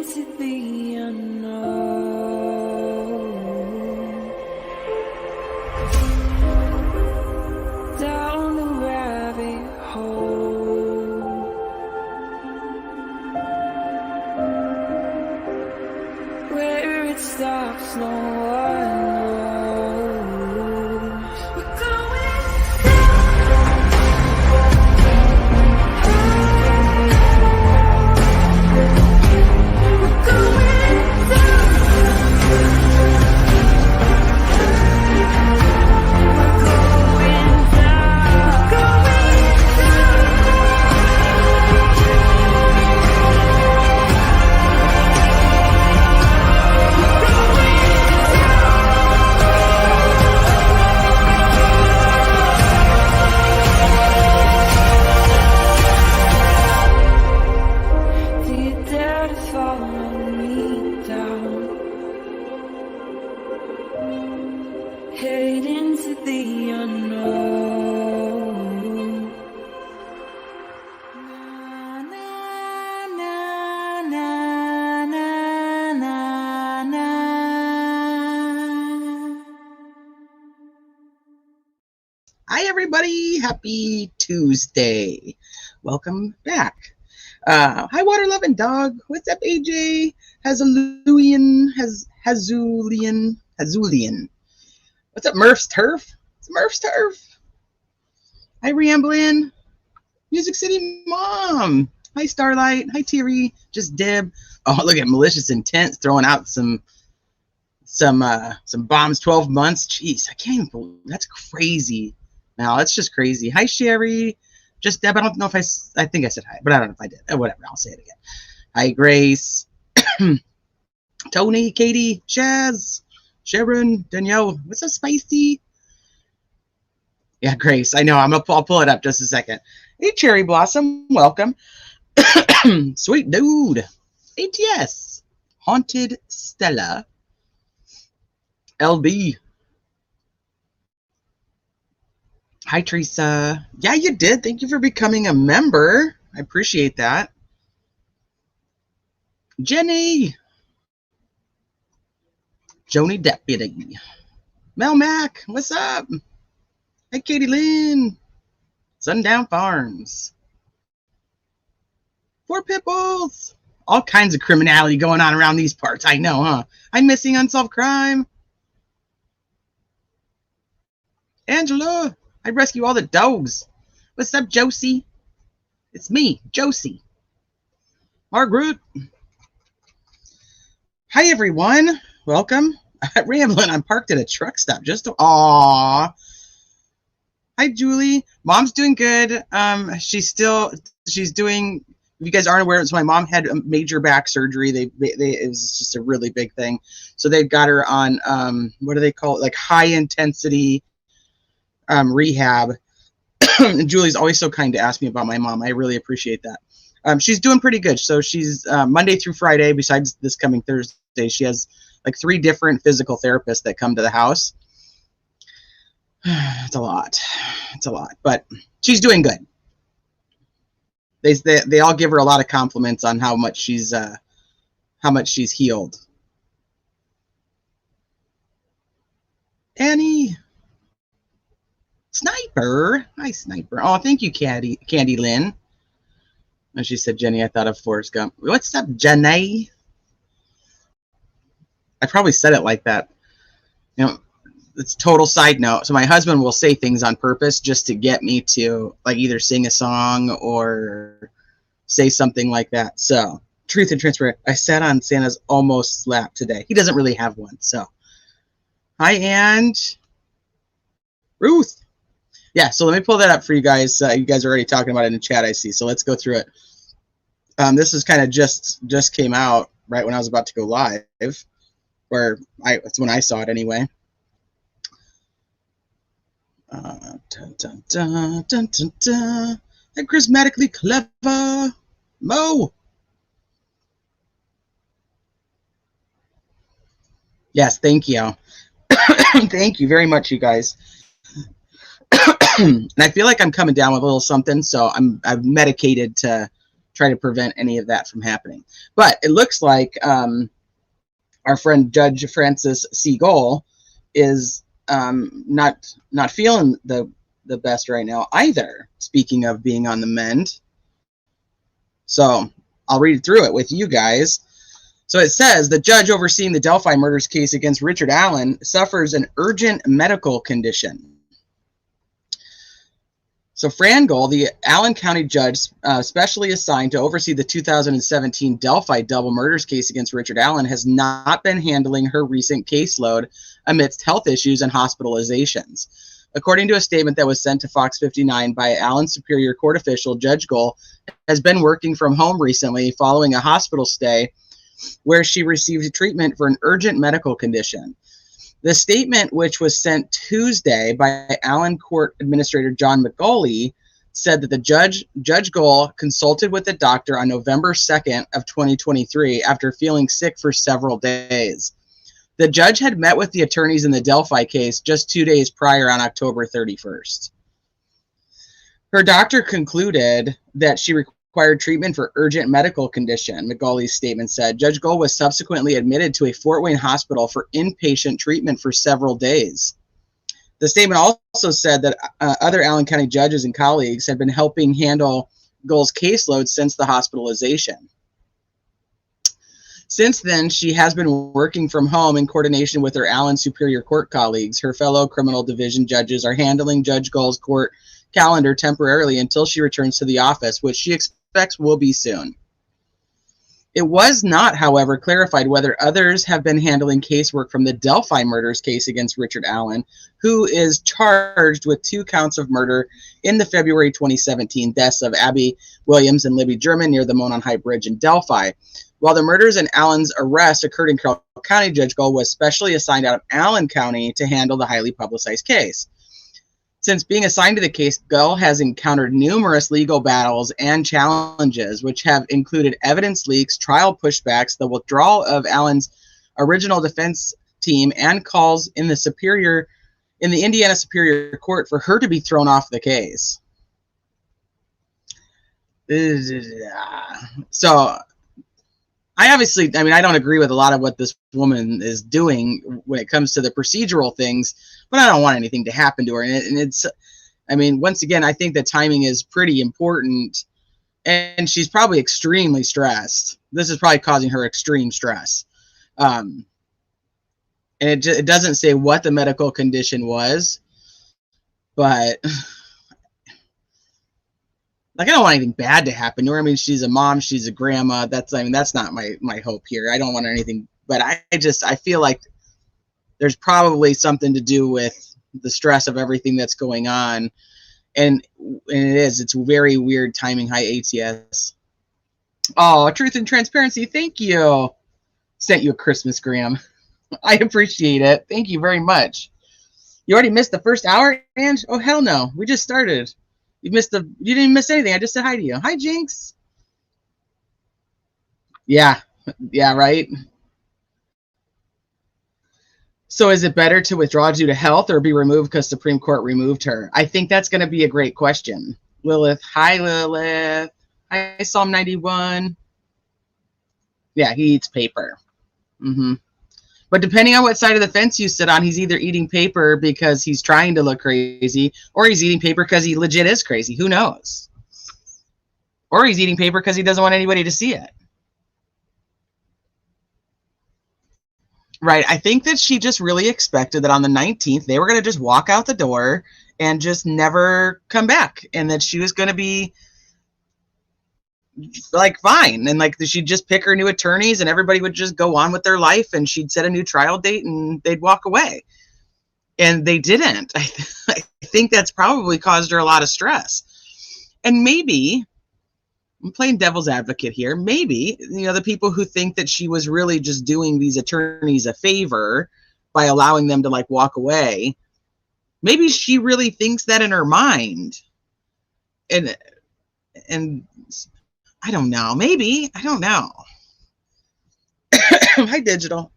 into the unknown, down the rabbit hole, where it stops no one knows. We're going head into the unknown. Na, na, na, na, na, na, na. Hi, everybody. Happy Tuesday. Welcome back. Hi, Water Loving Dog. What's up, AJ? Hazulian. What's up, Murph's Turf? It's Murph's Turf. Hi, Ramblin'. Music City Mom. Hi, Starlight. Hi, Thierry. Just Deb. Oh, look at Malicious Intent throwing out some bombs. 12 months. Jeez, I can't even believe that's crazy. Now that's just crazy. Hi, Sherry. Just Deb. I don't know if I think I said hi, but I don't know if I did. Whatever. I'll say it again. Hi, Grace. Tony, Katie, Shaz. Sharon, Danielle, what's up, Spicy? Yeah, Grace, I know. I'll pull it up just a second. Hey, Cherry Blossom, welcome. Sweet dude. ATS. Haunted Stella. LB. Hi, Teresa. Yeah, you did. Thank you for becoming a member. I appreciate that. Jenny. Joni Deputy. Mel Mac, what's up? Hi, Katie Lynn. Sundown Farms. Four Pitbulls. All kinds of criminality going on around these parts. I know, huh? I'm missing unsolved crime. Angela, I rescue all the dogs. What's up, Josie? It's me, Josie. Margaret. Hi, everyone. Welcome. Ramblin', I'm parked at a truck stop. Aww. Hi, Julie. Mom's doing good. She's doing. If you guys aren't aware, so my mom had a major back surgery. It was just a really big thing. So they've got her on what do they call it? Like high intensity rehab. And Julie's always so kind to ask me about my mom. I really appreciate that. She's doing pretty good. So she's Monday through Friday. Besides this coming Thursday, she has like 3 different physical therapists that come to the house. It's a lot. It's a lot, but she's doing good. They all give her a lot of compliments on how much she's healed. Annie. Sniper. Hi, Sniper. Oh, thank you, Candy Lynn. And she said, Jenny, I thought of Forrest Gump. What's up, Jenny? I probably said it like that. You know, it's total side note. So my husband will say things on purpose just to get me to like either sing a song or say something like that. So truth and transparent. I sat on Santa's almost lap today. He doesn't really have one. So hi, and Ruth. Yeah, so let me pull that up for you guys. You guys are already talking about it in the chat, I see. So let's go through it. This is kind of just came out right when I was about to go live, that's when I saw it anyway. Dun, dun, dun, dun, dun, dun. And charismatically clever Mo. Yes, thank you. Thank you very much, you guys. And I feel like I'm coming down with a little something, so I've medicated to try to prevent any of that from happening. But it looks like our friend Judge Francis C. Gull is not feeling the best right now either. Speaking of being on the mend. So I'll read through it with you guys. So it says, the judge overseeing the Delphi murders case against Richard Allen suffers an urgent medical condition. So Fran Gull, the Allen County judge specially assigned to oversee the 2017 Delphi double murders case against Richard Allen, has not been handling her recent caseload amidst health issues and hospitalizations. According to a statement that was sent to Fox 59 by Allen's Superior Court official, Judge Gull has been working from home recently following a hospital stay where she received treatment for an urgent medical condition. The statement, which was sent Tuesday by Allen Court Administrator John McGauley, said that the Judge Gull consulted with the doctor on November 2nd of 2023 after feeling sick for several days. The judge had met with the attorneys in the Delphi case just 2 days prior on October 31st. Her doctor concluded that she required treatment for urgent medical condition, McGauley's statement said. Judge Gull was subsequently admitted to a Fort Wayne hospital for inpatient treatment for several days. The statement also said that other Allen County judges and colleagues had been helping handle Gull's caseload since the hospitalization. Since then, she has been working from home in coordination with her Allen Superior Court colleagues. Her fellow criminal division judges are handling Judge Gull's court calendar temporarily until she returns to the office, which she expects will be soon. It was not, however, clarified whether others have been handling casework from the Delphi murders case against Richard Allen, who is charged with 2 counts of murder in the February 2017 deaths of Abby Williams and Libby German near the Monon High Bridge in Delphi. While the murders and Allen's arrest occurred in Carroll County, Judge Gull was specially assigned out of Allen County to handle the highly publicized case. Since being assigned to the case, Gull has encountered numerous legal battles and challenges, which have included evidence leaks, trial pushbacks, the withdrawal of Allen's original defense team, and calls in the Indiana Superior Court for her to be thrown off the case. So I don't agree with a lot of what this woman is doing when it comes to the procedural things, but I don't want anything to happen to her. Once again, I think the timing is pretty important, and she's probably extremely stressed. This is probably causing her extreme stress. And it doesn't say what the medical condition was, but I don't want anything bad to happen to her. She's a mom, she's a grandma. That's not my hope here. I don't want anything, but I feel like there's probably something to do with the stress of everything that's going on. And it's very weird timing. Hi, ATS. Oh, Truth and Transparency. Thank you. Sent you a Christmas gram. I appreciate it. Thank you very much. You already missed the first hour, Ange? Oh, hell no. We just started. You didn't miss anything. I just said hi to you. Hi, Jinx. Yeah, right. So is it better to withdraw due to health or be removed because Supreme Court removed her? I think that's going to be a great question. Lilith. Hi, Lilith. Hi, Psalm 91. Yeah, he eats paper. But depending on what side of the fence you sit on, he's either eating paper because he's trying to look crazy, or he's eating paper because he legit is crazy. Who knows? Or he's eating paper because he doesn't want anybody to see it. Right. I think that she just really expected that on the 19th, they were going to just walk out the door and just never come back. And that she was going to be fine, and she'd just pick her new attorneys and everybody would just go on with their life, and she'd set a new trial date and they'd walk away. And they didn't. I think that's probably caused her a lot of stress. And maybe, I'm playing devil's advocate here, maybe the people who think that she was really just doing these attorneys a favor by allowing them to walk away, maybe she really thinks that in her mind. And I don't know. Maybe. I don't know. Hi, Digital.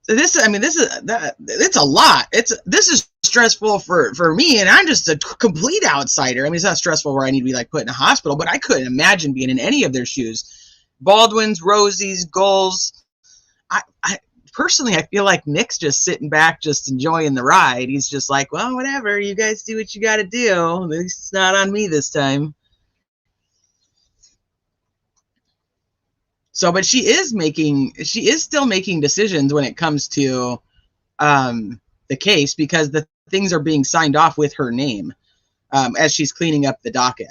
So it's a lot. This is stressful for me, and I'm just a complete outsider. I mean, it's not stressful where I need to be like put in a hospital, but I couldn't imagine being in any of their shoes. Baldwin's, Rosie's, Gull's. I personally, I feel like Nick's just sitting back, just enjoying the ride. He's just like, well, whatever, you guys do what you got to do. At least it's not on me this time. So, but she is still making decisions when it comes to the case, because the things are being signed off with her name as she's cleaning up the docket.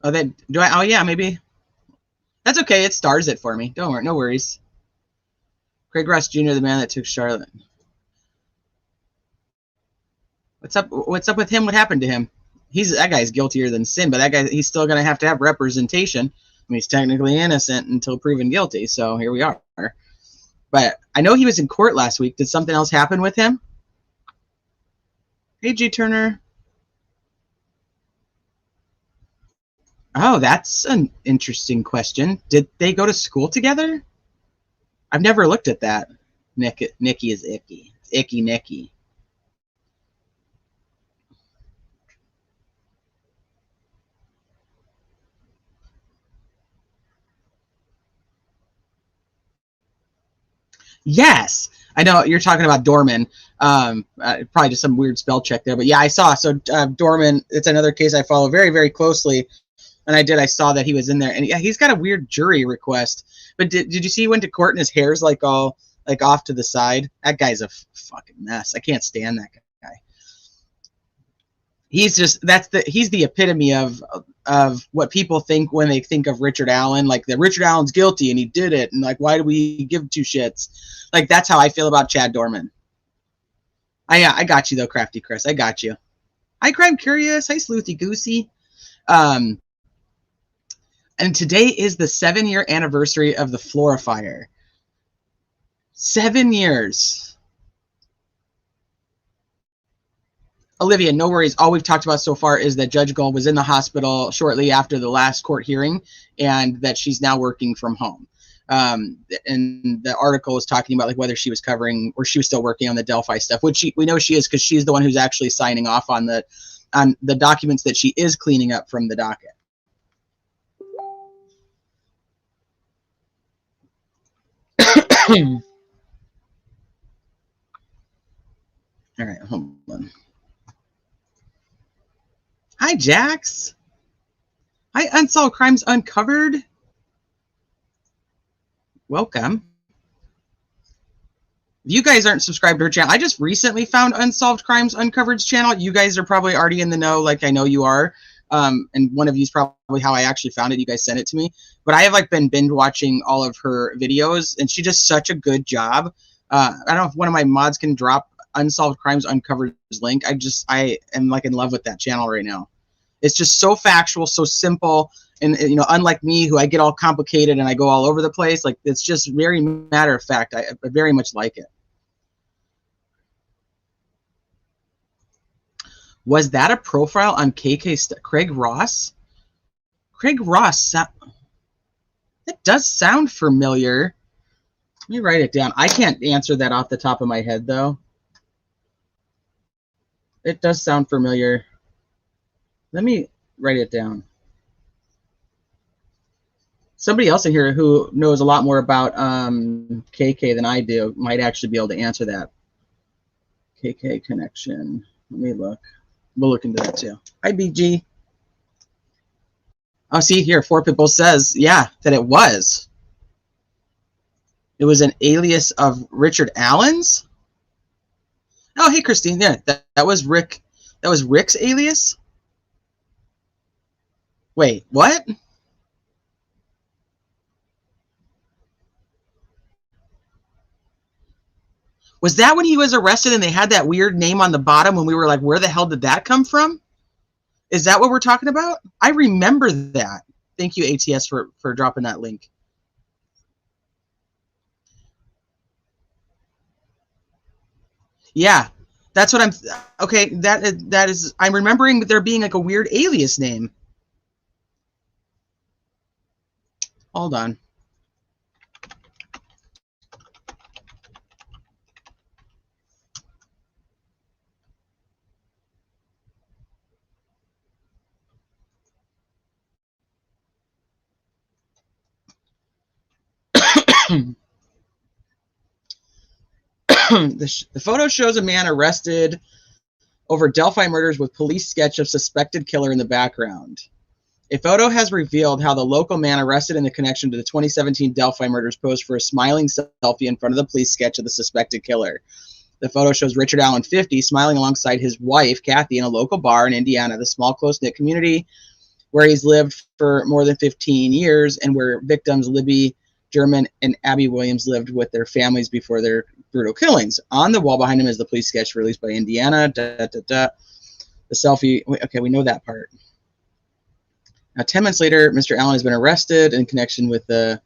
Oh, then do I? Oh, yeah, maybe. That's okay. It stars it for me. Don't worry. No worries. Craig Ross Jr., the man that took Charlotte. What's up? What's up with him? What happened to him? That guy's guiltier than sin, but that guy, he's still going to have representation. I mean, he's technically innocent until proven guilty. So here we are. But I know he was in court last week. Did something else happen with him? Hey, G. Turner. Oh, that's an interesting question. Did they go to school together? I've never looked at that. Nicky is icky. It's icky Nicky. Yes, I know you're talking about Dorman. Probably just some weird spell check there, but yeah, I saw. So Dorman, it's another case I follow very, very closely, and I saw that he was in there, and yeah, he's got a weird jury request. But did you see he went to court and his hair's like all like off to the side? That guy's a fucking mess. I can't stand that guy. He's just he's the epitome of what people think when they think of Richard Allen, like that Richard Allen's guilty and he did it, and like why do we give two shits? Like that's how I feel about Chad Dorman. I got you though, Crafty Chris. I got you. Hi, Crime Curious. Hi, Sleuthy Goosey. And today is the 7-year anniversary of the Flora fire. 7 years. Olivia, no worries. All we've talked about so far is that Judge Gull was in the hospital shortly after the last court hearing, and that she's now working from home. And the article is talking about like whether she was covering or she was still working on the Delphi stuff, which we know she is because she's the one who's actually signing off on the documents that she is cleaning up from the docket. All right, hold on. Hi, Jax. Hi, Unsolved Crimes Uncovered. Welcome. If you guys aren't subscribed to her channel, I just recently found Unsolved Crimes Uncovered's channel. You guys are probably already in the know, like I know you are. And one of you is probably how I actually found it. You guys sent it to me. But I have like been binge watching all of her videos, and she does such a good job. I don't know if one of my mods can drop Unsolved Crimes Uncovered's link. I am like in love with that channel right now. It's just so factual, so simple, and you know, unlike me, who I get all complicated and I go all over the place. Like it's just very matter of fact. I very much like it. Was that a profile on Craig Ross? Craig Ross. That does sound familiar. Let me write it down. I can't answer that off the top of my head, though. It does sound familiar. Let me write it down. Somebody else in here who knows a lot more about KK than I do might actually be able to answer that. KK connection. Let me look. We'll look into that too. Hi, BG. Oh, see here, Four Pitbull says, yeah, that it was. It was an alias of Richard Allen's. Oh, hey, Christine. Yeah, that was Rick. That was Rick's alias. Wait, what? Was that when he was arrested and they had that weird name on the bottom when we were like, where the hell did that come from? Is that what we're talking about? I remember that. Thank you, ATS, for dropping that link. Yeah, that's what I'm. Okay, that is. I'm remembering there being like a weird alias name. Hold on. The photo shows a man arrested over Delphi murders with police sketch of suspected killer in the background. A photo has revealed how the local man arrested in the connection to the 2017 Delphi murders posed for a smiling selfie in front of the police sketch of the suspected killer. The photo shows Richard Allen, 50, smiling alongside his wife, Kathy, in a local bar in Indiana, the small, close-knit community where he's lived for more than 15 years and where victims Libby German and Abby Williams lived with their families before their brutal killings. On the wall behind him is the police sketch released by Indiana. The selfie, okay, we know that part. Now, 10 months later, Mr. Allen has been arrested in connection with the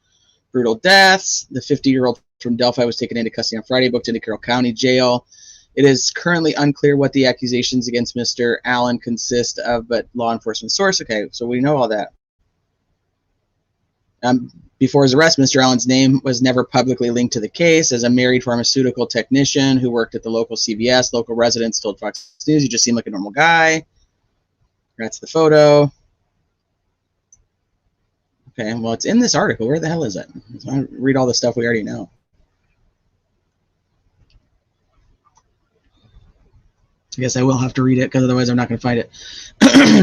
brutal deaths. The 50-year-old from Delphi was taken into custody on Friday, booked into Carroll County Jail. It is currently unclear what the accusations against Mr. Allen consist of, but law enforcement source. Okay, so we know all that. Before his arrest, Mr. Allen's name was never publicly linked to the case. As a married pharmaceutical technician who worked at the local CVS, local residents told Fox News he just seemed like a normal guy. That's the photo. Okay, well, it's in this article. Where the hell is it? I read all the stuff we already know. I guess I will have to read it because otherwise I'm not going to find it.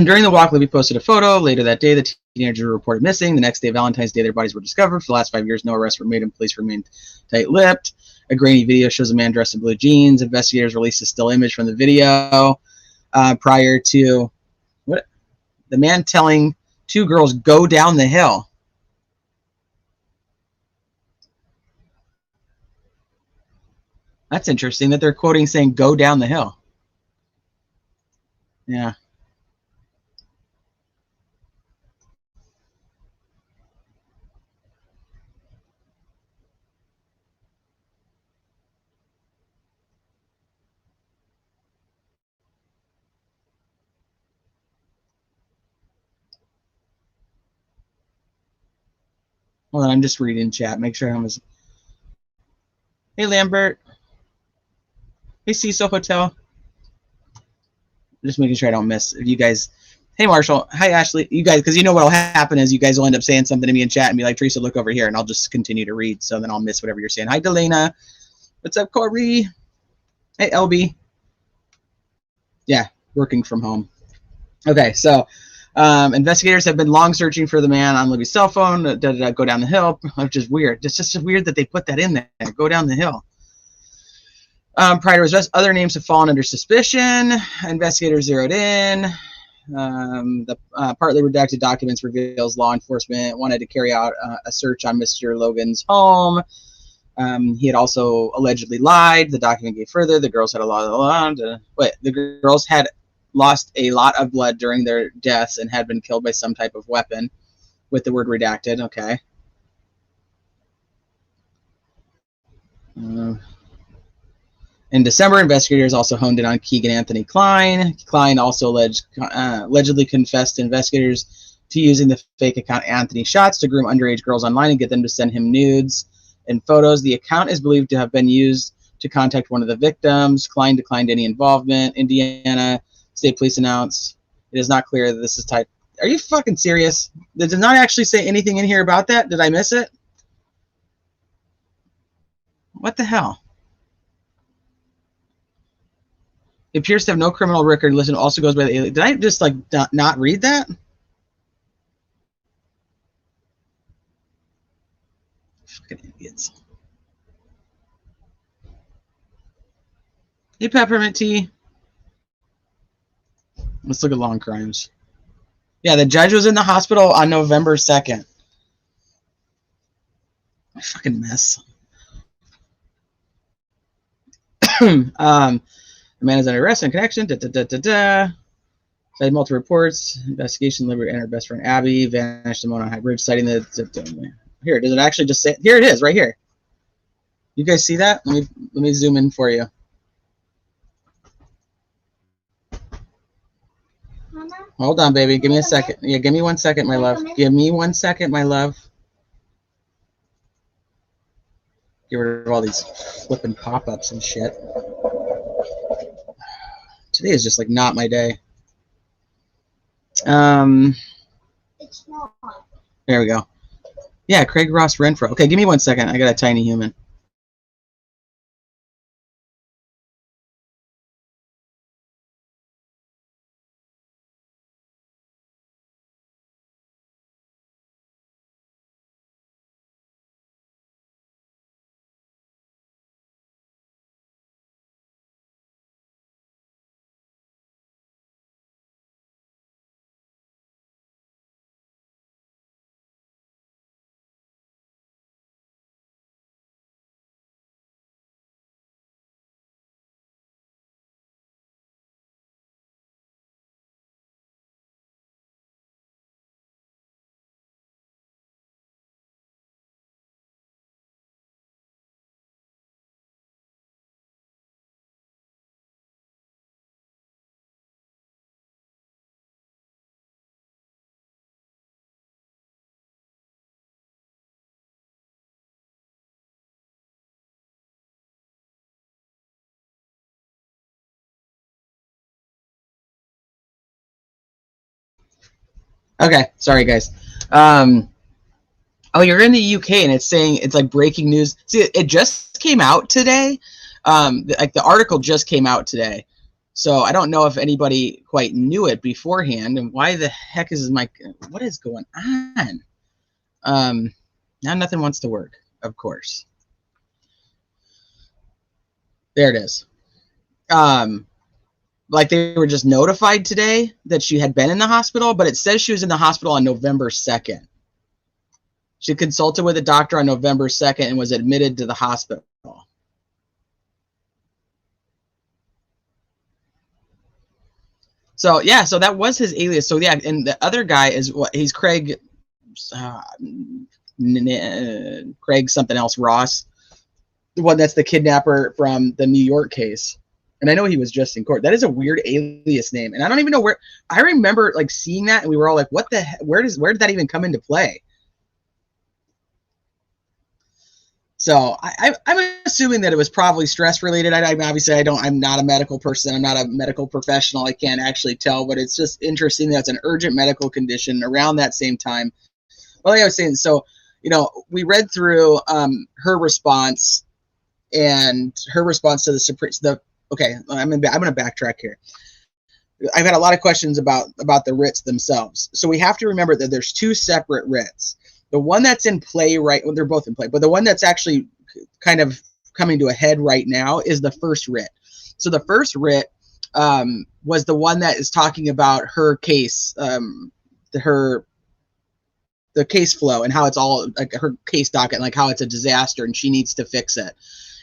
During the walk, Libby posted a photo. Later that day, the teenagers were reported missing. The next day, Valentine's Day, their bodies were discovered. For the last 5 years, no arrests were made and police remained tight-lipped. A grainy video shows a man dressed in blue jeans. Investigators released a still image from the video prior to what the man telling two girls, go down the hill. That's interesting that they're quoting saying, go down the hill. Yeah. Hold on, I'm just reading chat. Make sure I was. Hey, Lambert. Hey, Cecil Hotel. Just making sure I don't miss you guys. Hey, Marshall. Hi, Ashley. You guys, because you know what will happen is you guys will end up saying something to me in chat and be like, Teresa, look over here, and I'll just continue to read. So then I'll miss whatever you're saying. Hi, Delana. What's up, Corey? Hey, LB. Yeah, working from home. Okay, so investigators have been long searching for the man on Libby's cell phone. Go down the hill, which is weird. It's just weird that they put that in there. Go down the hill. Prior to his arrest, other names have fallen under suspicion. Investigators zeroed in. The partly redacted documents reveals law enforcement wanted to carry out a search on Mr. Logan's home. He had also allegedly lied. The document gave further. The girls had the girls had lost a lot of blood during their deaths and had been killed by some type of weapon, with the word redacted. Okay. In December, investigators also honed in on Keegan Anthony Klein. Klein also allegedly confessed to investigators to using the fake account Anthony Shots to groom underage girls online and get them to send him nudes and photos. The account is believed to have been used to contact one of the victims. Klein declined any involvement. Indiana State Police announced it is not clear that this is tied. Are you fucking serious? They did not actually say anything in here about that? Did I miss it? What the hell? It appears to have no criminal record. Listen, also goes by the alien. Did I just like not read that? Fucking idiots. Hey, Peppermint Tea. Let's look at long crimes. Yeah, the judge was in the hospital on November 2nd. Fucking mess. The man is under arrest in connection. Cited multiple reports. Investigation. Liberty and her best friend Abby vanished on High Bridge, citing the. Here, does it actually just say? Here it is, right here. You guys see that? Let me zoom in for you. Mama? Hold on, baby. Give me a second. Yeah, give me 1 second, my love. Give me 1 second, my love. Get rid of all these flipping pop-ups and shit. Today is just like not my day. It's not. There we go. Yeah, Craig Ross Renfro. Okay, give me 1 second. I got a tiny human. Okay, sorry guys. Oh, you're in the UK, and it's saying it's like breaking news. See, it just came out today. Like the article just came out today, so I don't know if anybody quite knew it beforehand. And why the heck is my what is going on? Now nothing wants to work, of course. There it is. Like they were just notified today that she had been in the hospital, but it says she was in the hospital on November 2nd. She consulted with a doctor on November 2nd and was admitted to the hospital. So yeah, so that was his alias. So yeah, and the other guy is what he's Craig, Craig something else Ross, the one that's the kidnapper from the New York case. And I know he was just in court. That is a weird alias name, and I don't even know where. I remember like seeing that, and we were all like, "What the? Where did that even come into play?" So I'm assuming that it was probably stress related. Obviously I'm not a medical person. I'm not a medical professional. I can't actually tell, but it's just interesting that it's an urgent medical condition around that same time. Well, like I was saying, so we read through her response and her response to the Supreme. Okay, I'm gonna backtrack here. I've had a lot of questions about the writs themselves. So we have to remember that there's two separate writs. The one that's in play well, they're both in play, but the one that's actually kind of coming to a head right now is the first writ. So the first writ was the one that is talking about her case, the case flow and how it's all like her case docket, like how it's a disaster and she needs to fix it.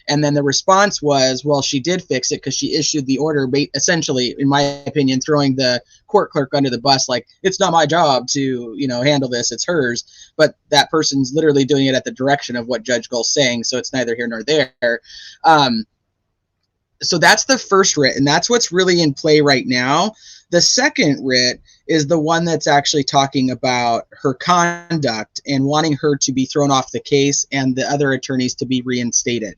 And then the response was, well, she did fix it because she issued the order, essentially, in my opinion, throwing the court clerk under the bus, like, it's not my job to, handle this, it's hers. But that person's literally doing it at the direction of what Judge Gull's saying, so it's neither here nor there. So that's the first writ, and that's what's really in play right now. The second writ is the one that's actually talking about her conduct and wanting her to be thrown off the case and the other attorneys to be reinstated.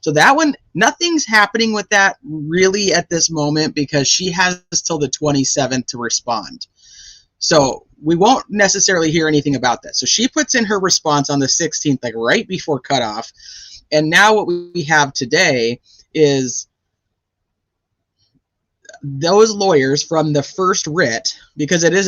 So that one, nothing's happening with that really at this moment because she has till the 27th to respond. So we won't necessarily hear anything about that. So she puts in her response on the 16th, like right before cutoff. And now what we have today is those lawyers from the first writ, because it is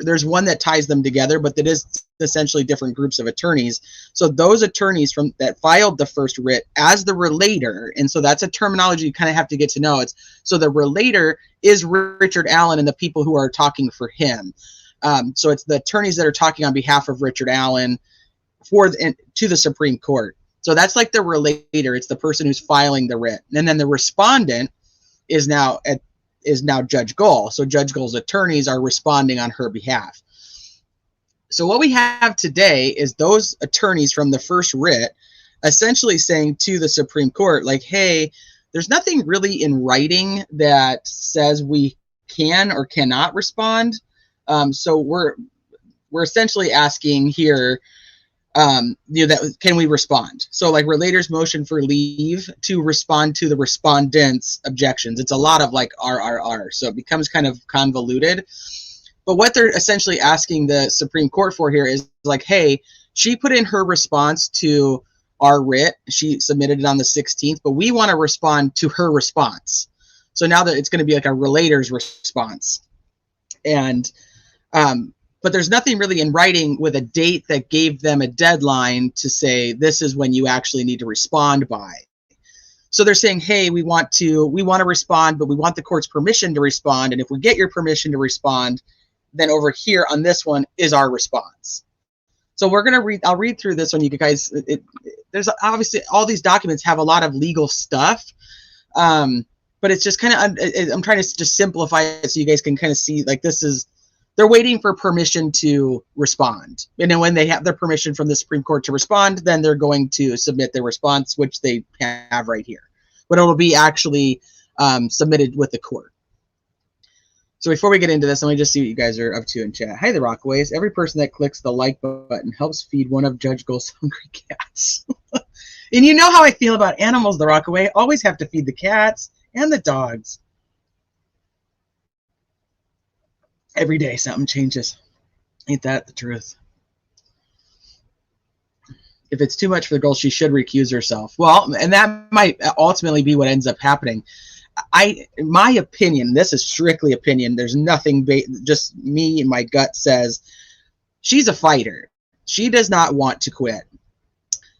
there's one that ties them together, but that is essentially different groups of attorneys. So those attorneys that filed the first writ as the relator, and so that's a terminology you kind of have to get to know. So the relator is Richard Allen and the people who are talking for him. So it's the attorneys that are talking on behalf of Richard Allen to the Supreme Court. So that's like the relator. It's the person who's filing the writ. And then the respondent is now Judge Gull. So Judge Gull's attorneys are responding on her behalf. So what we have today is those attorneys from the first writ essentially saying to the Supreme Court, like, hey, there's nothing really in writing that says we can or cannot respond. So we're essentially asking here, that can we respond? So like relator's motion for leave to respond to the respondent's objections. It's a lot of like RRR. So it becomes kind of convoluted. But what they're essentially asking the Supreme Court for here is like, hey, She put in her response to our writ. She submitted it on the 16th, but we want to respond to her response. So now that it's going to be like a relator's response. And but there's nothing really in writing with a date that gave them a deadline to say this is when you actually need to respond by. So they're saying, hey, we want to respond, but we want the court's permission to respond. And if we get your permission to respond, then over here on this one is our response. So we're going to read, I'll read through this one, you guys. There's obviously all these documents have a lot of legal stuff. But it's just kind of, I'm trying to just simplify it so you guys can kind of see, like, this is, they're waiting for permission to respond. And then when they have their permission from the Supreme Court to respond, then they're going to submit their response, which they have right here. But it'll be actually submitted with the court. So before we get into this, let me just see what you guys are up to in chat. Hi, the Rockaways. Every person that clicks the like button helps feed one of Judge Gull's hungry cats. And you know how I feel about animals, the Rockaway. Always have to feed the cats and the dogs. Every day something changes. Ain't that the truth? If it's too much for the girl, she should recuse herself. Well, and that might ultimately be what ends up happening. My opinion, this is strictly opinion. There's nothing, just me and my gut says she's a fighter. She does not want to quit.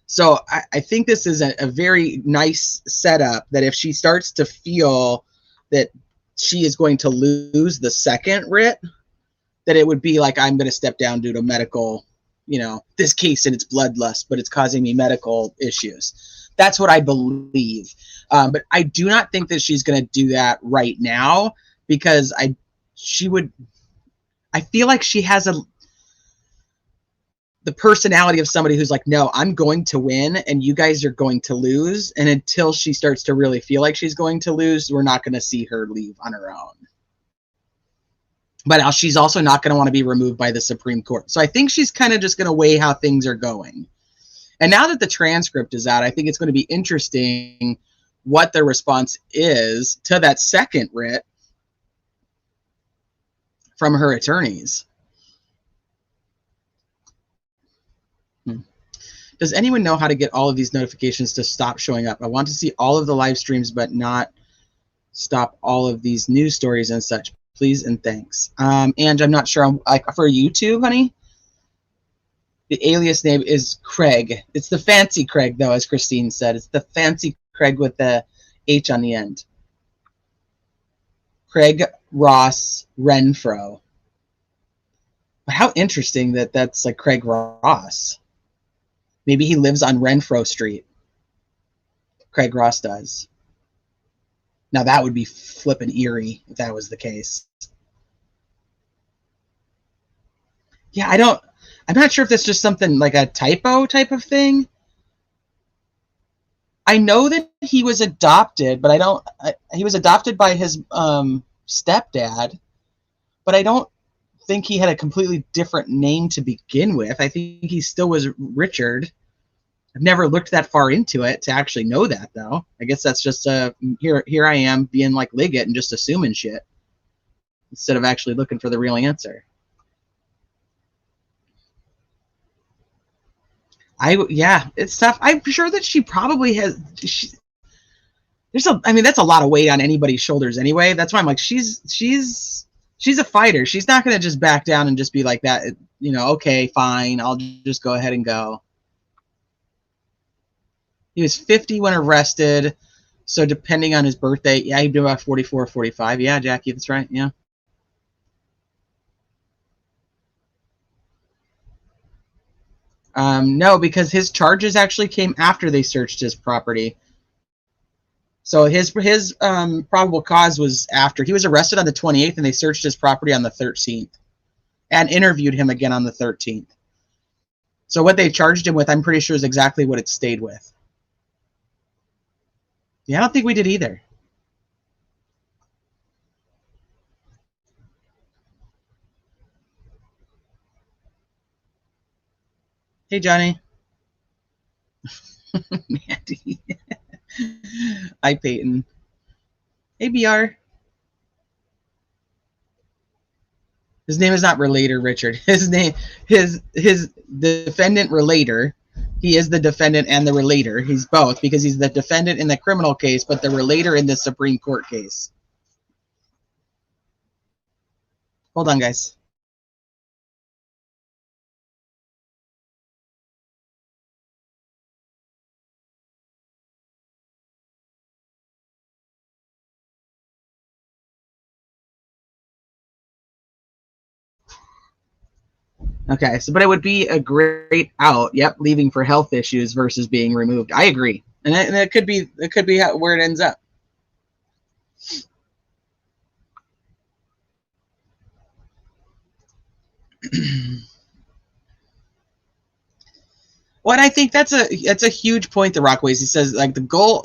So I think this is a very nice setup that if she starts to feel that she is going to lose the second writ, that it would be like, I'm going to step down due to medical, this case and it's bloodlust, but it's causing me medical issues. That's what I believe. But I do not think that she's going to do that right now, because I feel like she has the personality of somebody who's like, no, I'm going to win and you guys are going to lose. And until she starts to really feel like she's going to lose, we're not going to see her leave on her own. But she's also not going to want to be removed by the Supreme Court. So I think she's kind of just going to weigh how things are going. And now that the transcript is out, I think it's going to be interesting what the response is to that second writ from her attorneys. Does anyone know how to get all of these notifications to stop showing up? I want to see all of the live streams, but not stop all of these news stories and such. Please and thanks. And I'm not sure. For YouTube, honey, the alias name is Craig. It's the fancy Craig, though, as Christine said. It's the fancy Craig with the H on the end. Craig Ross Renfro. But how interesting that that's like Craig Ross. Maybe he lives on Renfro Street. Craig Ross does. Now that would be flippin' eerie if that was the case. Yeah, I'm not sure if that's just something like a typo type of thing. I know that he was adopted, but he was adopted by his stepdad, but I don't think he had a completely different name to begin with. I think he still was Richard. I've never looked that far into it to actually know that, though. I guess that's just here I am being like Liggett and just assuming shit instead of actually looking for the real answer. Yeah, it's tough. I'm sure that she probably has. That's a lot of weight on anybody's shoulders anyway. That's why I'm like, she's a fighter. She's not gonna just back down and just be like that. Okay, fine, I'll just go ahead and go. He was 50 when arrested, so depending on his birthday, yeah, he'd be about 44, 45. Yeah, Jackie, that's right. Yeah. No, because his charges actually came after they searched his property. So his probable cause was after. He was arrested on the 28th, and they searched his property on the 13th and interviewed him again on the 13th. So what they charged him with, I'm pretty sure, is exactly what it stayed with. Yeah, I don't think we did either. Hey, Johnny. Mandy. Hi, Peyton. Hey, BR. His name is not relator Richard. His defendant relator. He is the defendant and the relator. He's both because he's the defendant in the criminal case, but the relator in the Supreme Court case. Hold on, guys. Okay, so but it would be a great out. Yep, leaving for health issues versus being removed. I agree, and it could be where it ends up. Well, and I think that's a huge point that Rockway's. He says like the goal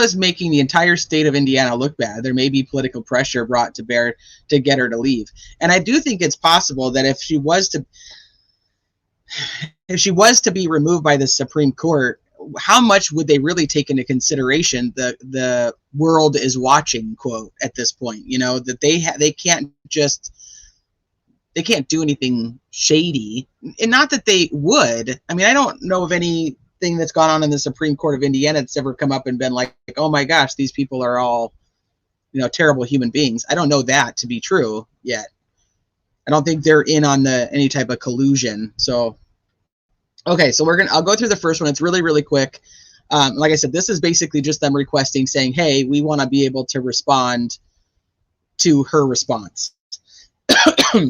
is making the entire state of Indiana look bad. There may be political pressure brought to bear to get her to leave, and I do think it's possible that if she was to be removed by the Supreme Court, how much would they really take into consideration the world is watching quote at this point? You know, that they can't do anything shady, and not that they would. I mean, I don't know of anything that's gone on in the Supreme Court of Indiana that's ever come up and been like, oh my gosh, these people are all, terrible human beings. I don't know that to be true yet. I don't think they're in on any type of collusion. So, okay, so I'll go through the first one. It's really, really quick. Like I said, this is basically just them requesting, saying, hey, we want to be able to respond to her response.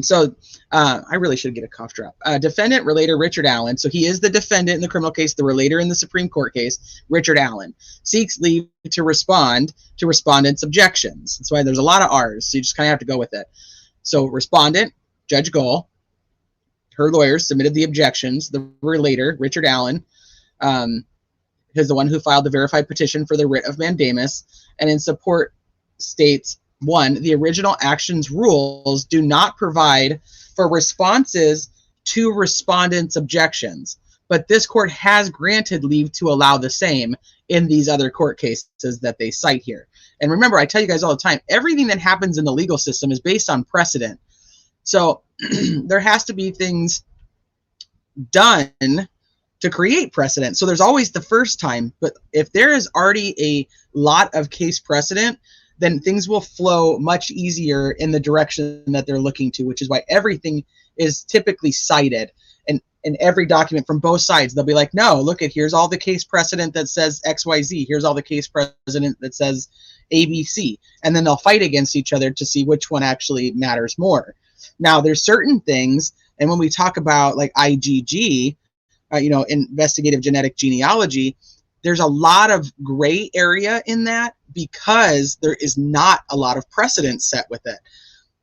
So I really should get a cough drop. Defendant, relator, Richard Allen. So he is the defendant in the criminal case, the relator in the Supreme Court case, Richard Allen, seeks leave to respond to respondent's objections. That's why there's a lot of R's, so you just kind of have to go with it. So respondent, Judge Gull, her lawyers submitted the objections. The relator, Richard Allen, is the one who filed the verified petition for the writ of mandamus, and in support states, 1, the original actions rules do not provide for responses to respondents' objections, but this court has granted leave to allow the same in these other court cases that they cite here. And remember, I tell you guys all the time, everything that happens in the legal system is based on precedent. So there has to be things done to create precedent. So there's always the first time, but if there is already a lot of case precedent, then things will flow much easier in the direction that they're looking to, which is why everything is typically cited. And in every document from both sides, they'll be like, no, look at, here's all the case precedent that says XYZ. Here's all the case precedent that says ABC. And then they'll fight against each other to see which one actually matters more. Now, there's certain things, and when we talk about like IgG, investigative genetic genealogy, there's a lot of gray area in that because there is not a lot of precedent set with it.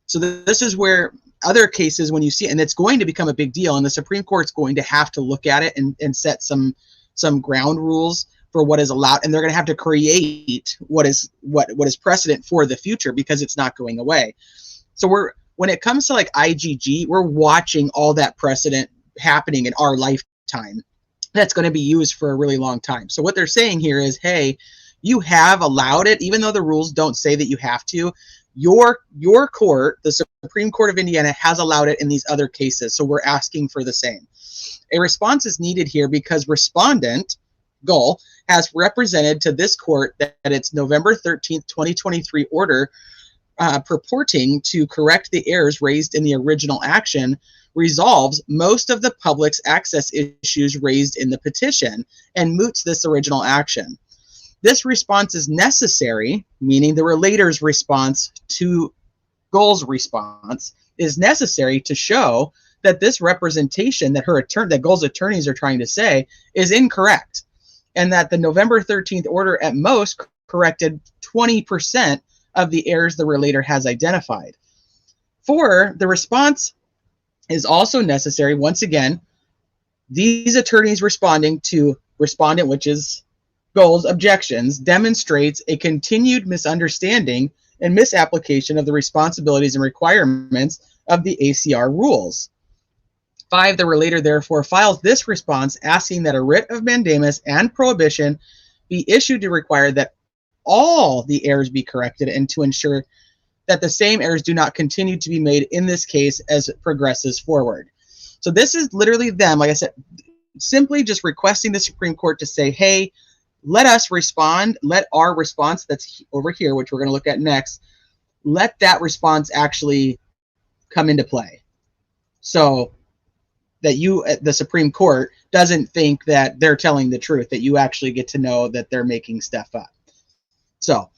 So this is where other cases, when you see it, and it's going to become a big deal, and the Supreme Court's going to have to look at it and set some ground rules for what is allowed, and they're going to have to create what is precedent for the future because it's not going away. So when it comes to like IgG, we're watching all that precedent happening in our lifetime. That's going to be used for a really long time. So what they're saying here is, hey, you have allowed it, even though the rules don't say that you have to. Your court, the Supreme Court of Indiana, has allowed it in these other cases. So we're asking for the same. A response is needed here because respondent, Gull, has represented to this court that its November 13th, 2023 order purporting to correct the errors raised in the original action resolves most of the public's access issues raised in the petition and moots this original action. This response is necessary, meaning the relator's response to Gull's response is necessary to show that this representation that Gull's attorneys are trying to say is incorrect, and that the November 13th order at most corrected 20% of the errors the relator has identified. 4, the response is also necessary. Once again, these attorneys responding to respondent, which is Gull's objections, demonstrates a continued misunderstanding and misapplication of the responsibilities and requirements of the ACR rules. 5, the relator therefore files this response asking that a writ of mandamus and prohibition be issued to require that all the errors be corrected and to ensure that the same errors do not continue to be made in this case as it progresses forward. So this is literally them, like I said, simply just requesting the Supreme Court to say, hey, let us respond, let our response that's over here, which we're going to look at next, let that response actually come into play. So that you, the Supreme Court, doesn't think that they're telling the truth, that you actually get to know that they're making stuff up. So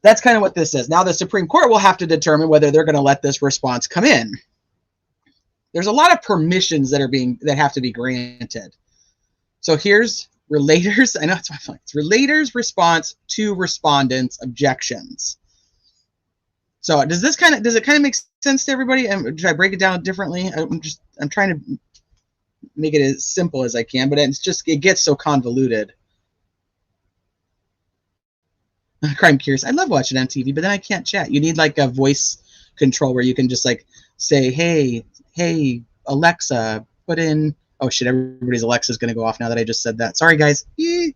that's kind of what this is. Now the Supreme Court will have to determine whether they're going to let this response come in. There's a lot of permissions that have to be granted. So here's relators. I know it's my phone. It's relators' response to respondents' objections. So does it kind of make sense to everybody? Should I break it down differently? I'm trying to make it as simple as I can, but it gets so convoluted. Crime Curious. I love watching on TV, but then I can't chat. You need like a voice control where you can just like say, hey, Alexa, put in. Oh shit! Everybody's Alexa's gonna go off now that I just said that. Sorry, guys. You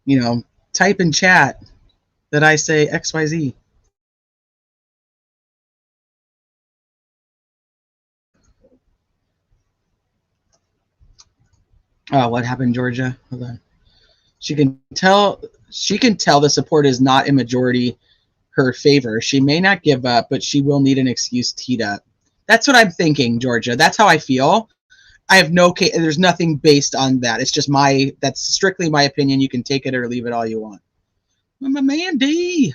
know, type in chat that I say XYZ. Oh, what happened, Georgia? Hold on. She can tell the support is not in majority her favor. She may not give up, but she will need an excuse teed up. That's what I'm thinking, Georgia. That's how I feel. I have no case. There's nothing based on that. It's just that's strictly my opinion. You can take it or leave it all you want. I'm a Mandy.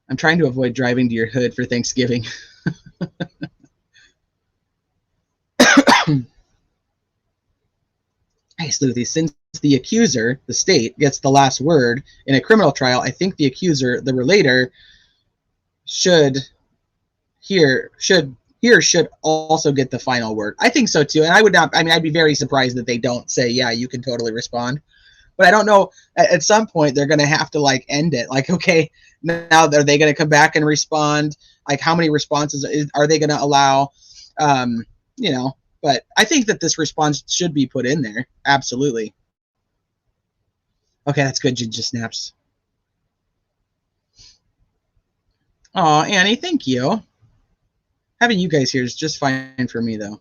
I'm trying to avoid driving to your hood for Thanksgiving. Hey, Sleuthy, since the accuser, the state, gets the last word in a criminal trial, I think the accuser, the relator, should also get the final word. I think so too. And I'd be very surprised that they don't say, yeah, you can totally respond. But I don't know, at some point they're going to have to like end it. Like, okay, now are they going to come back and respond? Like, how many responses are they going to allow? You know, but I think that this response should be put in there. Absolutely. Okay, that's good. Ginger snaps. Oh, Annie, thank you. Having you guys here is just fine for me, though.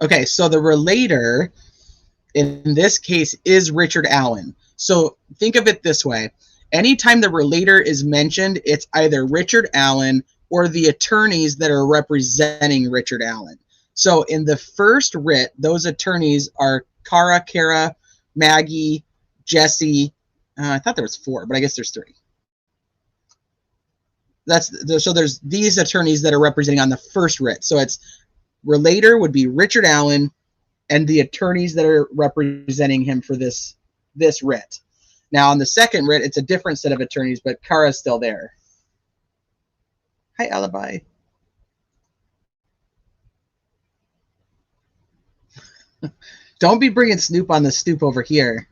Okay, so the relator in this case is Richard Allen. So think of it this way. Anytime the relator is mentioned, it's either Richard Allen or the attorneys that are representing Richard Allen. So in the first writ, those attorneys are Kara, Maggie, Jesse. I thought there was 4, but I guess there's 3. So there's these attorneys that are representing on the first writ. So it's relator would be Richard Allen and the attorneys that are representing him for this writ. Now on the second writ, it's a different set of attorneys, but Kara's still there. Hi, Alibi. Don't be bringing Snoop on the stoop over here.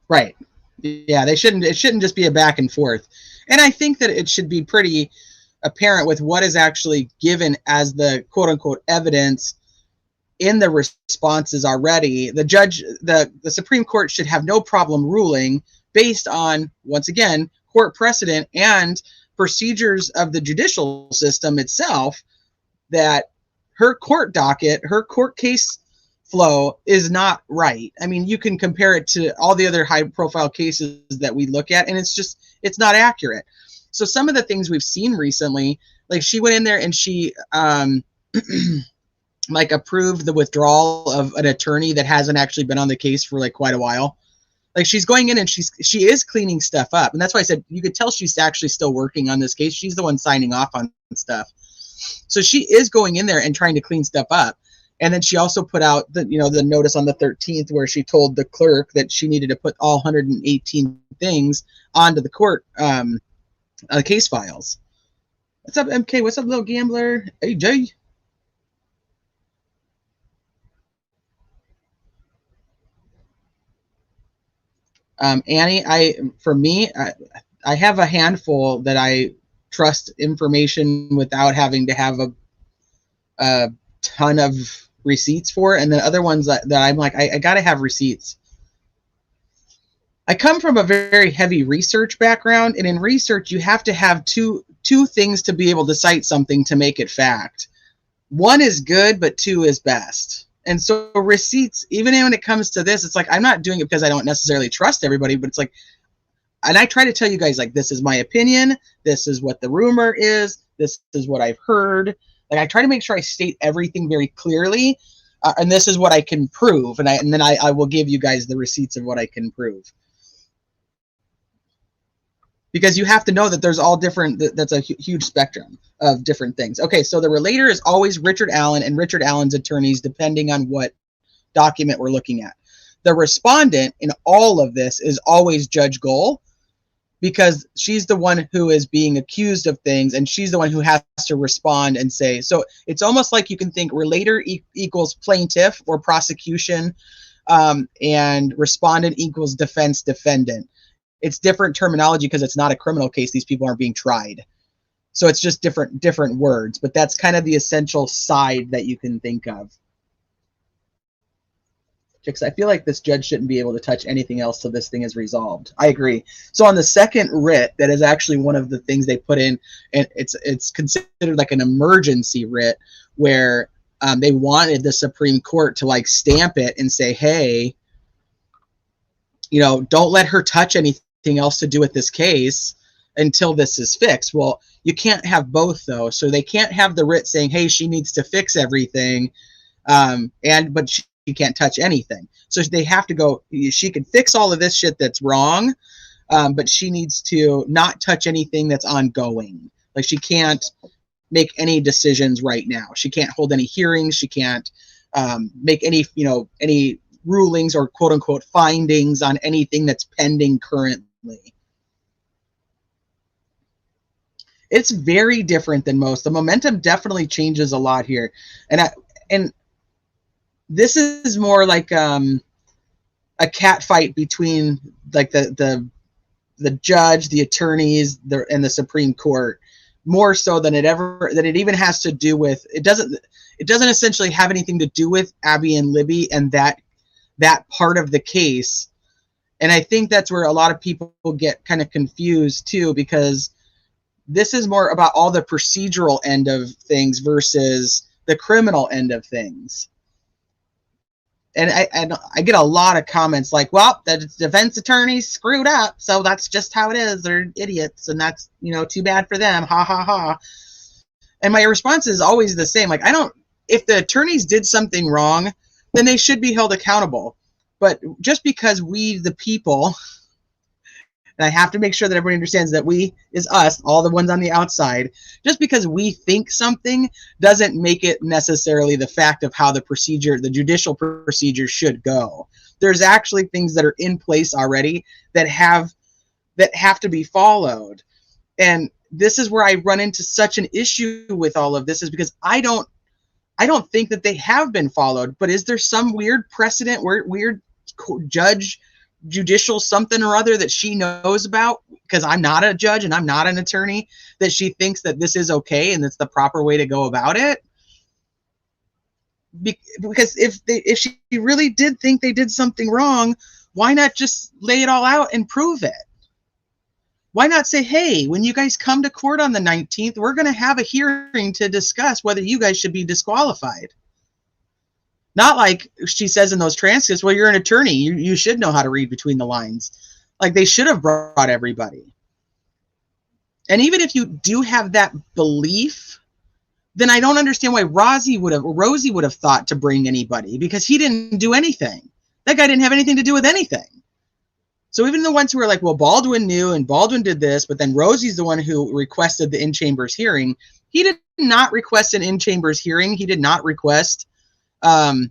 Right. Yeah, it shouldn't just be a back and forth. And I think that it should be pretty apparent with what is actually given as the quote unquote evidence in the responses already. The Supreme Court should have no problem ruling based on, once again, court precedent and procedures of the judicial system itself, that her court docket, her court case flow is not right. I mean, you can compare it to all the other high profile cases that we look at, and it's not accurate. So some of the things we've seen recently, like she went in there and she like approved the withdrawal of an attorney that hasn't actually been on the case for like quite a while. Like she's going in and she is cleaning stuff up. And that's why I said you could tell she's actually still working on this case. She's the one signing off on stuff. So she is going in there and trying to clean stuff up. And then she also put out the notice on the 13th where she told the clerk that she needed to put all 118 things onto the court case files. What's up, MK? What's up, little gambler? AJ. Annie, I have a handful that I trust information without having to have a ton of receipts for, and then other ones that I'm like, I got to have receipts. I come from a very heavy research background, and in research, you have to have two things to be able to cite something to make it fact. One is good, but two is best. And so receipts, even when it comes to this, it's like, I'm not doing it because I don't necessarily trust everybody, but it's like, and I try to tell you guys, like, this is my opinion, this is what the rumor is, this is what I've heard. Like, I try to make sure I state everything very clearly, and this is what I can prove, and then I will give you guys the receipts of what I can prove. Because you have to know that there's all different, that's a huge spectrum of different things. Okay, so the relator is always Richard Allen and Richard Allen's attorneys, depending on what document we're looking at. The respondent in all of this is always Judge Gull, because she's the one who is being accused of things, and she's the one who has to respond and say. So it's almost like you can think relator equals plaintiff or prosecution, and respondent equals defense defendant. It's different terminology because it's not a criminal case. These people aren't being tried. So it's just different words, but that's kind of the essential side that you can think of. Because I feel like this judge shouldn't be able to touch anything else till this thing is resolved. I agree. So on the second writ, that is actually one of the things they put in, and it's considered like an emergency writ, where they wanted the Supreme Court to like stamp it and say, hey, you know, don't let her touch anything else to do with this case until this is fixed. Well, you can't have both though. So they can't have the writ saying, hey, she needs to fix everything, but she can't touch anything. So they have to go, she can fix all of this shit that's wrong, but she needs to not touch anything that's ongoing. Like, she can't make any decisions right now. She can't hold any hearings. She can't make any, any rulings or quote unquote findings on anything that's pending currently. It's very different than most. The momentum definitely changes a lot here. And this is more like a cat fight between like the judge, the attorneys, and the Supreme Court, more so than it even has to do with, it doesn't essentially have anything to do with Abby and Libby and that part of the case. And I think that's where a lot of people get kind of confused too, because this is more about all the procedural end of things versus the criminal end of things. And I get a lot of comments like, well, the defense attorneys screwed up, so that's just how it is. They're idiots, and that's, too bad for them. Ha, ha, ha. And my response is always the same. Like, if the attorneys did something wrong, then they should be held accountable. But just because we, the people, and I have to make sure that everybody understands that we is us, all the ones on the outside, just because we think something doesn't make it necessarily the fact of how the judicial procedure should go. There's actually things that are in place already that have to be followed. And this is where I run into such an issue with all of this, is because I don't think that they have been followed. But is there some weird precedent, weird judge, judicial something or other that she knows about, because I'm not a judge and I'm not an attorney, that she thinks that this is okay and that's the proper way to go about it? Because if she really did think they did something wrong, why not just lay it all out and prove it? Why not say, hey, when you guys come to court on the 19th, we're going to have a hearing to discuss whether you guys should be disqualified? Not like she says in those transcripts, well, you're an attorney, you should know how to read between the lines. Like, they should have brought everybody. And even if you do have that belief, then I don't understand why Rosie would have thought to bring anybody, because he didn't do anything. That guy didn't have anything to do with anything. So even the ones who were like, well, Baldwin knew and Baldwin did this, but then Rosie's the one who requested the in-chambers hearing. He did not request an in-chambers hearing. He did not request to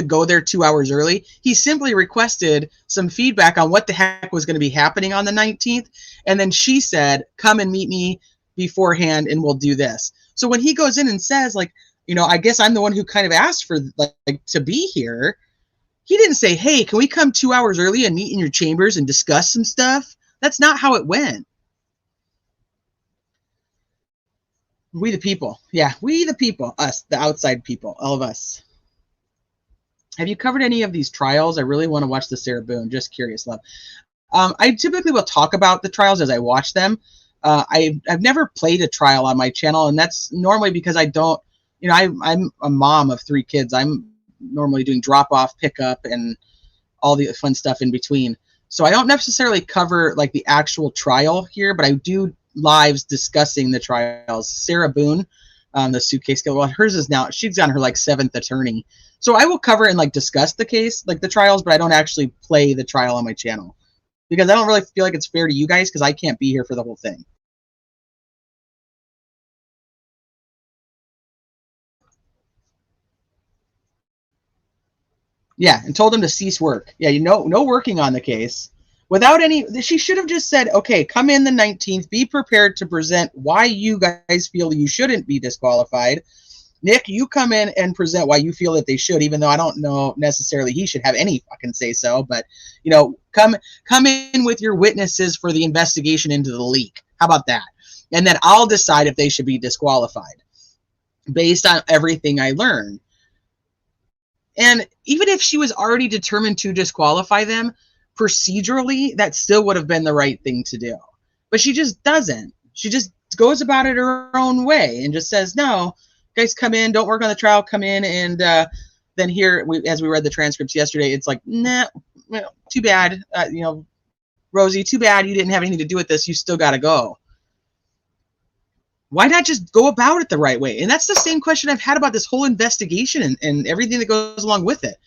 go there 2 hours early. He simply requested some feedback on what the heck was going to be happening on the 19th. And then she said, come and meet me beforehand and we'll do this. So when he goes in and says, like, I guess I'm the one who kind of asked for like to be here, he didn't say, hey, can we come 2 hours early and meet in your chambers and discuss some stuff? That's not how it went. We the people. Yeah, we the people. Us, the outside people. All of us. Have you covered any of these trials? I really want to watch the Sarah Boone. Just curious, love. I typically will talk about the trials as I watch them. I've never played a trial on my channel, and that's normally because I don't, I'm a mom of 3 kids. I'm normally doing drop-off, pickup, and all the fun stuff in between. So I don't necessarily cover like the actual trial here, but I do lives discussing the trials. Sarah Boone, the suitcase killer, well, hers is now, she's on her like 7th attorney. So I will cover and like discuss the case, like the trials, but I don't actually play the trial on my channel because I don't really feel like it's fair to you guys because I can't be here for the whole thing. Yeah, and told him to cease work. Yeah, no working on the case. Without any, she should have just said, okay, come in the 19th, be prepared to present why you guys feel you shouldn't be disqualified. Nick, you come in and present why you feel that they should, even though I don't know necessarily he should have any fucking say so, but come in with your witnesses for the investigation into the leak. How about that? And then I'll decide if they should be disqualified based on everything I learned. And even if she was already determined to disqualify them, procedurally, that still would have been the right thing to do. But she just doesn't. She just goes about it her own way and just says, no, guys, come in, don't work on the trial, come in. And then here, as we read the transcripts yesterday, it's like, nah, too bad. Rosie, too bad you didn't have anything to do with this. You still got to go. Why not just go about it the right way? And that's the same question I've had about this whole investigation and everything that goes along with it.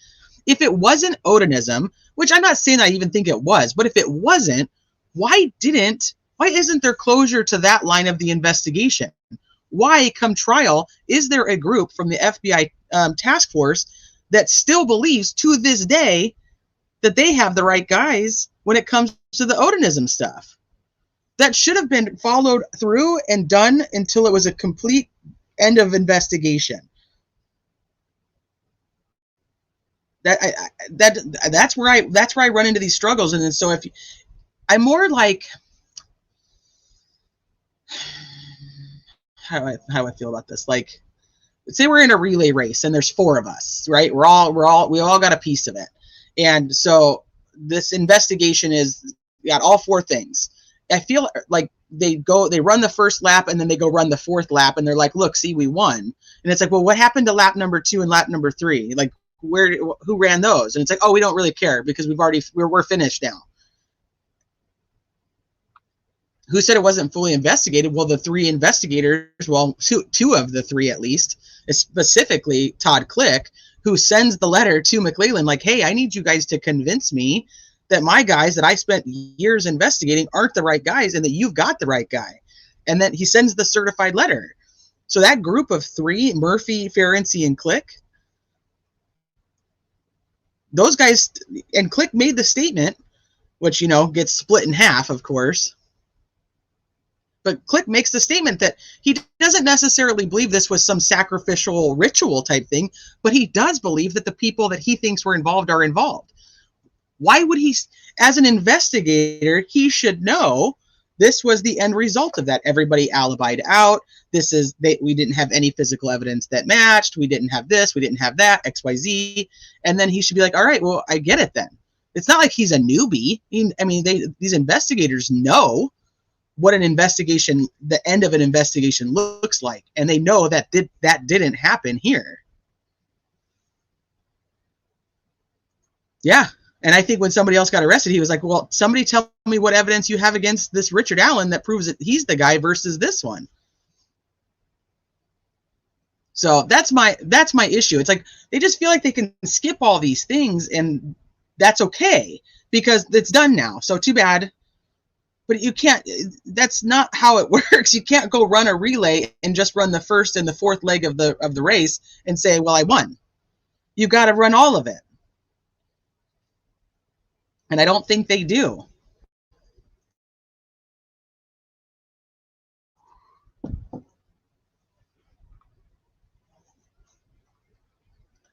If it wasn't Odinism, which I'm not saying I even think it was, but if it wasn't, why isn't there closure to that line of the investigation? Why, come trial, is there a group from the FBI task force that still believes to this day that they have the right guys when it comes to the Odinism stuff? That should have been followed through and done until it was a complete end of investigation. That's where I run into these struggles. And then so if I'm more like, how do I feel about this? Like, say we're in a relay race and there's 4 of us, right? We all got a piece of it. And so this investigation is got all 4 things. I feel like they run the first lap and then they go run the 4th lap and they're like, look, see, we won. And it's like, well, what happened to lap number 2 and lap number 3? Like, who ran those? And it's like, oh, we don't really care because we're finished now. Who said it wasn't fully investigated? Well, the 3 investigators, well, two of the 3 at least, specifically Todd Click, who sends the letter to McClellan like, hey, I need you guys to convince me that my guys that I spent years investigating aren't the right guys and that you've got the right guy. And then he sends the certified letter. So that group of 3, Murphy, Ferenczi, and Click, those guys, and Click made the statement, which, gets split in half, of course. But Click makes the statement that he doesn't necessarily believe this was some sacrificial ritual type thing, but he does believe that the people that he thinks were involved are involved. Why would he, as an investigator, he should know this was the end result of that. Everybody alibied out. We didn't have any physical evidence that matched. We didn't have this. We didn't have that, XYZ. And then he should be like, all right, well, I get it then. It's not like he's a newbie. These investigators know what an investigation, the end of an investigation looks like. And they know that that didn't happen here. Yeah. And I think when somebody else got arrested, he was like, well, somebody tell me what evidence you have against this Richard Allen that proves that he's the guy versus this one. So that's my issue. It's like they just feel like they can skip all these things and that's okay because it's done now. So too bad. But you can't, that's not how it works. You can't go run a relay and just run the 1st and the 4th leg of the race and say, well, I won. You got to run all of it. And I don't think they do.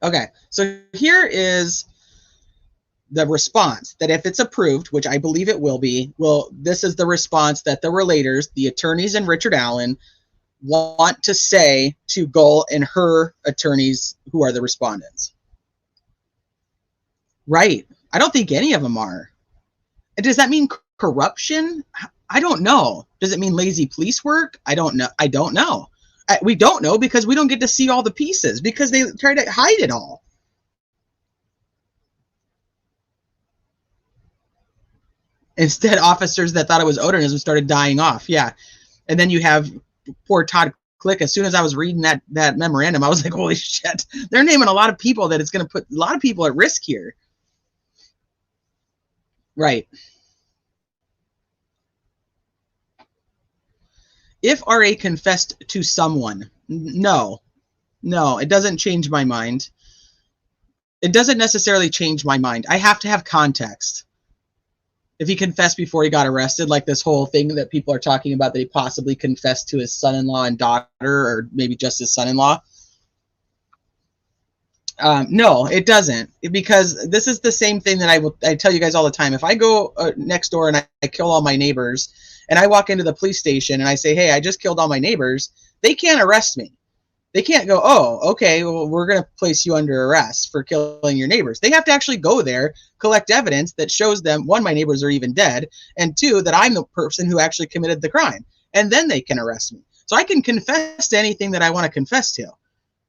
Okay, so here is the response that if it's approved, which I believe it will be, this is the response that the relators, the attorneys and Richard Allen, want to say to Gull and her attorneys who are the respondents? Right. I don't think any of them are. And does that mean corruption? I don't know. Does it mean lazy police work? I don't know. We don't know because we don't get to see all the pieces because they try to hide it all. Instead, officers that thought it was odorism started dying off. Yeah. And then you have poor Todd Click. As soon as I was reading that memorandum, I was like, holy shit. They're naming a lot of people that it's going to put a lot of people at risk here. Right. If RA confessed to someone, no, it doesn't change my mind. It doesn't necessarily change my mind. I have to have context. If he confessed before he got arrested, like this whole thing that people are talking about, that he possibly confessed to his son-in-law and daughter, or maybe just his son-in-law. No, it doesn't, because this is the same thing that I tell you guys all the time. If I go next door and I kill all my neighbors, and I walk into the police station and I say, hey, I just killed all my neighbors, they can't arrest me. They can't go, oh, okay, well, we're going to place you under arrest for killing your neighbors. They have to actually go there, collect evidence that shows them, one, my neighbors are even dead, and two, that I'm the person who actually committed the crime. And then they can arrest me. So I can confess to anything that I want to confess to.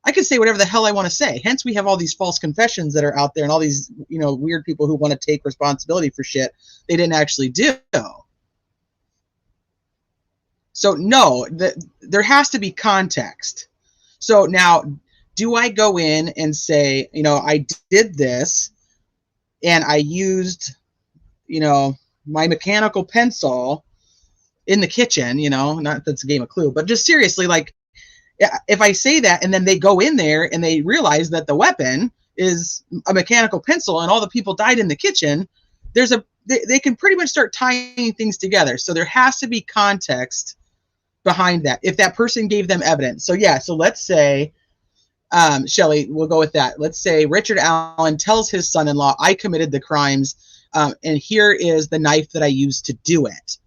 I can say whatever the hell I want to say. Hence, we have all these false confessions that are out there and all these, weird people who want to take responsibility for shit they didn't actually do. So no, there has to be context. So now, do I go in and say, I did this and I used, my mechanical pencil in the kitchen, not that's a game of Clue, but just seriously, like, if I say that and then they go in there and they realize that the weapon is a mechanical pencil and all the people died in the kitchen, they can pretty much start tying things together. So there has to be context behind that if that person gave them evidence. So yeah, so let's say, Shelley, we'll go with that. Let's say Richard Allen tells his son-in-law, I committed the crimes, and here is the knife that I used to do it.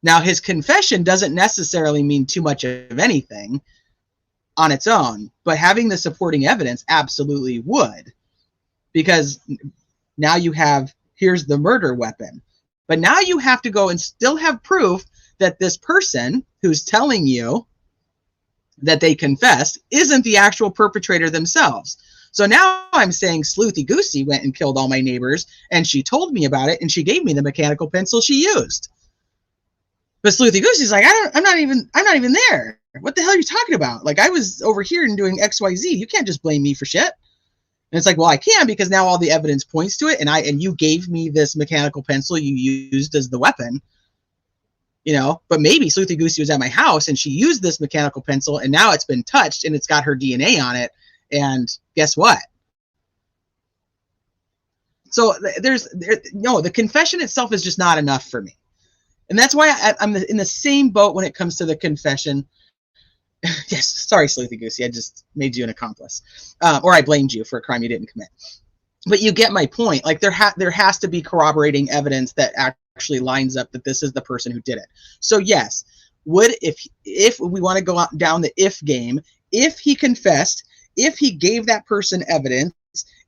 Now, his confession doesn't necessarily mean too much of anything on its own, but having the supporting evidence absolutely would, because now you have, here's the murder weapon. But now you have to go and still have proof that this person who's telling you that they confessed isn't the actual perpetrator themselves. So now I'm saying Sleuthy Goosey went and killed all my neighbors, and she told me about it, and she gave me the mechanical pencil she used. But Sleuthy Goosey's like, I'm not even there. What the hell are you talking about? Like, I was over here and doing XYZ. You can't just blame me for shit. And it's like, well, I can, because now all the evidence points to it, and you gave me this mechanical pencil you used as the weapon. But maybe Sleuthy Goosey was at my house and she used this mechanical pencil and now it's been touched and it's got her DNA on it. And guess what? So the confession itself is just not enough for me. And that's why I'm in the same boat when it comes to the confession. Yes, sorry, Sleuthy Goosey, I just made you an accomplice. Or I blamed you for a crime you didn't commit. But you get my point. Like, there has to be corroborating evidence that actually lines up that this is the person who did it. So yes, if we want to go down the if game, if he confessed, if he gave that person evidence,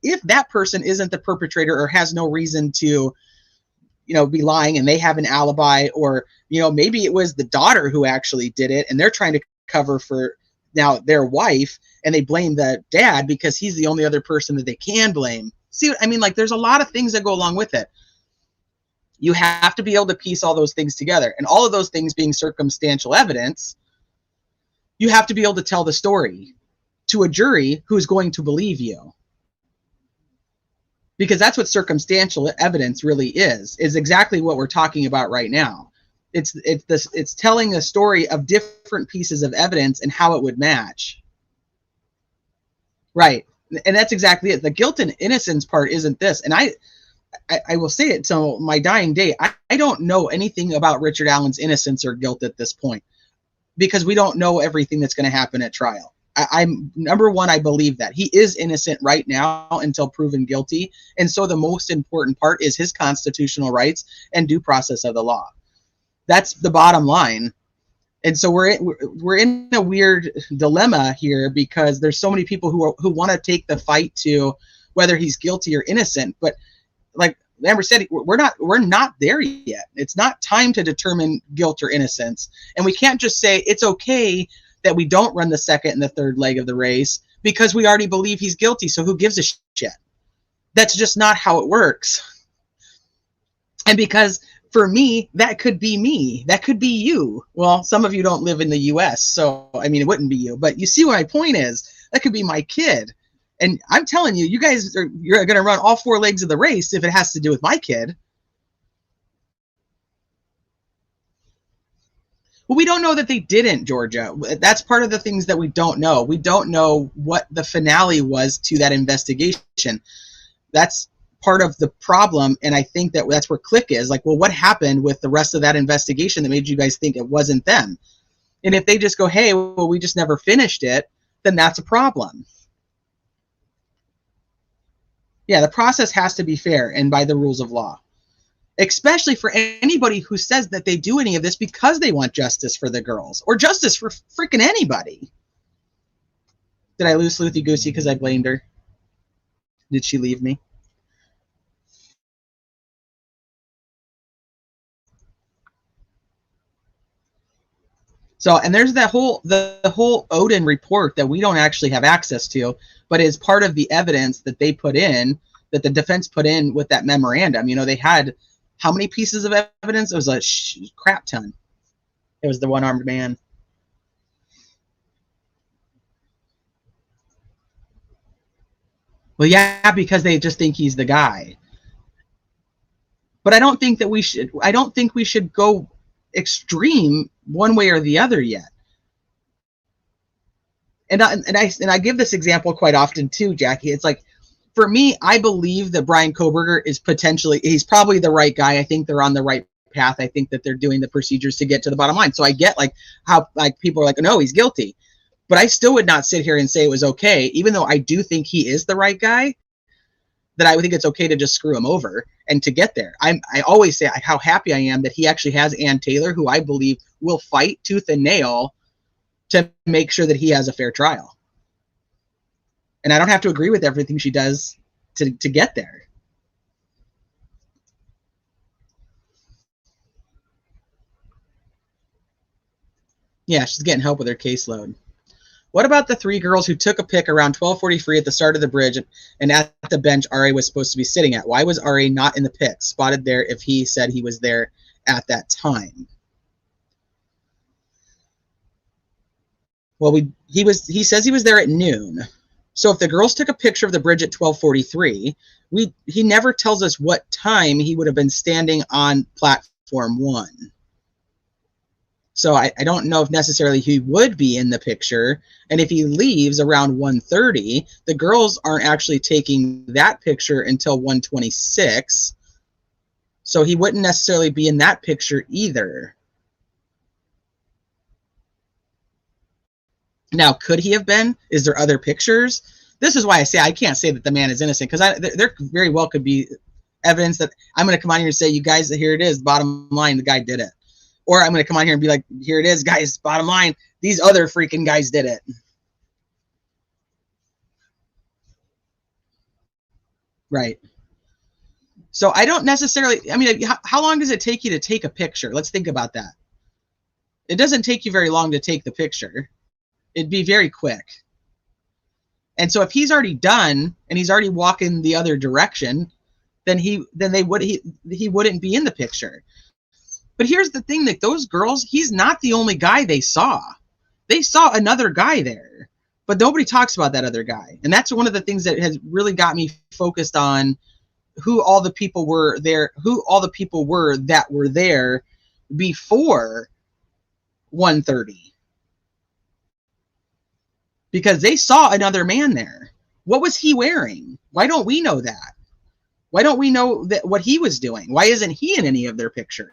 if that person isn't the perpetrator or has no reason to be lying and they have an alibi, or maybe it was the daughter who actually did it and they're trying to cover for now their wife and they blame the dad because he's the only other person that they can blame. See what I mean? Like, there's a lot of things that go along with it. You have to be able to piece all those things together, and all of those things being circumstantial evidence, you have to be able to tell the story to a jury who's going to believe you. Because that's what circumstantial evidence really is exactly what we're talking about right now. It's telling a story of different pieces of evidence and how it would match. Right. And that's exactly it. The guilt and innocence part isn't this. And I will say it till my dying day. I don't know anything about Richard Allen's innocence or guilt at this point, because we don't know everything that's going to happen at trial. I'm number one, I believe that he is innocent right now until proven guilty. And so the most important part is his constitutional rights and due process of the law. That's the bottom line. And so we're in a weird dilemma here because there's so many people who want to take the fight to whether he's guilty or innocent. But like Amber said, we're not there yet. It's not time to determine guilt or innocence. And we can't just say it's okay that we don't run the second and the third leg of the race because we already believe he's guilty. So who gives a shit? That's just not how it works. And because for me, that could be me. That could be you. Well, some of you don't live in the US, so I mean, it wouldn't be you. But you see what my point is. That could be my kid. And I'm telling you, you're going to run all four legs of the race if it has to do with my kid. Well, we don't know that they didn't, Georgia. That's part of the things that we don't know. We don't know what the finale was to that investigation. That's part of the problem, and I think that's where Click is. Like, well, what happened with the rest of that investigation that made you guys think it wasn't them? And if they just go, hey, well, we just never finished it, then that's a problem. Yeah, the process has to be fair and by the rules of law, especially for anybody who says that they do any of this because they want justice for the girls or justice for freaking anybody. Did I lose Sleuthy Goosey because I blamed her? Did she leave me? So, and there's that the whole Odin report that we don't actually have access to, but is part of the evidence that they put in, that the defense put in with that memorandum. You know, they had how many pieces of evidence? It was a crap ton. It was the one-armed man. Well, yeah, because they just think he's the guy. But I don't think we should go extreme one way or the other yet. And I give this example quite often too, Jackie. It's like, for me, I believe that Bryan Kohberger he's probably the right guy. I think they're on the right path. I think that they're doing the procedures to get to the bottom line. So I get like how like people are like, no, he's guilty. But I still would not sit here and say it was okay, even though I do think he is the right guy, that I would think it's okay to just screw him over and to get there. I always say how happy I am that he actually has Ann Taylor, who I believe will fight tooth and nail to make sure that he has a fair trial. And I don't have to agree with everything she does to get there. Yeah, she's getting help with her caseload. What about the three girls who took a pic around 12:43 at the start of the bridge and at the bench R.A. was supposed to be sitting at? Why was R.A. not in the pic, spotted there if he said he was there at that time? Well, he says he was there at noon. So if the girls took a picture of the bridge at 12:43, he never tells us what time he would have been standing on platform 1. So I don't know if necessarily he would be in the picture. And if he leaves around 1:30, the girls aren't actually taking that picture until 1:26. So he wouldn't necessarily be in that picture either. Now, could he have been? Is there other pictures? This is why I say I can't say that the man is innocent, because there very well could be evidence that I'm going to come on here and say, you guys, here it is, bottom line, the guy did it. Or I'm going to come on here and be like, here it is, guys, bottom line, these other freaking guys did it. Right. So I don't necessarily, I mean, how long does it take you to take a picture? Let's think about that. It doesn't take you very long to take the picture. It'd be very quick. And so if he's already done and he's already walking the other direction, then he wouldn't be in the picture. But here's the thing, that those girls, he's not the only guy they saw. They saw another guy there, but nobody talks about that other guy. And that's one of the things that has really got me focused on who all the people were there that were there before 1:30. Because they saw another man there. What was he wearing? Why don't we know that? Why don't we know that what he was doing? Why isn't he in any of their pictures?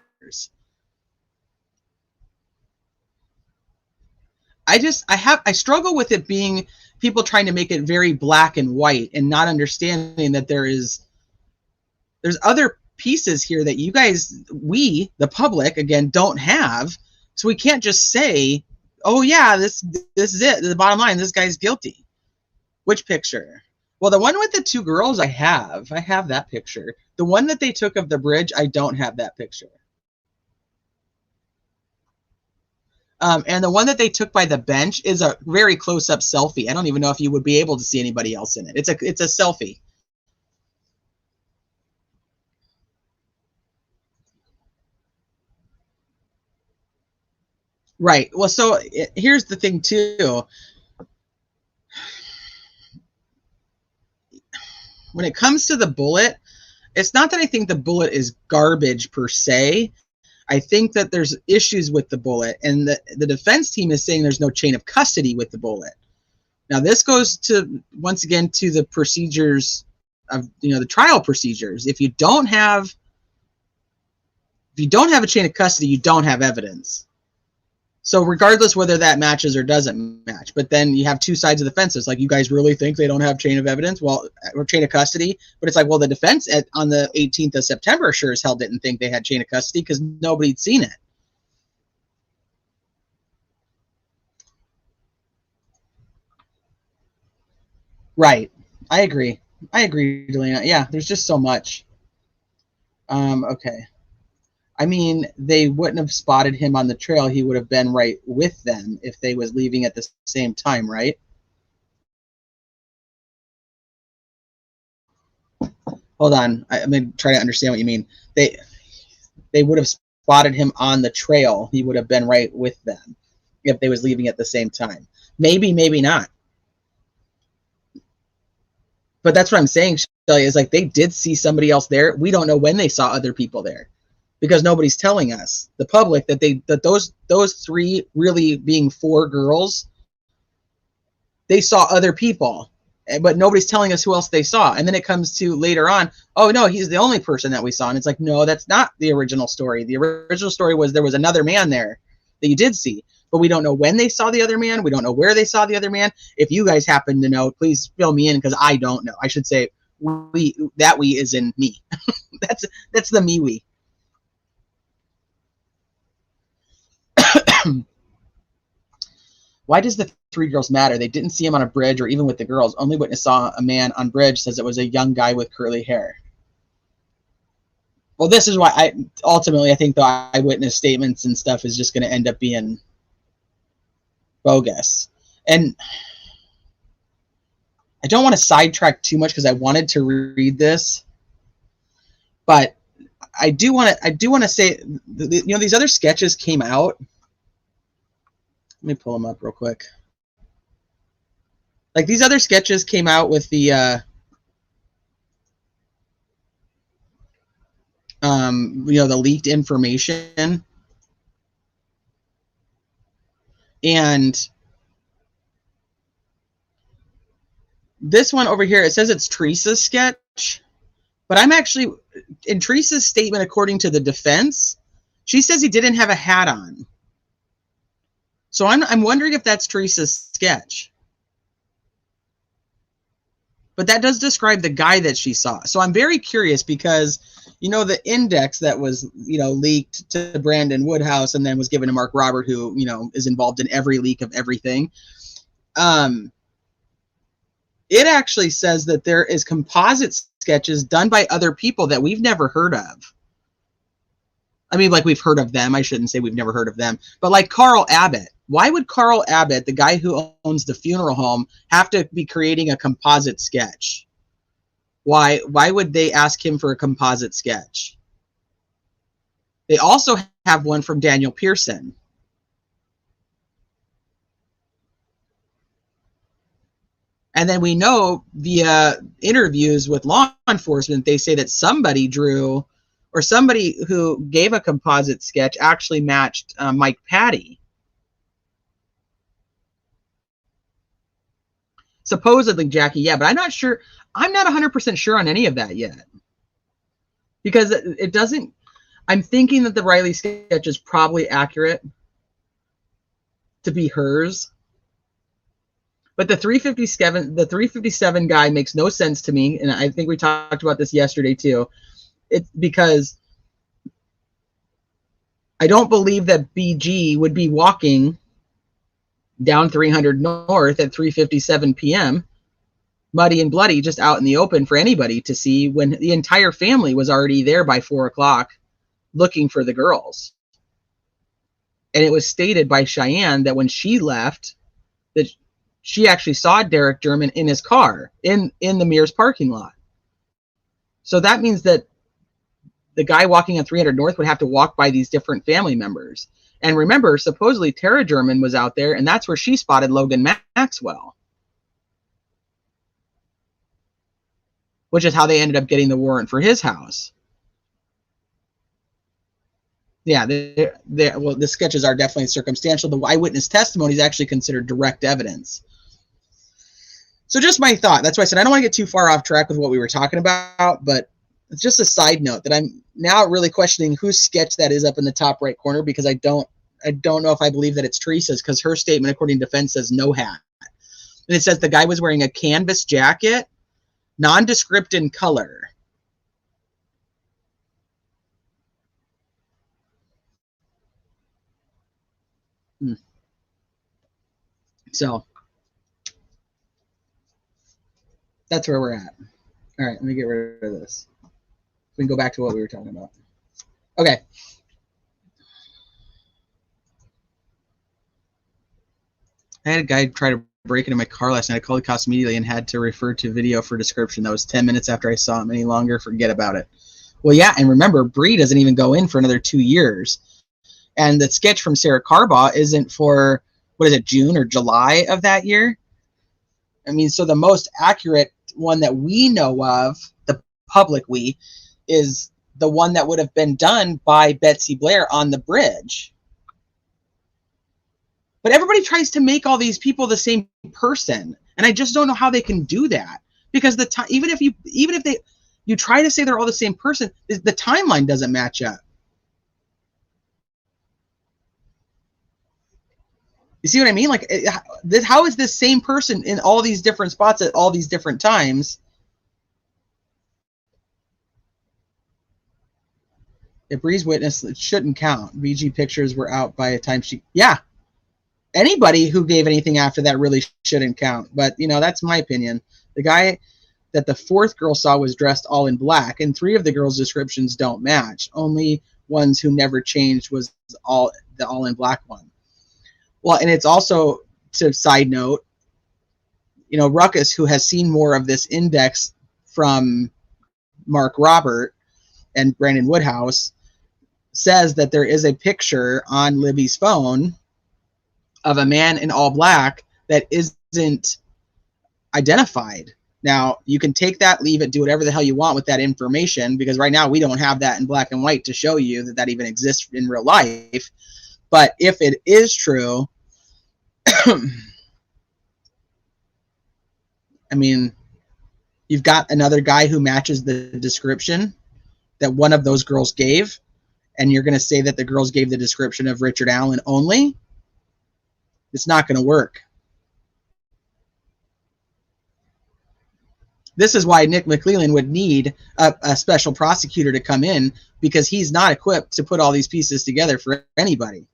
I struggle with it being people trying to make it very black and white and not understanding that there's other pieces here that you guys, we, the public, again, don't have, So we can't just say, oh yeah, this is it. The bottom line, this guy's guilty. Which picture? Well, the one with the two girls I have that picture. The one that they took of the bridge, I don't have that picture. And the one that they took by the bench is a very close-up selfie. I don't even know if you would be able to see anybody else in it. It's a selfie. Right. Well, so here's the thing too. When it comes to the bullet, it's not that I think the bullet is garbage per se. I think that there's issues with the bullet, and the defense team is saying there's no chain of custody with the bullet. Now, this goes to, once again, to the procedures of, the trial procedures. If you don't have a chain of custody, you don't have evidence. So regardless whether that matches or doesn't match, but then you have two sides of the fence. It's like, you guys really think they don't have chain of evidence? Well, or chain of custody. But it's like, well, the defense on the 18th of September sure as hell didn't think they had chain of custody because nobody'd seen it. Right. I agree, Delina. Yeah, there's just so much. Okay. I mean, they wouldn't have spotted him on the trail. He would have been right with them if they was leaving at the same time, right? Hold on. I'm going to try to understand what you mean. They would have spotted him on the trail. He would have been right with them if they was leaving at the same time. Maybe, maybe not. But that's what I'm saying, Shelly, is like they did see somebody else there. We don't know when they saw other people there, because nobody's telling us, the public, that those three, really being four girls, they saw other people, but nobody's telling us who else they saw. And then it comes to later on, oh no, he's the only person that we saw. And it's like, no, that's not the original story. The original story was there was another man there that you did see, but we don't know when they saw the other man. We don't know where they saw the other man. If you guys happen to know, please fill me in, because I don't know. I should say we is in me. that's the me we. Why does the three girls matter? They didn't see him on a bridge or even with the girls. Only witness saw a man on bridge, says it was a young guy with curly hair. Well, this is why I think the eyewitness statements and stuff is just going to end up being bogus. And I don't want to sidetrack too much because I wanted to read this, but I do want to say, these other sketches came out. Let me pull them up real quick. Like, these other sketches came out with the the leaked information. And this one over here, it says it's Teresa's sketch, but I'm actually, in Teresa's statement, according to the defense, she says he didn't have a hat on. So I'm wondering if that's Teresa's sketch. But that does describe the guy that she saw. So I'm very curious because, the index that was, leaked to Brandon Woodhouse and then was given to Mark Robert, who, is involved in every leak of everything. It actually says that there is composite sketches done by other people that we've never heard of. I mean, like, we've heard of them. I shouldn't say we've never heard of them. But like Carl Abbott. Why would Carl Abbott, the guy who owns the funeral home, have to be creating a composite sketch? Why would they ask him for a composite sketch? They also have one from Daniel Pearson. And then we know via interviews with law enforcement, they say that somebody drew, or somebody who gave a composite sketch actually matched Mike Patty. Supposedly, Jackie, yeah, but I'm not sure. I'm not 100% sure on any of that yet. Because it doesn't, I'm thinking that the Riley sketch is probably accurate to be hers. But the 357 guy makes no sense to me, and I think we talked about this yesterday too. It's because I don't believe that BG would be walking down 300 North at 3:57 p.m., muddy and bloody, just out in the open for anybody to see, when the entire family was already there by 4 o'clock looking for the girls. And it was stated by Cheyenne that when she left, that she actually saw Derek German in his car in the Mears parking lot. So that means that the guy walking on 300 North would have to walk by these different family members. And remember, supposedly Tara German was out there, and that's where she spotted Logan Maxwell, which is how they ended up getting the warrant for his house. Yeah, well, the sketches are definitely circumstantial. The eyewitness testimony is actually considered direct evidence. So just my thought. That's why I said I don't want to get too far off track with what we were talking about, but it's just a side note that I'm now really questioning whose sketch that is up in the top right corner, because I don't know if I believe that it's Teresa's, because her statement, according to defense, says no hat. And it says the guy was wearing a canvas jacket, nondescript in color. So that's where we're at. All right, let me get rid of this. We can go back to what we were talking about. Okay. I had a guy try to break into my car last night. I called the cops immediately and had to refer to video for description. That was 10 minutes after I saw him. Any longer, forget about it. Well, yeah, and remember, Bree doesn't even go in for another 2 years. And the sketch from Sarah Carbaugh isn't for, what is it, June or July of that year? I mean, so the most accurate one that we know of, the public we, is the one that would have been done by Betsy Blair on the bridge. But everybody tries to make all these people the same person, and I just don't know how they can do that, because even if you try to say they're all the same person, the timeline doesn't match up. You see what I mean? Like, how is this same person in all these different spots at all these different times? If Bree's witness, it shouldn't count. VG pictures were out by a time she... Yeah. Anybody who gave anything after that really shouldn't count. But, you know, that's my opinion. The guy that the fourth girl saw was dressed all in black, and 3 of the girls' descriptions don't match. Only ones who never changed was the all in black one. Well, and it's also, to side note, you know, Ruckus, who has seen more of this index from Mark Robert and Brandon Woodhouse, says that there is a picture on Libby's phone of a man in all black that isn't identified. Now, you can take that, leave it, do whatever the hell you want with that information, because right now we don't have that in black and white to show you that that even exists in real life. But if it is true, I mean, you've got another guy who matches the description that one of those girls gave, and you're going to say that the girls gave the description of Richard Allen only? It's not going to work. This is why Nick McClellan would need a special prosecutor to come in, because he's not equipped to put all these pieces together for anybody.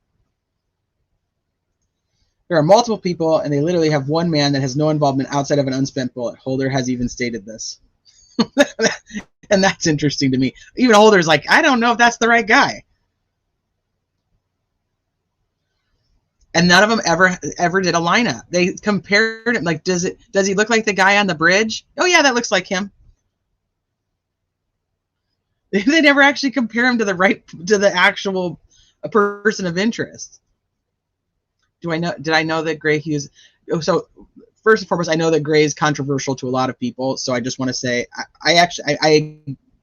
There are multiple people, and they literally have one man that has no involvement outside of an unspent bullet. Holder has even stated this. And that's interesting to me. Even Holder's like, I don't know if that's the right guy. And none of them ever did a lineup. They compared him, like, does he look like the guy on the bridge? Oh yeah, that looks like him. They never actually compare him to the actual person of interest. Did I know that Gray Hughes? So first and foremost, I know that Gray is controversial to a lot of people. So I just want to say I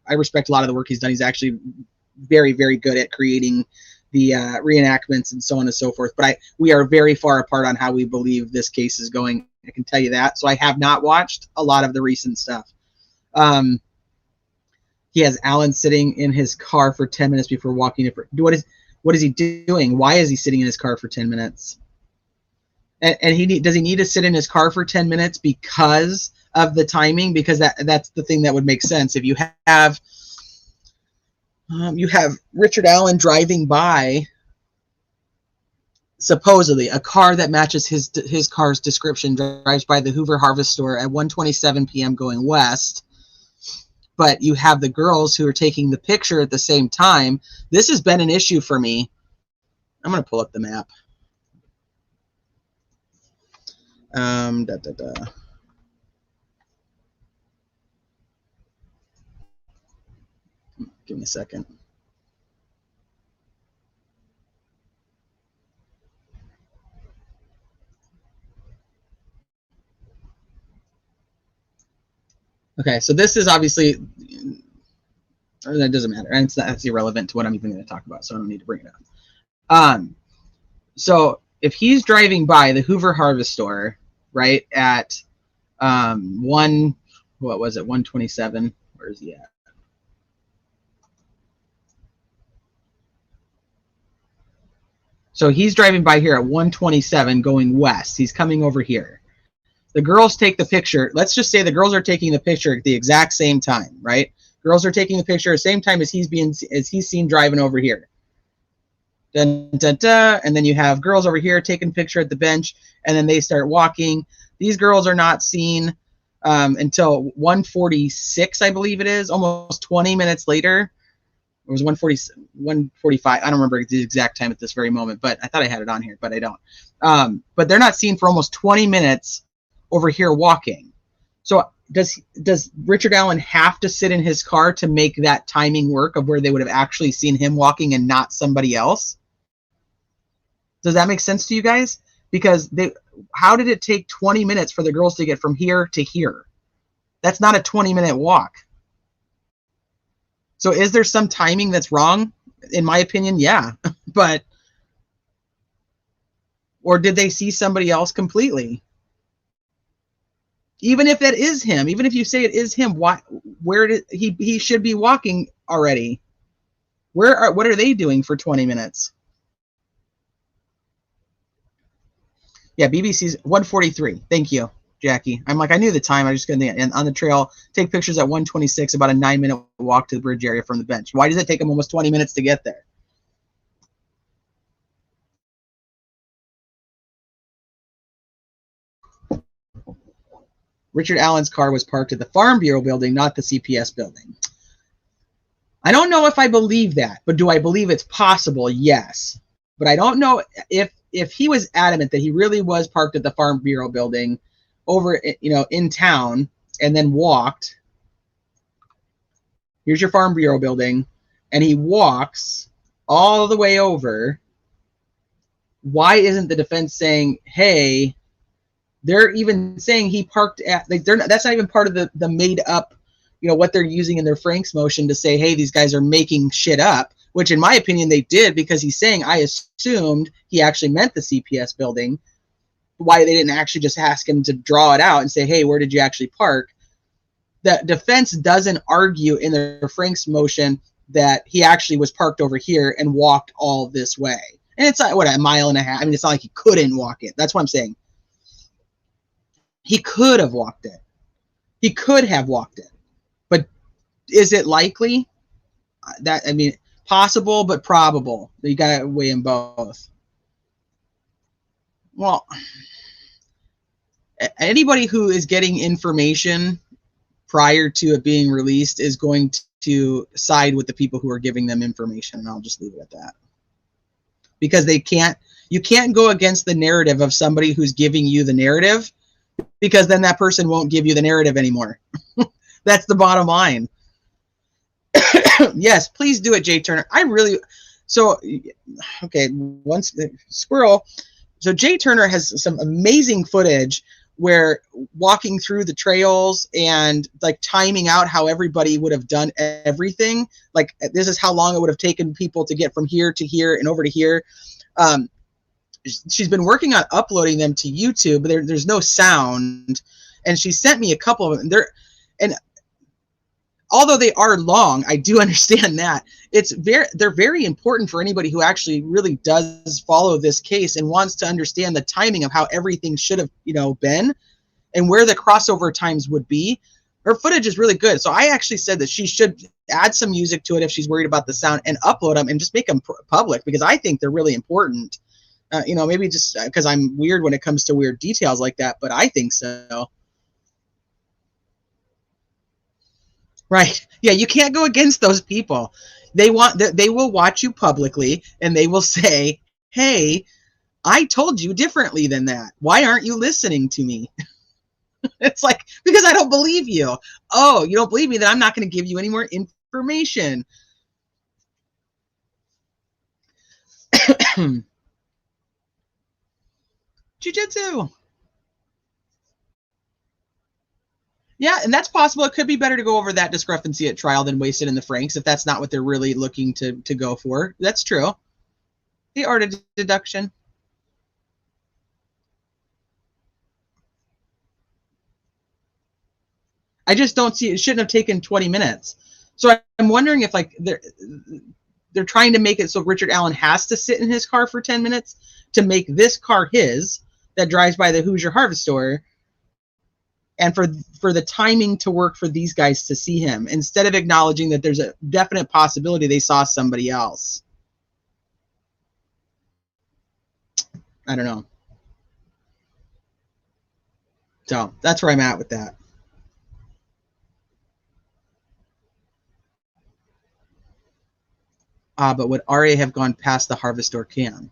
respect a lot of the work he's done. He's actually very, very good at creating the reenactments and so on and so forth. But we are very far apart on how we believe this case is going. I can tell you that. So I have not watched a lot of the recent stuff. He has Alan sitting in his car for 10 minutes before walking. What is he doing? Why is he sitting in his car for 10 minutes? And does he need to sit in his car for 10 minutes because of the timing? Because that's the thing that would make sense. If you have Richard Allen driving by supposedly a car that matches his car's description drives by the Hoover Harvest Store at 1:27 p.m. going west. But you have the girls who are taking the picture at the same time. This has been an issue for me. I'm going to pull up the map. Give me a second. Okay, so this is obviously, that doesn't matter, and that's irrelevant to what I'm even going to talk about, so I don't need to bring it up. So if he's driving by the Hoover Harvest Store, right, at 1:27, where is he at? So he's driving by here at 1:27 going west. He's coming over here. The girls take the picture. Let's just say the girls are taking the picture at the exact same time, right? Girls are taking the picture at the same time as he's seen driving over here. Dun, dun, dun, and then you have girls over here taking a picture at the bench, and then they start walking. These girls are not seen until 1:46, I believe it is, almost 20 minutes later. It was 1:45. I don't remember the exact time at this very moment, but I thought I had it on here, but I don't. But they're not seen for almost 20 minutes over here walking. So does Richard Allen have to sit in his car to make that timing work of where they would have actually seen him walking and not somebody else? Does that make sense to you guys? Because how did it take 20 minutes for the girls to get from here to here? That's not a 20-minute walk. So is there some timing that's wrong? In my opinion, yeah. But, or did they see somebody else completely? Even if that is him, even if you say it is him, where did he should be walking already? What are they doing for 20 minutes? Yeah, BBC's 1:43. Thank you, Jackie. I'm like, I knew the time. I just got on the trail, take pictures at 1:26, about a 9-minute walk to the bridge area from the bench. Why does it take them almost 20 minutes to get there? Richard Allen's car was parked at the Farm Bureau building, not the CPS building. I don't know if I believe that, but do I believe it's possible? Yes. But I don't know if he was adamant that he really was parked at the Farm Bureau building over, in town, and then walked. Here's your Farm Bureau building, and he walks all the way over. Why isn't the defense saying, hey, they're even saying he parked at, like, that's not even part of the made up, what they're using in their Frank's motion to say, hey, these guys are making shit up, which in my opinion they did, because he's saying, I assumed he actually meant the CPS building. Why they didn't actually just ask him to draw it out and say, hey, where did you actually park? The defense doesn't argue in their Frank's motion that he actually was parked over here and walked all this way. And it's like, what, a mile and a half? I mean, it's not like he couldn't walk it. That's what I'm saying. He could have walked it. He could have walked it. But is it likely? Possible, but probable. You got to weigh in both. Well, anybody who is getting information prior to it being released is going to side with the people who are giving them information, and I'll just leave it at that. Because you can't go against the narrative of somebody who's giving you the narrative, because then that person won't give you the narrative anymore. That's the bottom line. Yes, please do it, Jay Turner. Okay, once squirrel. So Jay Turner has some amazing footage where walking through the trails and like timing out how everybody would have done everything. Like, this is how long it would have taken people to get from here to here and over to here. She's been working on uploading them to YouTube, but there's no sound. And she sent me a couple of them. And although they are long, I do understand that. They're very important for anybody who actually really does follow this case and wants to understand the timing of how everything should have, been and where the crossover times would be. Her footage is really good. So I actually said that she should add some music to it if she's worried about the sound and upload them and just make them public, because I think they're really important. Maybe just because I'm weird when it comes to weird details like that, but I think so. Right. Yeah, you can't go against those people. They will watch you publicly and they will say, "Hey, I told you differently than that. Why aren't you listening to me?" It's like, because I don't believe you. Oh, you don't believe me, then I'm not going to give you any more information. Jiu-jitsu. Yeah, and that's possible. It could be better to go over that discrepancy at trial than waste it in the francs if that's not what they're really looking to go for. That's true. The art of deduction. I just don't see it. Shouldn't have taken 20 minutes. So I'm wondering if like they're trying to make it so Richard Allen has to sit in his car for 10 minutes to make this car his that drives by the Hoosier Harvest Store, and for the timing to work for these guys to see him instead of acknowledging that there's a definite possibility they saw somebody else. I don't know. So that's where I'm at with that. But would RA have gone past the Harvest Store cam?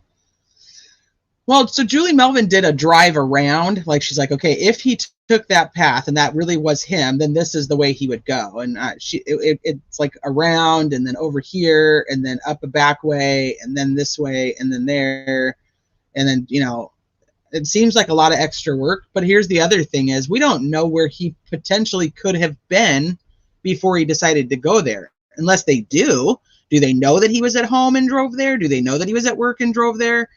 Well, so Julie Melvin did a drive around. Like, she's like, okay, if he took that path and that really was him, then this is the way he would go. And it's like around and then over here and then up a back way and then this way and then there. And then, it seems like a lot of extra work. But here's the other thing is we don't know where he potentially could have been before he decided to go there. Unless they do. Do they know that he was at home and drove there? Do they know that he was at work and drove there?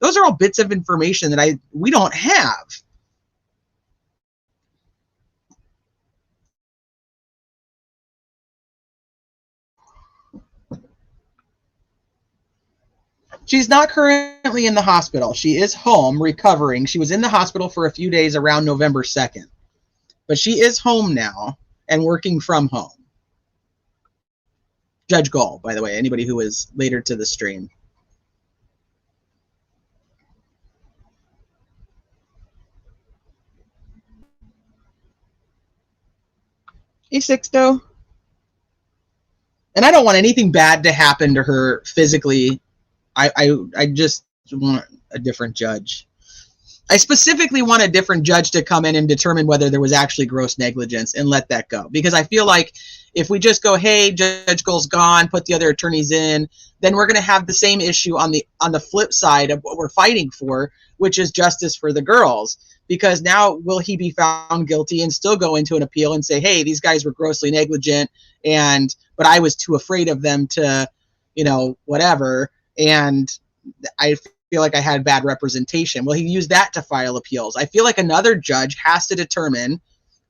Those are all bits of information that we don't have. She's not currently in the hospital. She is home recovering. She was in the hospital for a few days around November 2nd. But she is home now and working from home. Judge Gull, by the way, anybody who is later to the stream. Hey, Sixto. And I don't want anything bad to happen to her physically. I just want a different judge. I specifically want a different judge to come in and determine whether there was actually gross negligence and let that go. Because I feel like if we just go, hey, Judge Gull's gone, put the other attorneys in, then we're going to have the same issue on the flip side of what we're fighting for, which is justice for the girls. Because now will he be found guilty and still go into an appeal and say, hey, these guys were grossly negligent, but I was too afraid of them to, whatever. And I feel like I had bad representation. Well, he used that to file appeals. I feel like another judge has to determine,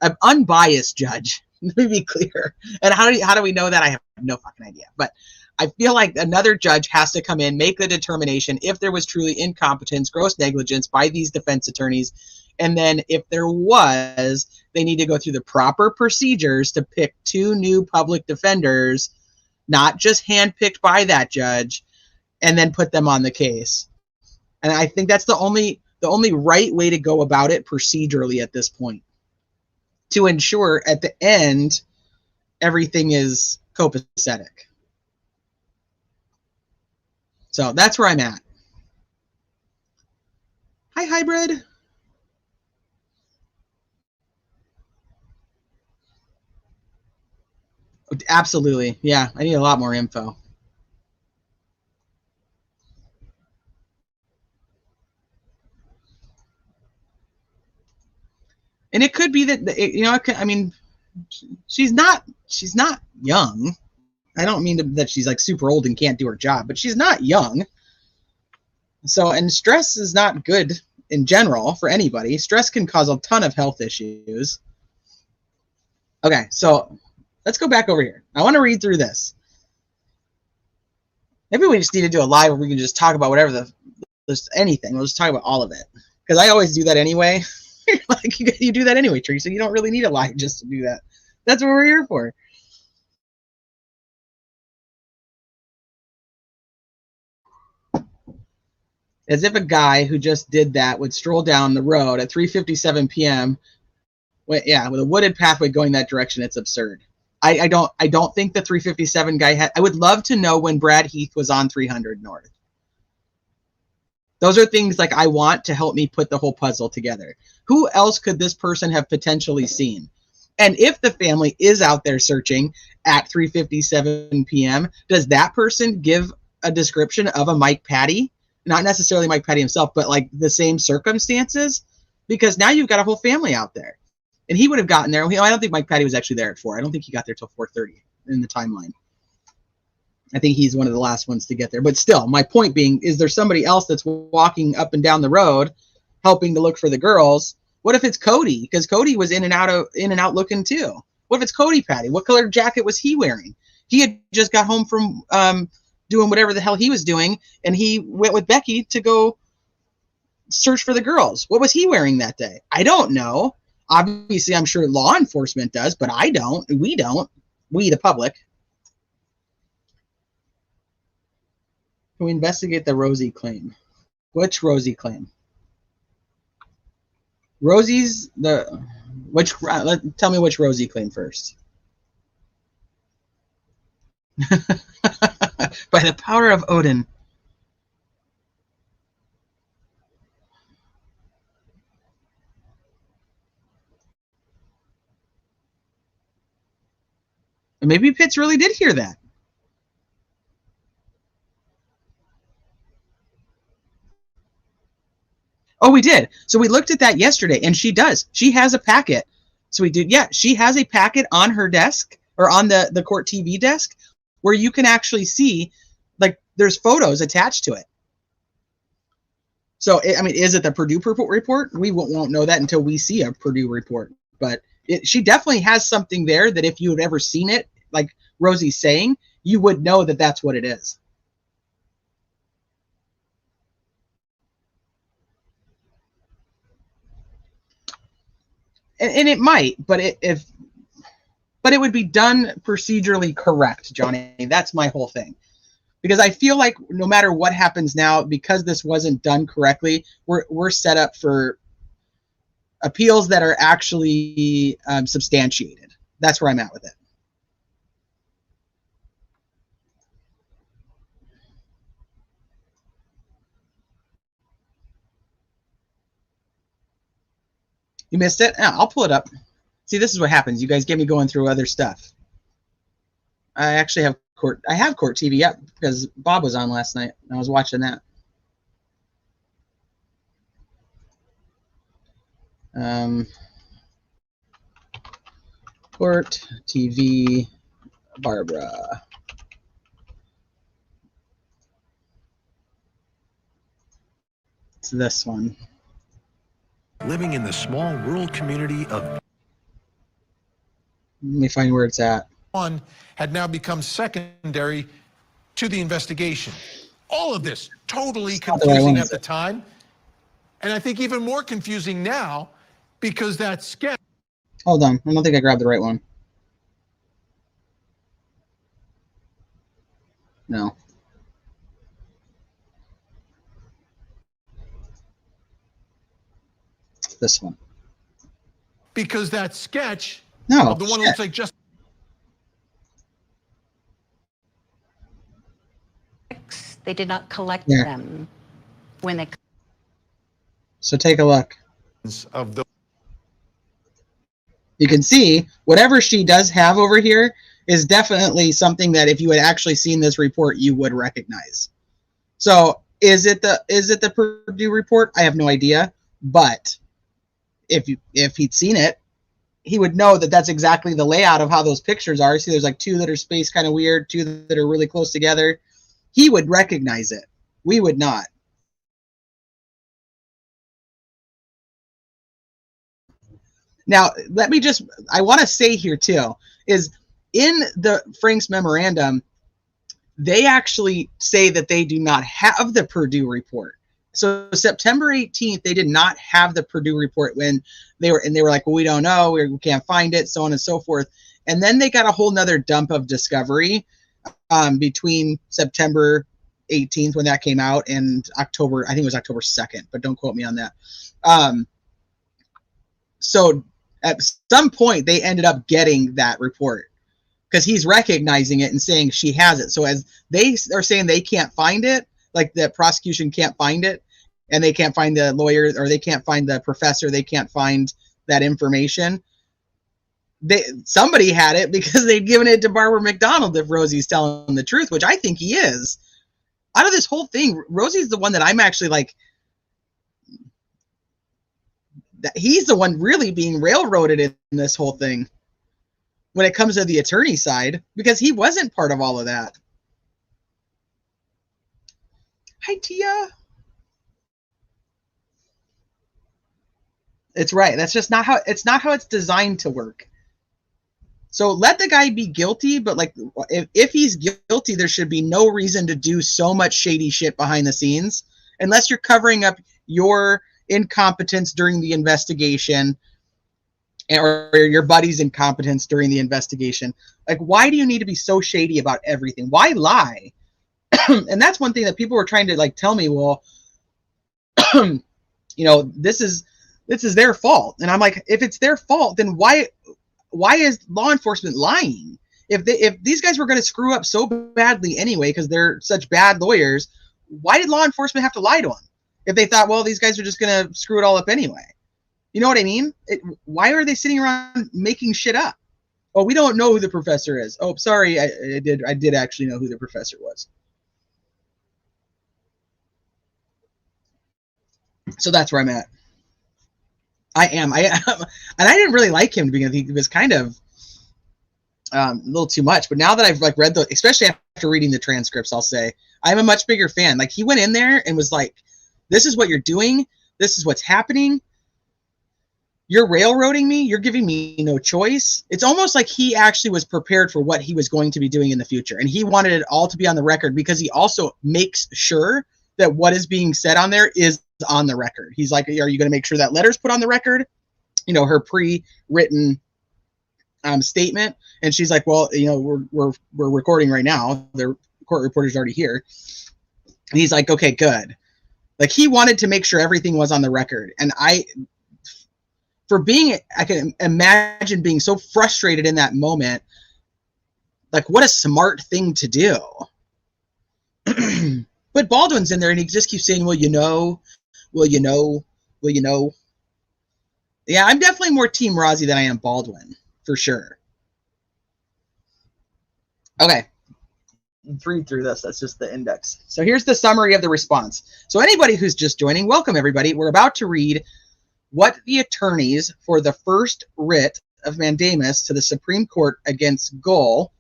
an unbiased judge, let me be clear. And how do we know that? I have no fucking idea. But I feel like another judge has to come in, make the determination if there was truly incompetence, gross negligence by these defense attorneys. And then if there was, they need to go through the proper procedures to pick 2 new public defenders, not just handpicked by that judge, and then put them on the case. And I think that's the only right way to go about it procedurally at this point, to ensure at the end everything is copacetic. So that's where I'm at. Hi, Hybrid. Absolutely. Yeah, I need a lot more info. And it could be that, I mean, she's not young. I don't mean that she's like super old and can't do her job, but she's not young. So, and stress is not good in general for anybody. Stress can cause a ton of health issues. Okay, so let's go back over here. I want to read through this. Maybe we just need to do a live where we can just talk about whatever just anything. We'll just talk about all of it. Because I always do that anyway. Like you do that anyway, Teresa. You don't really need a live just to do that. That's what we're here for. as if a guy who just did that would stroll down the road at 3:57 p.m. with a wooded pathway going that direction. It's absurd. I don't think the 357 guy had. I would love to know when Brad Heath was on 300 North. Those are things like I want to help me put the whole puzzle together. Who else could this person have potentially seen? And if the family is out there searching at 3:57 p.m., does that person give a description of a Mike Patty? Not necessarily Mike Patty himself, but like the same circumstances? Because now you've got a whole family out there. And he would have gotten there. I don't think Mike Patty was actually there at 4. I don't think he got there till 4:30 in the timeline. I think he's one of the last ones to get there. But still, my point being, is there somebody else that's walking up and down the road helping to look for the girls? What if it's Cody? Because Cody was in and out looking too. What if it's Cody Patty? What color jacket was he wearing? He had just got home from doing whatever the hell he was doing, and he went with Becky to go search for the girls. What was he wearing that day? I don't know. Obviously, I'm sure law enforcement does, but I don't. We don't. We, the public. Can we investigate the Rosie claim? Which Rosie claim? Rosie's the which? Tell me which Rosie claim first. By the power of Odin. Maybe Pitts really did hear that. Oh, we did. So we looked at that yesterday, and she does. She has a packet. So we did. Yeah, she has a packet on her desk or on the court TV desk where you can actually see, like, there's photos attached to it. So, I mean, is it the Purdue report? We won't know that until we see a Purdue report. But she definitely has something there that if you had ever seen it, like Rosie's saying, you would know that that's what it is. And it might, but it would be done procedurally correct, Johnny. That's my whole thing. Because I feel like no matter what happens now, because this wasn't done correctly, we're set up for appeals that are actually substantiated. That's where I'm at with it. You missed it? Yeah, I'll pull it up. See, this is what happens. You guys get me going through other stuff. I actually have court. I have court TV up because Bob was on last night. And I was watching that. Court TV, Barbara. It's this one. Living in the small rural community of Let me find where it's at. one had now become secondary to the investigation. All of this totally confusing at the time, and I think even more confusing now because that sketch. Hold on, I don't think I grabbed the right one. No. This one. Because that sketch of the one that looks like just they did not collect them when they. So take a look. Of the. You can see whatever she does have over here is definitely something that if you had actually seen this report, you would recognize. So is it the Purdue report? I have no idea, but if he'd seen it, he would know that that's exactly the layout of how those pictures are. See, there's like two that are spaced kind of weird, two that are really close together. He would recognize it. We would not. Now, I want to say here too, is in the Frank's memorandum, they actually say that they do not have the Purdue report. So September 18th, they did not have the Purdue report when they were like, well, we don't know, we can't find it, so on and so forth. And then they got a whole nother dump of discovery between September 18th when that came out, and October, I think it was October 2nd, but don't quote me on that. So at some point they ended up getting that report because he's recognizing it and saying she has it. So as they are saying they can't find it, like the prosecution can't find it, and they can't find the lawyer, or they can't find the professor, they can't find that information. Somebody had it because they'd given it to Barbara McDonald if Rosie's telling the truth, which I think he is. Out of this whole thing, Rosie's the one that I'm actually like, that he's the one really being railroaded in this whole thing when it comes to the attorney side, because he wasn't part of all of that. Hi, Tia. It's right. That's just not how it's designed to work. So let the guy be guilty, but like if he's guilty, there should be no reason to do so much shady shit behind the scenes, unless you're covering up your incompetence during the investigation, or your buddy's incompetence during the investigation. Like, why do you need to be so shady about everything? Why lie? And that's one thing that people were trying to like tell me, well, you know, this is their fault. And I'm like, if it's their fault, then why is law enforcement lying? If these guys were going to screw up so badly anyway because they're such bad lawyers, why did law enforcement have to lie to them? If they thought, well, these guys are just going to screw it all up anyway. You know what I mean? Why are they sitting around making shit up? Oh, we don't know who the professor is. Oh, sorry, I did actually know who the professor was. So that's where I'm at. I am, and I didn't really like him to begin with. He was kind of a little too much. But now that I've like read the, especially after reading the transcripts, I'll say I'm a much bigger fan. Like, he went in there and was like, "This is what you're doing. This is what's happening. You're railroading me. You're giving me no choice." It's almost like he actually was prepared for what he was going to be doing in the future, and he wanted it all to be on the record because he also makes sure that what is being said on there is on the record. He's like, "Are you going to make sure that letter's put on the record?" You know, her pre-written statement. And she's like, "Well, you know, we're recording right now. The court reporter's already here." And he's like, "Okay, good." Like, he wanted to make sure everything was on the record. And I can imagine being so frustrated in that moment. Like, what a smart thing to do. But Baldwin's in there and he just keeps saying, "Well, you know, well, you know, well, you know." Yeah, I'm definitely more Team Rosie than I am Baldwin, for sure. Okay. Read through this. That's just the index. So here's the summary of the response. So anybody who's just joining, welcome everybody. We're about to read what the attorneys for the first writ of mandamus to the Supreme Court against Gull,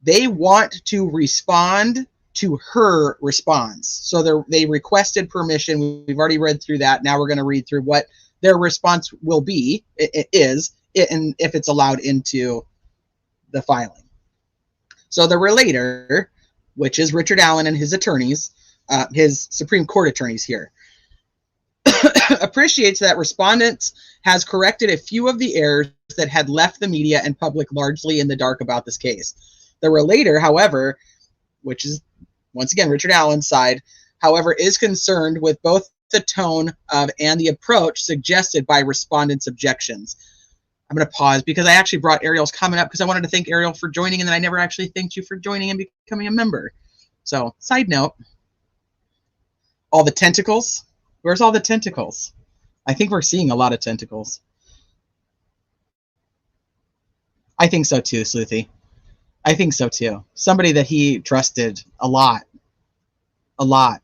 they want to respond to her response. So they requested permission. We've already read through that. Now we're going to read through what their response will be, and if it's allowed into the filing. So the relator, which is Richard Allen and his attorneys, his Supreme Court attorneys here, appreciates that respondents has corrected a few of the errors that had left the media and public largely in the dark about this case. The relator, however, which is once again Richard Allen's side, however, is concerned with both the tone of and the approach suggested by respondents' objections. I'm going to pause because I actually brought Ariel's comment up because I wanted to thank Ariel for joining, and then I never actually thanked you for joining and becoming a member. So, side note, all the tentacles. Where's all the tentacles? I think we're seeing a lot of tentacles. I think so too, Sleuthy. I think so too. Somebody that he trusted a lot. A lot.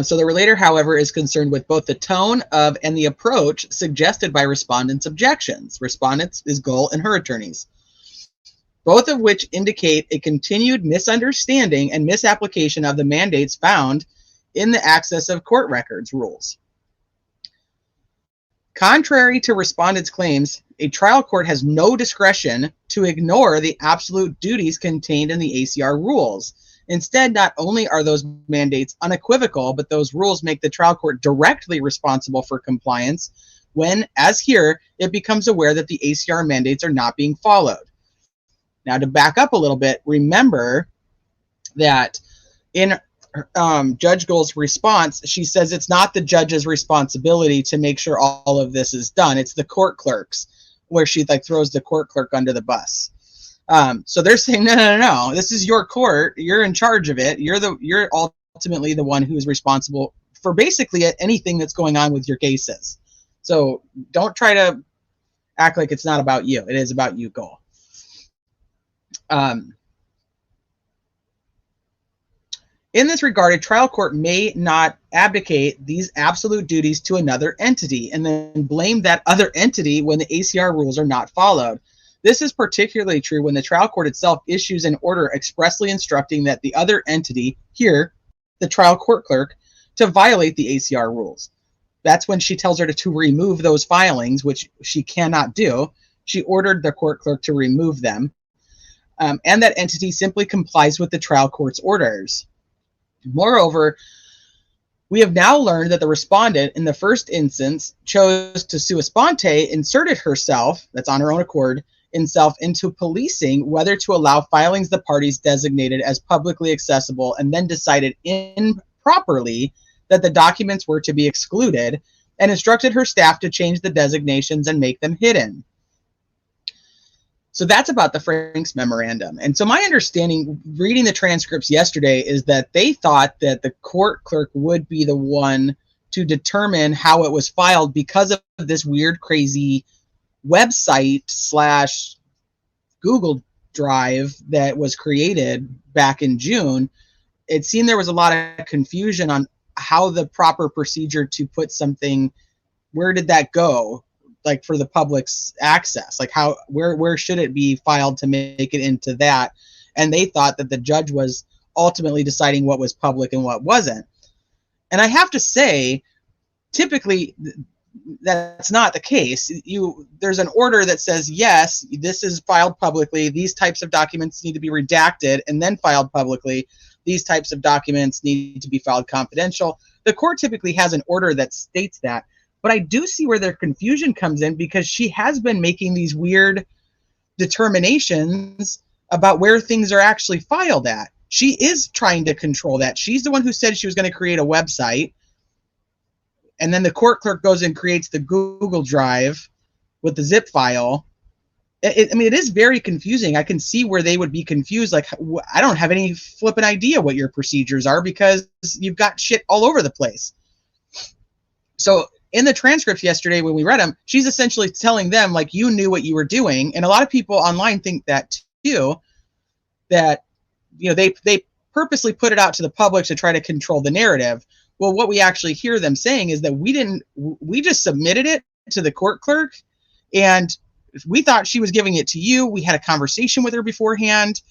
So the relator, however, is concerned with both the tone of and the approach suggested by respondents' objections. Respondents is Gull and her attorneys, both of which indicate a continued misunderstanding and misapplication of the mandates found in the access of court records rules. Contrary to respondents' claims, a trial court has no discretion to ignore the absolute duties contained in the ACR rules. Instead, not only are those mandates unequivocal, but those rules make the trial court directly responsible for compliance when, as here, it becomes aware that the ACR mandates are not being followed. Now, to back up a little bit, remember that in Judge Gull's response, she says it's not the judge's responsibility to make sure all of this is done. It's the court clerk's, where she like throws the court clerk under the bus. So they're saying, no. This is your court. You're in charge of it. You're ultimately the one who's responsible for basically anything that's going on with your cases. So don't try to act like it's not about you. It is about you, Gull. In this regard, a trial court may not abdicate these absolute duties to another entity and then blame that other entity when the ACR rules are not followed. This is particularly true when the trial court itself issues an order expressly instructing that the other entity, here, the trial court clerk, to violate the ACR rules. That's when she tells her to remove those filings, which she cannot do. She ordered the court clerk to remove them, and that entity simply complies with the trial court's orders. Moreover, we have now learned that the respondent in the first instance chose to sua sponte, inserted herself, that's on her own accord, into policing whether to allow filings the parties designated as publicly accessible, and then decided improperly that the documents were to be excluded and instructed her staff to change the designations and make them hidden. So that's about the Franks memorandum. And so my understanding, reading the transcripts yesterday, is that they thought that the court clerk would be the one to determine how it was filed because of this weird, crazy website / Google Drive that was created back in June. It seemed there was a lot of confusion on how the proper procedure to put something, where did that go? Like for the public's access, like where should it be filed to make it into that? And they thought that the judge was ultimately deciding what was public and what wasn't. And I have to say, typically that's not the case. There's an order that says, yes, this is filed publicly. These types of documents need to be redacted and then filed publicly. These types of documents need to be filed confidential. The court typically has an order that states that. But I do see where their confusion comes in, because she has been making these weird determinations about where things are actually filed at. She is trying to control that. She's the one who said she was going to create a website. And then the court clerk goes and creates the Google Drive with the zip file. I mean, it is very confusing. I can see where they would be confused. Like, I don't have any flipping idea what your procedures are because you've got shit all over the place. So in the transcripts yesterday, when we read them, she's essentially telling them, like, you knew what you were doing. And a lot of people online think that too, that, you know, they purposely put it out to the public to try to control the narrative. Well, what we actually hear them saying is that we just submitted it to the court clerk, and we thought she was giving it to you. We had a conversation with her beforehand,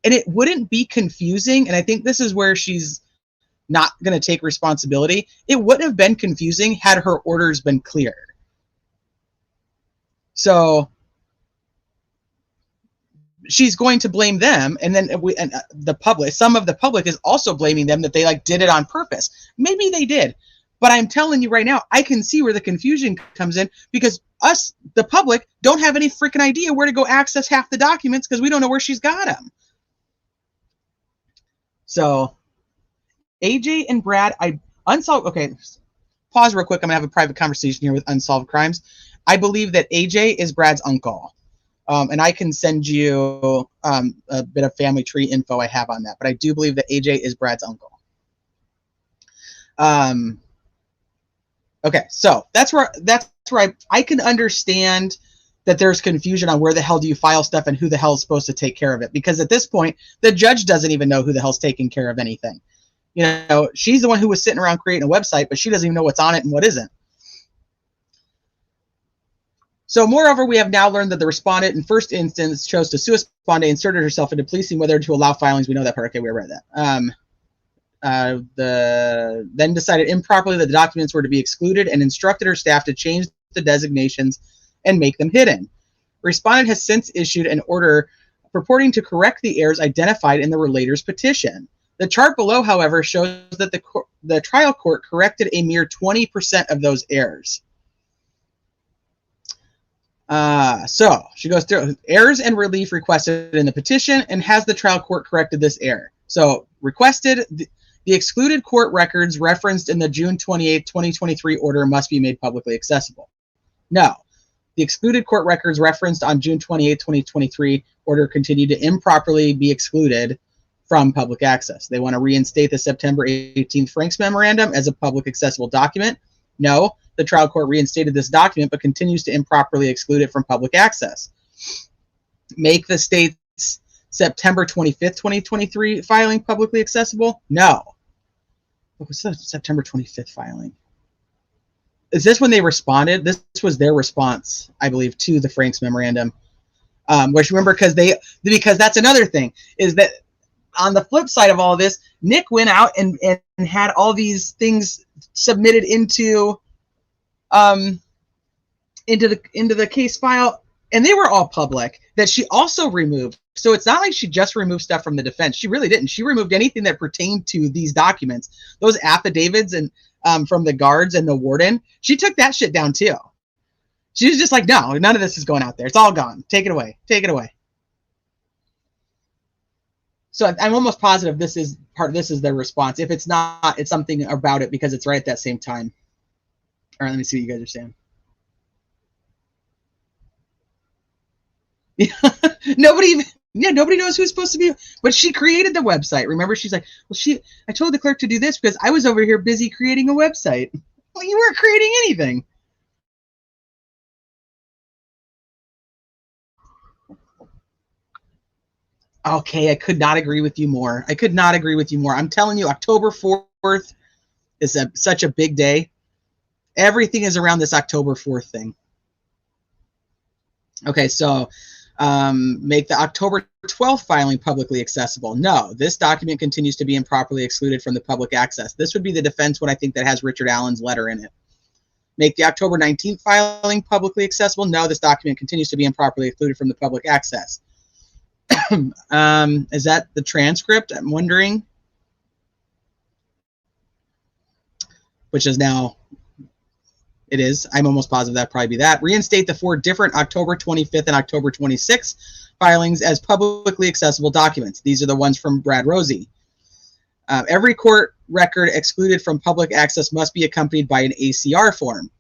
and it wouldn't be confusing. And I think this is where she's not going to take responsibility. It wouldn't have been confusing had her orders been clear. So she's going to blame them, and then the public, some of the public is also blaming them that they like did it on purpose. Maybe they did, but I'm telling you right now, I can see where the confusion comes in, because us, the public, don't have any freaking idea where to go access half the documents because we don't know where she's got them. So AJ and Brad, okay, pause real quick. I'm gonna have a private conversation here with Unsolved Crimes. I believe that AJ is Brad's uncle. And I can send you a bit of family tree info I have on that. But I do believe that AJ is Brad's uncle. Okay, so that's where I can understand that there's confusion on where the hell do you file stuff and who the hell is supposed to take care of it. Because at this point, the judge doesn't even know who the hell's taking care of anything. You know, she's the one who was sitting around creating a website, but she doesn't even know what's on it and what isn't. So moreover, we have now learned that the respondent in first instance chose to sua sponte, inserted herself into policing whether to allow filings. We know that part. Okay, we read that. Then decided improperly that the documents were to be excluded and instructed her staff to change the designations and make them hidden. Respondent has since issued an order purporting to correct the errors identified in the relator's petition. The chart below, however, shows that the trial court corrected a mere 20% of those errors. So she goes through errors and relief requested in the petition, and has the trial court corrected this error. So requested, the excluded court records referenced in the June 28, 2023 order must be made publicly accessible. No, the excluded court records referenced on June 28, 2023 order continue to improperly be excluded from public access. They want to reinstate the September 18th Franks memorandum as a public accessible document. No, the trial court reinstated this document but continues to improperly exclude it from public access. Make the state's September 25th, 2023 filing publicly accessible? No. What was the September 25th filing? Is this when they responded? This was their response, I believe, to the Franks memorandum. Which, remember, because that's another thing, is that on the flip side of all of this, Nick went out and had all these things submitted into the case file, and they were all public, that she also removed. So it's not like she just removed stuff from the defense. She really didn't. She removed anything that pertained to these documents, those affidavits and from the guards and the warden. She took that shit down too. She was just like, no, none of this is going out there. It's all gone. Take it away. Take it away. So I'm almost positive this is their response. If it's not, it's something about it because it's right at that same time. All right, let me see what you guys are saying. Nobody knows who's supposed to be, but she created the website. Remember, she's like, well, I told the clerk to do this because I was over here busy creating a website. Well, you weren't creating anything. Okay, I could not agree with you more. I could not agree with you more. I'm telling you, October 4th is such a big day. Everything is around this October 4th thing. Okay, so make the October 12th filing publicly accessible. No, this document continues to be improperly excluded from the public access. This would be the defense one, I think, that has Richard Allen's letter in it. Make the October 19th filing publicly accessible. No, this document continues to be improperly excluded from the public access. Is that the transcript? I'm wondering. Which is now, it is. I'm almost positive that'd probably be that. Reinstate the 4 different October 25th and October 26th filings as publicly accessible documents. These are the ones from Brad Rosie. Every court record excluded from public access must be accompanied by an ACR form.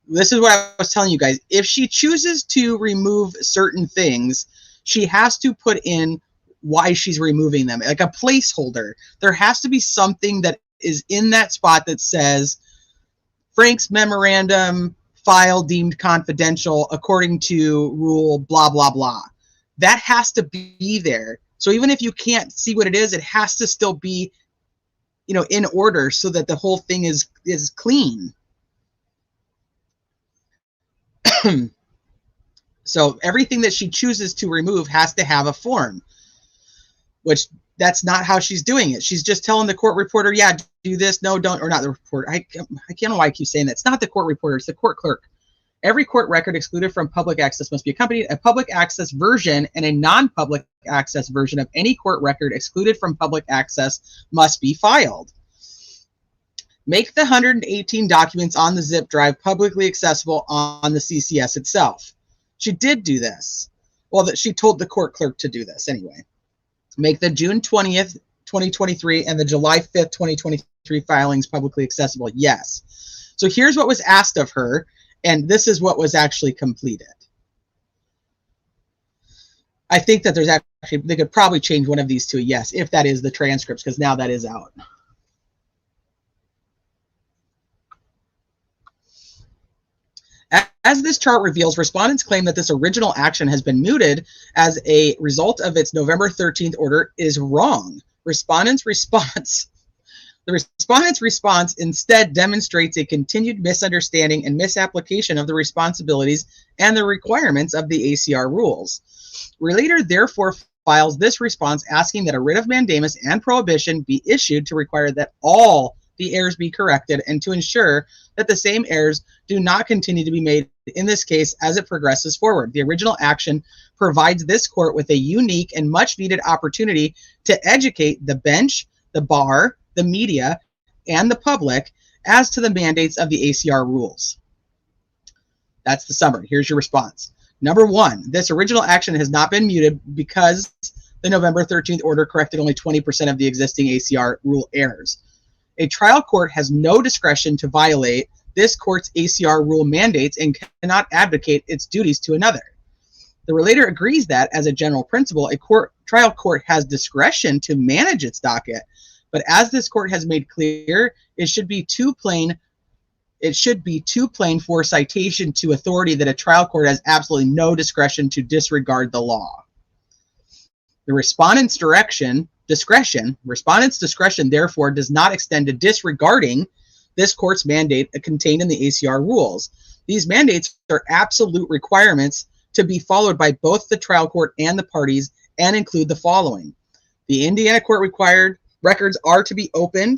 This is what I was telling you guys. If she chooses to remove certain things, she has to put in why she's removing them, like a placeholder. There has to be something that is in that spot that says Frank's memorandum file deemed confidential according to rule blah, blah, blah. That has to be there. So even if you can't see what it is, it has to still be, in order so that the whole thing is clean. So everything that she chooses to remove has to have a form, which that's not how she's doing it. She's just telling the court reporter, yeah, do this. No, don't, or not the reporter. I can't know why I keep saying that. It's not the court reporter. It's the court clerk. Every court record excluded from public access must be accompanied a public access version, and a non-public access version of any court record excluded from public access must be filed. Make the 118 documents on the zip drive publicly accessible on the CCS itself. She did do this. Well, she told the court clerk to do this anyway. Make the June 20th, 2023 and the July 5th, 2023 filings publicly accessible. Yes. So here's what was asked of her, and this is what was actually completed. I think that there's actually, they could probably change one of these to a yes, if that is the transcripts, because now that is out. As this chart reveals, respondents claim that this original action has been mooted as a result of its November 13th order is wrong. The respondent's response instead demonstrates a continued misunderstanding and misapplication of the responsibilities and the requirements of the ACR rules. Relator therefore files this response asking that a writ of mandamus and prohibition be issued to require that all the errors be corrected and to ensure that the same errors do not continue to be made in this case as it progresses forward. The original action provides this court with a unique and much needed opportunity to educate the bench, the bar, the media, and the public as to the mandates of the ACR rules. That's the summary. Here's your response. Number 1, this original action has not been muted because the November 13th order corrected only 20% of the existing ACR rule errors. A trial court has no discretion to violate this court's ACR rule mandates and cannot advocate its duties to another. The relator agrees that, as a general principle, a trial court has discretion to manage its docket, but as this court has made clear, it should be too plain for citation to authority that a trial court has absolutely no discretion to disregard the law. The respondent's discretion, therefore, does not extend to disregarding this court's mandate contained in the ACR rules. These mandates are absolute requirements to be followed by both the trial court and the parties and include the following. The Indiana court required records are to be open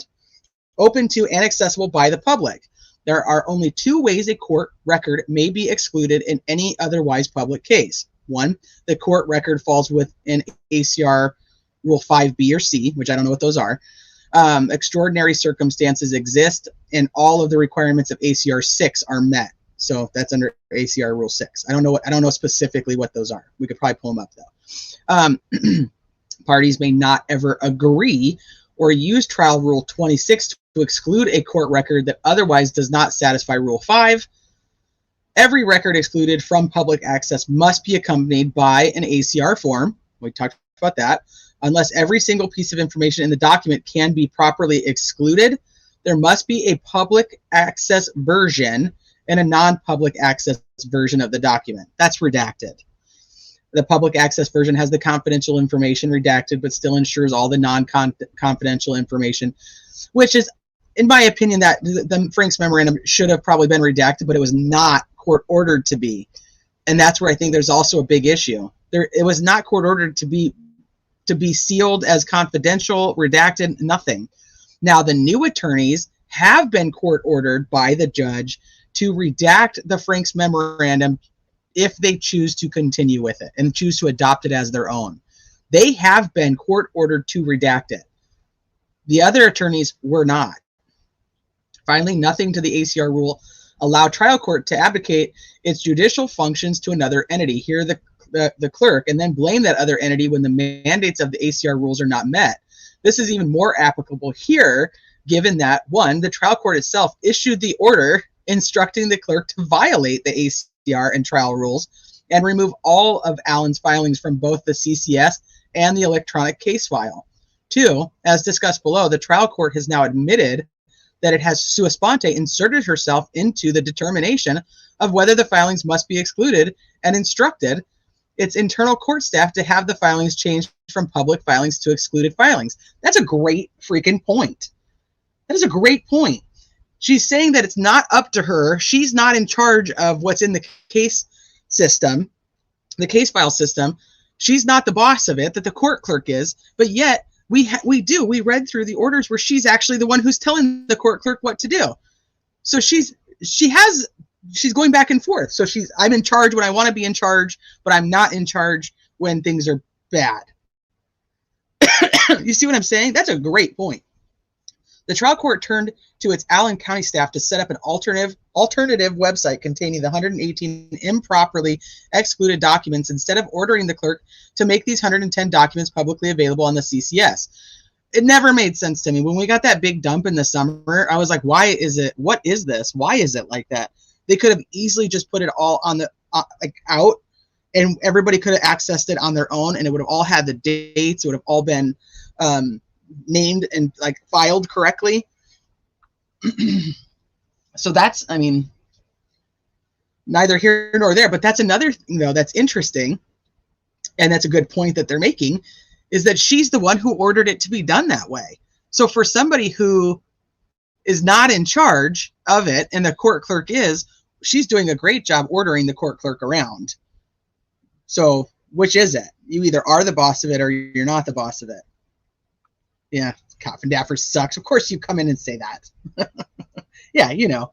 to and accessible by the public. There are only 2 ways a court record may be excluded in any otherwise public case. 1, the court record falls within ACR Rule 5B or C, which I don't know what those are. Extraordinary circumstances exist, and all of the requirements of ACR 6 are met. So that's under ACR Rule 6. I don't know specifically what those are. We could probably pull them up though. Parties may not ever agree or use Trial Rule 26 to exclude a court record that otherwise does not satisfy Rule 5. Every record excluded from public access must be accompanied by an ACR form. We talked about that. Unless every single piece of information in the document can be properly excluded, there must be a public access version and a non-public access version of the document. That's redacted. The public access version has the confidential information redacted, but still ensures all the non-confidential information, which is, in my opinion, that the Frank's memorandum should have probably been redacted, but it was not court ordered to be. And that's where I think there's also a big issue. It was not court ordered to be sealed as confidential, redacted, nothing. Now, the new attorneys have been court ordered by the judge to redact the Frank's memorandum if they choose to continue with it and choose to adopt it as their own. They have been court ordered to redact it. The other attorneys were not. Finally, nothing to the ACR rule allow trial court to abdicate its judicial functions to another entity, here the clerk, and then blame that other entity when the mandates of the ACR rules are not met. This is even more applicable here, given that, 1, the trial court itself issued the order instructing the clerk to violate the ACR and trial rules and remove all of Allen's filings from both the CCS and the electronic case file. 2, as discussed below, the trial court has now admitted that it has sua sponte inserted herself into the determination of whether the filings must be excluded and instructed its internal court staff to have the filings changed from public filings to excluded filings. That's a great freaking point. That is a great point. She's saying that it's not up to her. She's not in charge of what's in the case system, the case file system. She's not the boss of it, that the court clerk is, but yet we read through the orders where she's actually the one who's telling the court clerk what to do. So she's going back and forth. So I'm in charge when I want to be in charge, but I'm not in charge when things are bad. You see what I'm saying? That's a great point. The trial court turned to its Allen County staff to set up an alternative website containing the 118 improperly excluded documents instead of ordering the clerk to make these 110 documents publicly available on the CCS. It never made sense to me. When we got that big dump in the summer, I was like, what is this? Why is it like that? They could have easily just put it all on the out, and everybody could have accessed it on their own, and it would have all had the dates. It would have all been named and filed correctly. So that's, I mean, neither here nor there, but that's another thing though that's interesting, and that's a good point that they're making, is that she's the one who ordered it to be done that way. So for somebody who is not in charge of it and the court clerk is, she's doing a great job ordering the court clerk around. So which is it? You either are the boss of it or you're not the boss of it. Yeah, Coffin Daffer sucks. Of course you come in and say that. Yeah, you know.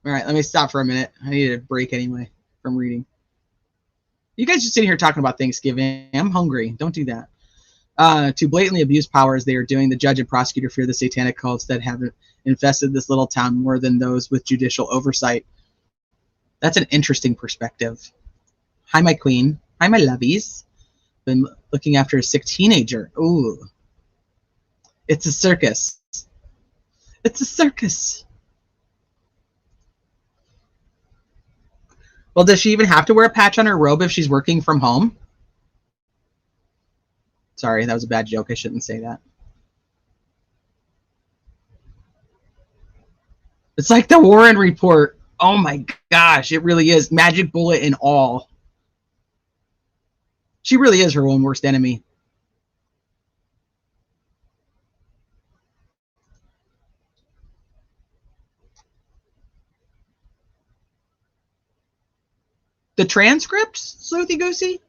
All right, let me stop for a minute. I need a break anyway from reading. You guys just sitting here talking about Thanksgiving. I'm hungry. Don't do that. To blatantly abuse power as they are doing, the judge and prosecutor fear the satanic cults that have infested this little town more than those with judicial oversight. That's an interesting perspective. Hi, my queen. Hi, my lovies. Been looking after a sick teenager. Ooh. It's a circus. It's a circus. Well, does she even have to wear a patch on her robe if she's working from home? Sorry, that was a bad joke. I shouldn't say that. It's like the Warren Report. Oh my gosh, it really is. Magic bullet and all. She really is her own worst enemy. The transcripts, Sleuthy Goosey?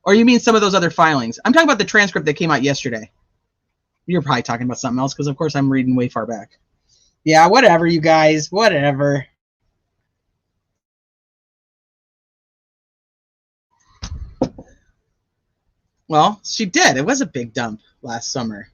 Or you mean some of those other filings? I'm talking about the transcript that came out yesterday. You're probably talking about something else because, of course, I'm reading way far back. Yeah, whatever, you guys. Whatever. Well, she did. It was a big dump last summer.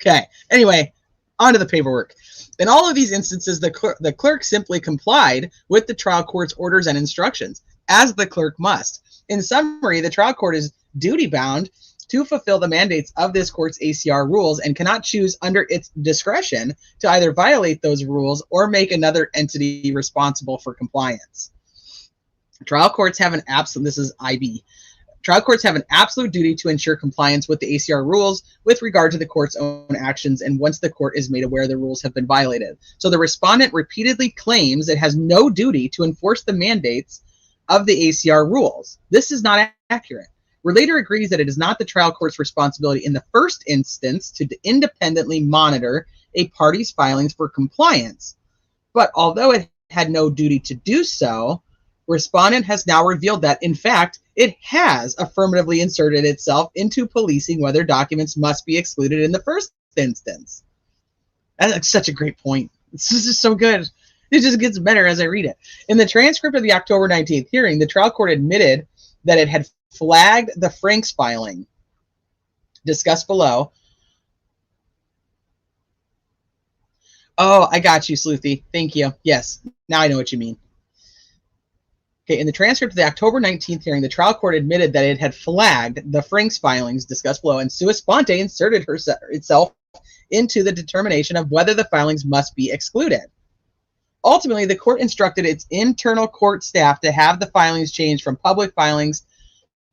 Okay. Anyway, on to the paperwork. In all of these instances, the clerk simply complied with the trial court's orders and instructions, as the clerk must. In summary, the trial court is duty-bound to fulfill the mandates of this court's ACR rules and cannot choose under its discretion to either violate those rules or make another entity responsible for compliance. Trial courts have an absolute, this is IB, trial courts have an absolute duty to ensure compliance with the ACR rules with regard to the court's own actions and once the court is made aware the rules have been violated. So the respondent repeatedly claims it has no duty to enforce the mandates of the ACR rules. This is not accurate. Relator agrees that it is not the trial court's responsibility in the first instance to independently monitor a party's filings for compliance. But although it had no duty to do so, respondent has now revealed that, in fact, it has affirmatively inserted itself into policing whether documents must be excluded in the first instance. That's such a great point. This is just so good. It just gets better as I read it. In the transcript of the October 19th hearing, the trial court admitted that it had flagged the Franks filing discussed below. Oh, I got you, Sleuthy. Thank you. Yes, now I know what you mean. Okay, in the transcript of the October 19th hearing, the trial court admitted that it had flagged the Franks filings discussed below and sua sponte inserted itself into the determination of whether the filings must be excluded. Ultimately, the court instructed its internal court staff to have the filings changed from public filings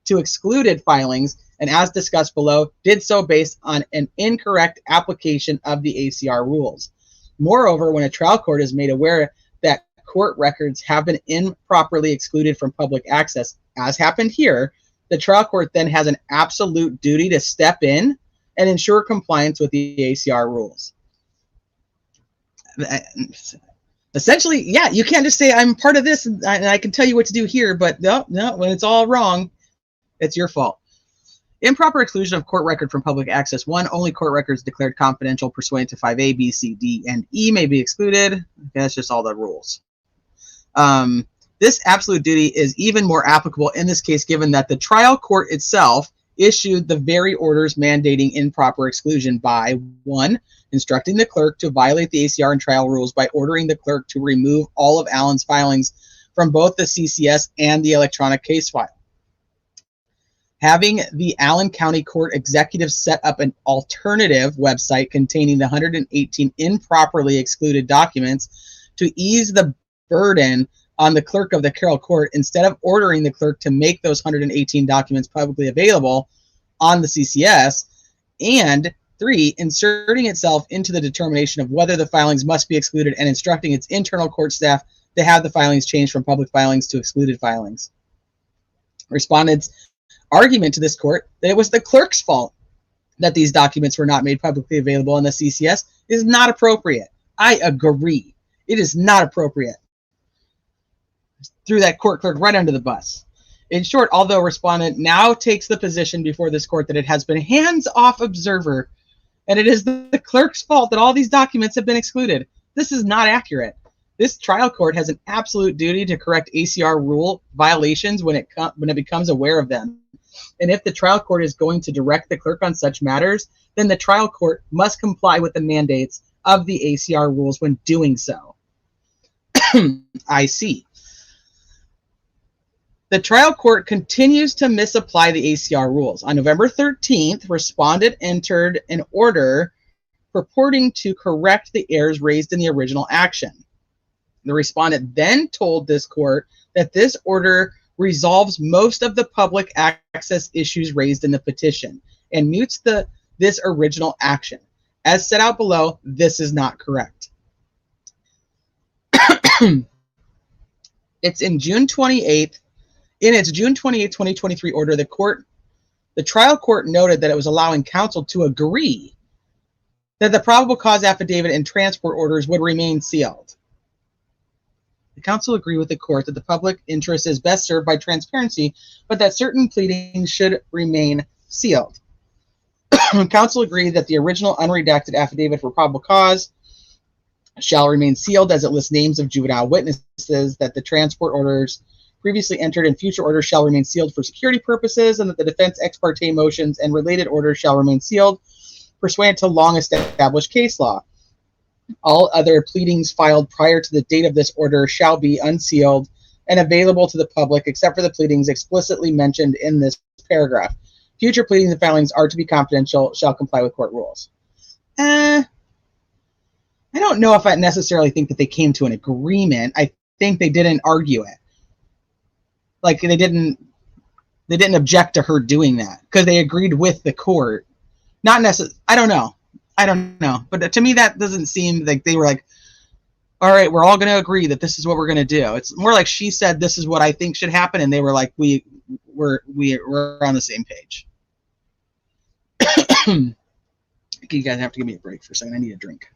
to excluded filings, and as discussed below, did so based on an incorrect application of the ACR rules. Moreover, when a trial court is made aware that court records have been improperly excluded from public access, as happened here, the trial court then has an absolute duty to step in and ensure compliance with the ACR rules. Essentially, yeah, you can't just say, I'm part of this and I can tell you what to do here, but no, when it's all wrong, it's your fault. Improper exclusion of court record from public access. 1, only court records declared confidential pursuant to 5A, B, C, D, and E may be excluded. Okay, that's just all the rules. This absolute duty is even more applicable in this case, given that the trial court itself issued the very orders mandating improper exclusion by 1, instructing the clerk to violate the ACR and trial rules by ordering the clerk to remove all of Allen's filings from both the CCS and the electronic case file. Having the Allen County Court executive set up an alternative website containing the 118 improperly excluded documents to ease the burden on the clerk of the Carroll Court instead of ordering the clerk to make those 118 documents publicly available on the CCS, and 3, inserting itself into the determination of whether the filings must be excluded and instructing its internal court staff to have the filings changed from public filings to excluded filings. Respondent's argument to this court that it was the clerk's fault that these documents were not made publicly available on the CCS is not appropriate. I agree. It is not appropriate. Threw that court clerk right under the bus. In short, although respondent now takes the position before this court that it has been hands-off observer and it is the clerk's fault that all these documents have been excluded, this is not accurate. This trial court has an absolute duty to correct ACR rule violations when it becomes aware of them. And if the trial court is going to direct the clerk on such matters, then the trial court must comply with the mandates of the ACR rules when doing so. I see. The trial court continues to misapply the ACR rules. On November 13th, respondent entered an order purporting to correct the errors raised in the original action. The respondent then told this court that this order resolves most of the public access issues raised in the petition and mutes this original action. As set out below, this is not correct. It's in June 28th. In its June 28, 2023 order, the trial court noted that it was allowing counsel to agree that the probable cause affidavit and transport orders would remain sealed. The counsel agreed with the court that the public interest is best served by transparency, but that certain pleadings should remain sealed. Counsel agreed that the original unredacted affidavit for probable cause shall remain sealed as it lists names of juvenile witnesses, that the transport orders previously entered in future orders shall remain sealed for security purposes, and that the defense ex parte motions and related orders shall remain sealed pursuant to long-established case law. All other pleadings filed prior to the date of this order shall be unsealed and available to the public, except for the pleadings explicitly mentioned in this paragraph. Future pleadings and filings are to be confidential, shall comply with court rules. I don't know if I necessarily think that they came to an agreement. I think they didn't argue it. Like they didn't object to her doing that because they agreed with the court. Not necessarily. I don't know. But to me, that doesn't seem like they were like, all right, we're all going to agree that this is what we're going to do. It's more like she said, this is what I think should happen. And they were like, we're on the same page. You guys have to give me a break for a second. I need a drink.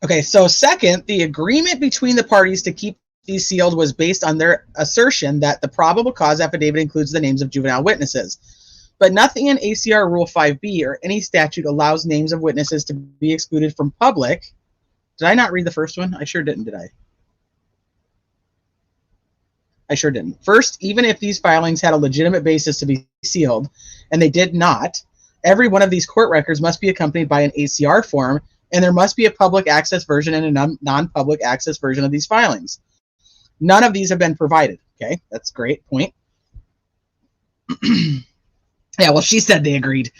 Okay, so second, the agreement between the parties to keep these sealed was based on their assertion that the probable cause affidavit includes the names of juvenile witnesses. But nothing in ACR Rule 5B or any statute allows names of witnesses to be excluded from public. Did I not read the first one? I sure didn't, did I? I sure didn't. First, even if these filings had a legitimate basis to be sealed, and they did not, every one of these court records must be accompanied by an ACR form, and there must be a public access version and a non-public access version of these filings. None of these have been provided. Okay, that's a great point. Yeah, well, she said they agreed.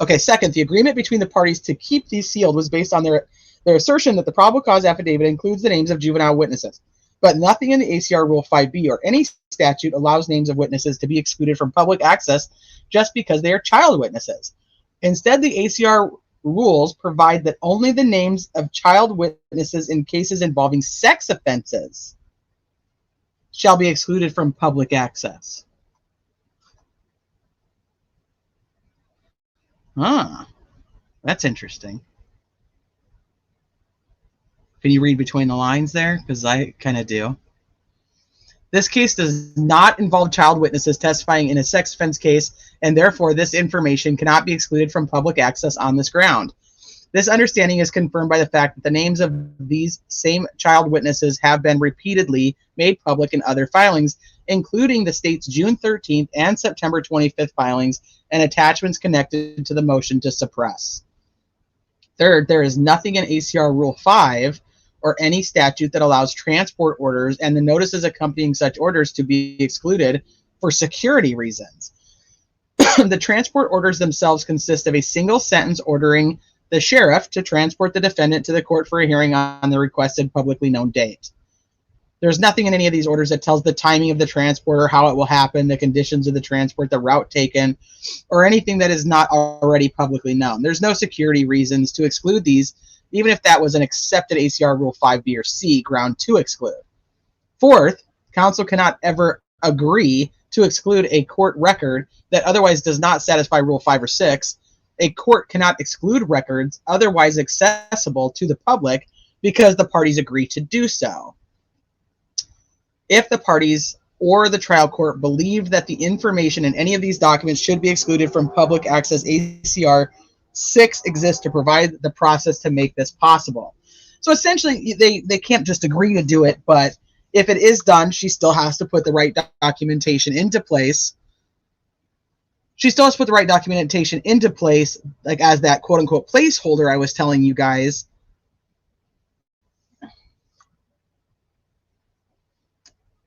Okay, second, the agreement between the parties to keep these sealed was based on their assertion that the probable cause affidavit includes the names of juvenile witnesses. But nothing in the ACR Rule 5B or any statute allows names of witnesses to be excluded from public access just because they are child witnesses. Instead, the ACR rules provide that only the names of child witnesses in cases involving sex offenses shall be excluded from public access. That's interesting. Can you read between the lines there? Because I kind of do. This case does not involve child witnesses testifying in a sex offense case, and therefore this information cannot be excluded from public access on this ground. This understanding is confirmed by the fact that the names of these same child witnesses have been repeatedly made public in other filings, including the state's June 13th and September 25th filings and attachments connected to the motion to suppress. Third, there is nothing in ACR Rule 5 or any statute that allows transport orders and the notices accompanying such orders to be excluded for security reasons. The transport orders themselves consist of a single sentence ordering the sheriff to transport the defendant to the court for a hearing on the requested publicly known date. There's nothing in any of these orders that tells the timing of the transport or how it will happen, the conditions of the transport, the route taken, or anything that is not already publicly known. There's no security reasons to exclude these, even if that was an accepted ACR Rule 5B or C ground to exclude. Fourth, counsel cannot ever agree to exclude a court record that otherwise does not satisfy Rule 5 or 6. A court cannot exclude records otherwise accessible to the public because the parties agree to do so. If the parties or the trial court believed that the information in any of these documents should be excluded from public access, ACR 6 exists to provide the process to make this possible. So essentially, they can't just agree to do it, but if it is done, she still has to put the right documentation into place. She still has to put the right documentation into place, like as that quote-unquote placeholder I was telling you guys.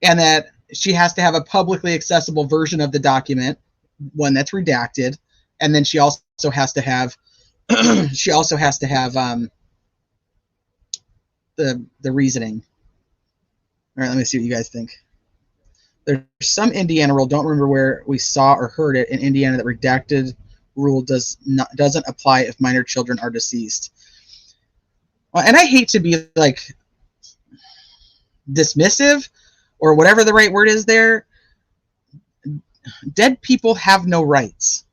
And that she has to have a publicly accessible version of the document, one that's redacted, and then she also has to have the reasoning. All right, let me see what you guys think. There's some Indiana rule, don't remember where we saw or heard it in Indiana, that redacted rule doesn't apply if minor children are deceased. Well, and I hate to be like dismissive or whatever the right word is there. Dead people have no rights.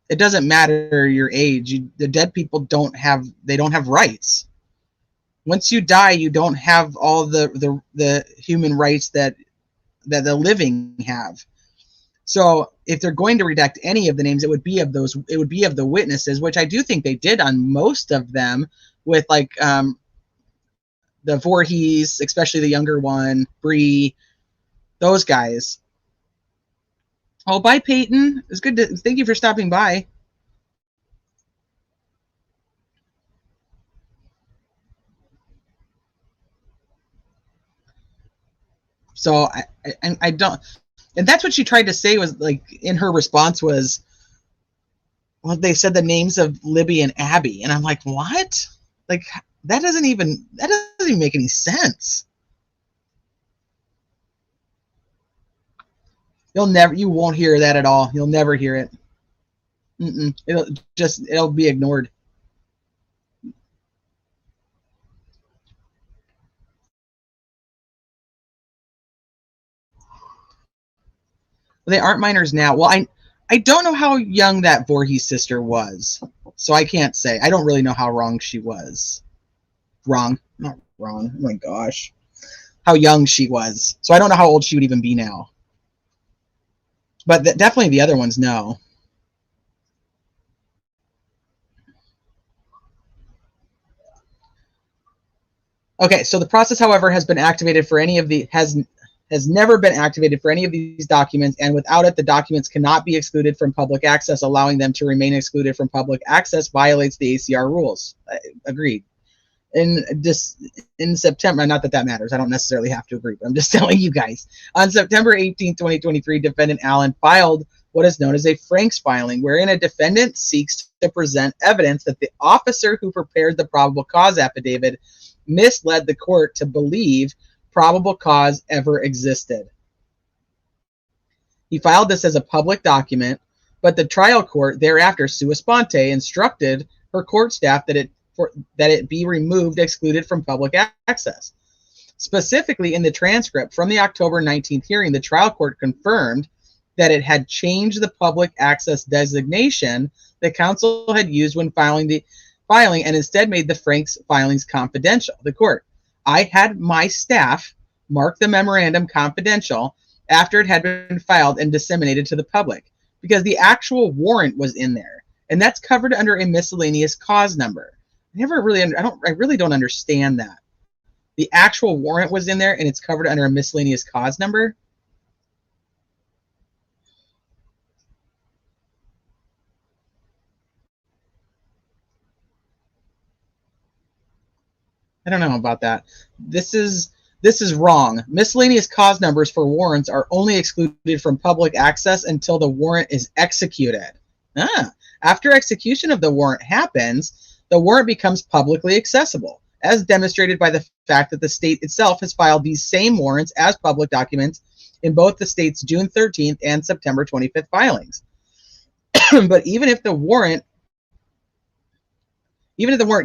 It doesn't matter your age. The dead people don't have rights. Once you die, you don't have all the human rights that the living have. So if they're going to redact any of the names, it would be of the witnesses, which I do think they did on most of them, with like the Voorhees, especially the younger one, Bree, those guys. Oh, bye, Peyton. It's good to thank you for stopping by. So I don't, and that's what she tried to say, was like in her response was, well, they said the names of Libby and Abby, and I'm like, what? Like that doesn't even make any sense. You won't hear that at all. You'll never hear it. It'll be ignored. They aren't minors now. Well, I don't know how young that Voorhees sister was, so I can't say. I don't really know how wrong she was. Not wrong. Oh my gosh. How young she was. So I don't know how old she would even be now. But definitely the other ones, no. Okay, so the process, however, has been activated for any of the has never been activated for any of these documents, and without it, the documents cannot be excluded from public access. Allowing them to remain excluded from public access violates the ACR rules. Agreed. In September, not that that matters, I don't necessarily have to agree, but I'm just telling you guys. On September 18, 2023, defendant Allen filed what is known as a Franks filing, wherein a defendant seeks to present evidence that the officer who prepared the probable cause affidavit misled the court to believe probable cause ever existed. He filed this as a public document, but the trial court thereafter, sua sponte, instructed her court staff that it be removed, excluded from public access. Specifically, in the transcript from the October 19th hearing, the trial court confirmed that it had changed the public access designation that counsel had used when filing and instead made the Franks filings confidential. The court, I had my staff mark the memorandum confidential after it had been filed and disseminated to the public, because the actual warrant was in there, and that's covered under a miscellaneous cause number. I really don't understand that. The actual warrant was in there, and it's covered under a miscellaneous cause number. I don't know about that. This is wrong. Miscellaneous cause numbers for warrants are only excluded from public access until the warrant is executed. After execution of the warrant happens, the warrant becomes publicly accessible, as demonstrated by the fact that the state itself has filed these same warrants as public documents in both the state's June 13th and September 25th filings. But even if the warrant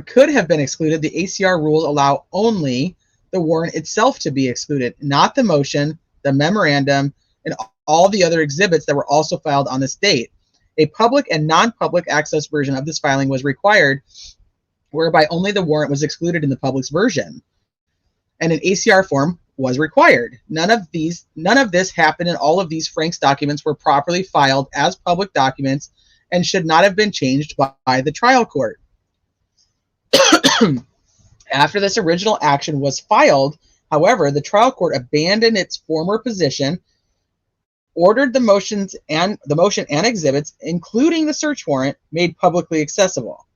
could have been excluded, the ACR rules allow only the warrant itself to be excluded, not the motion, the memorandum, and all the other exhibits that were also filed on this date. A public and non-public access version of this filing was required, whereby only the warrant was excluded in the public's version. And an ACR form was required. None of this happened, and all of these Franks documents were properly filed as public documents and should not have been changed by the trial court. After this original action was filed, however, the trial court abandoned its former position, ordered the motion and exhibits, including the search warrant, made publicly accessible.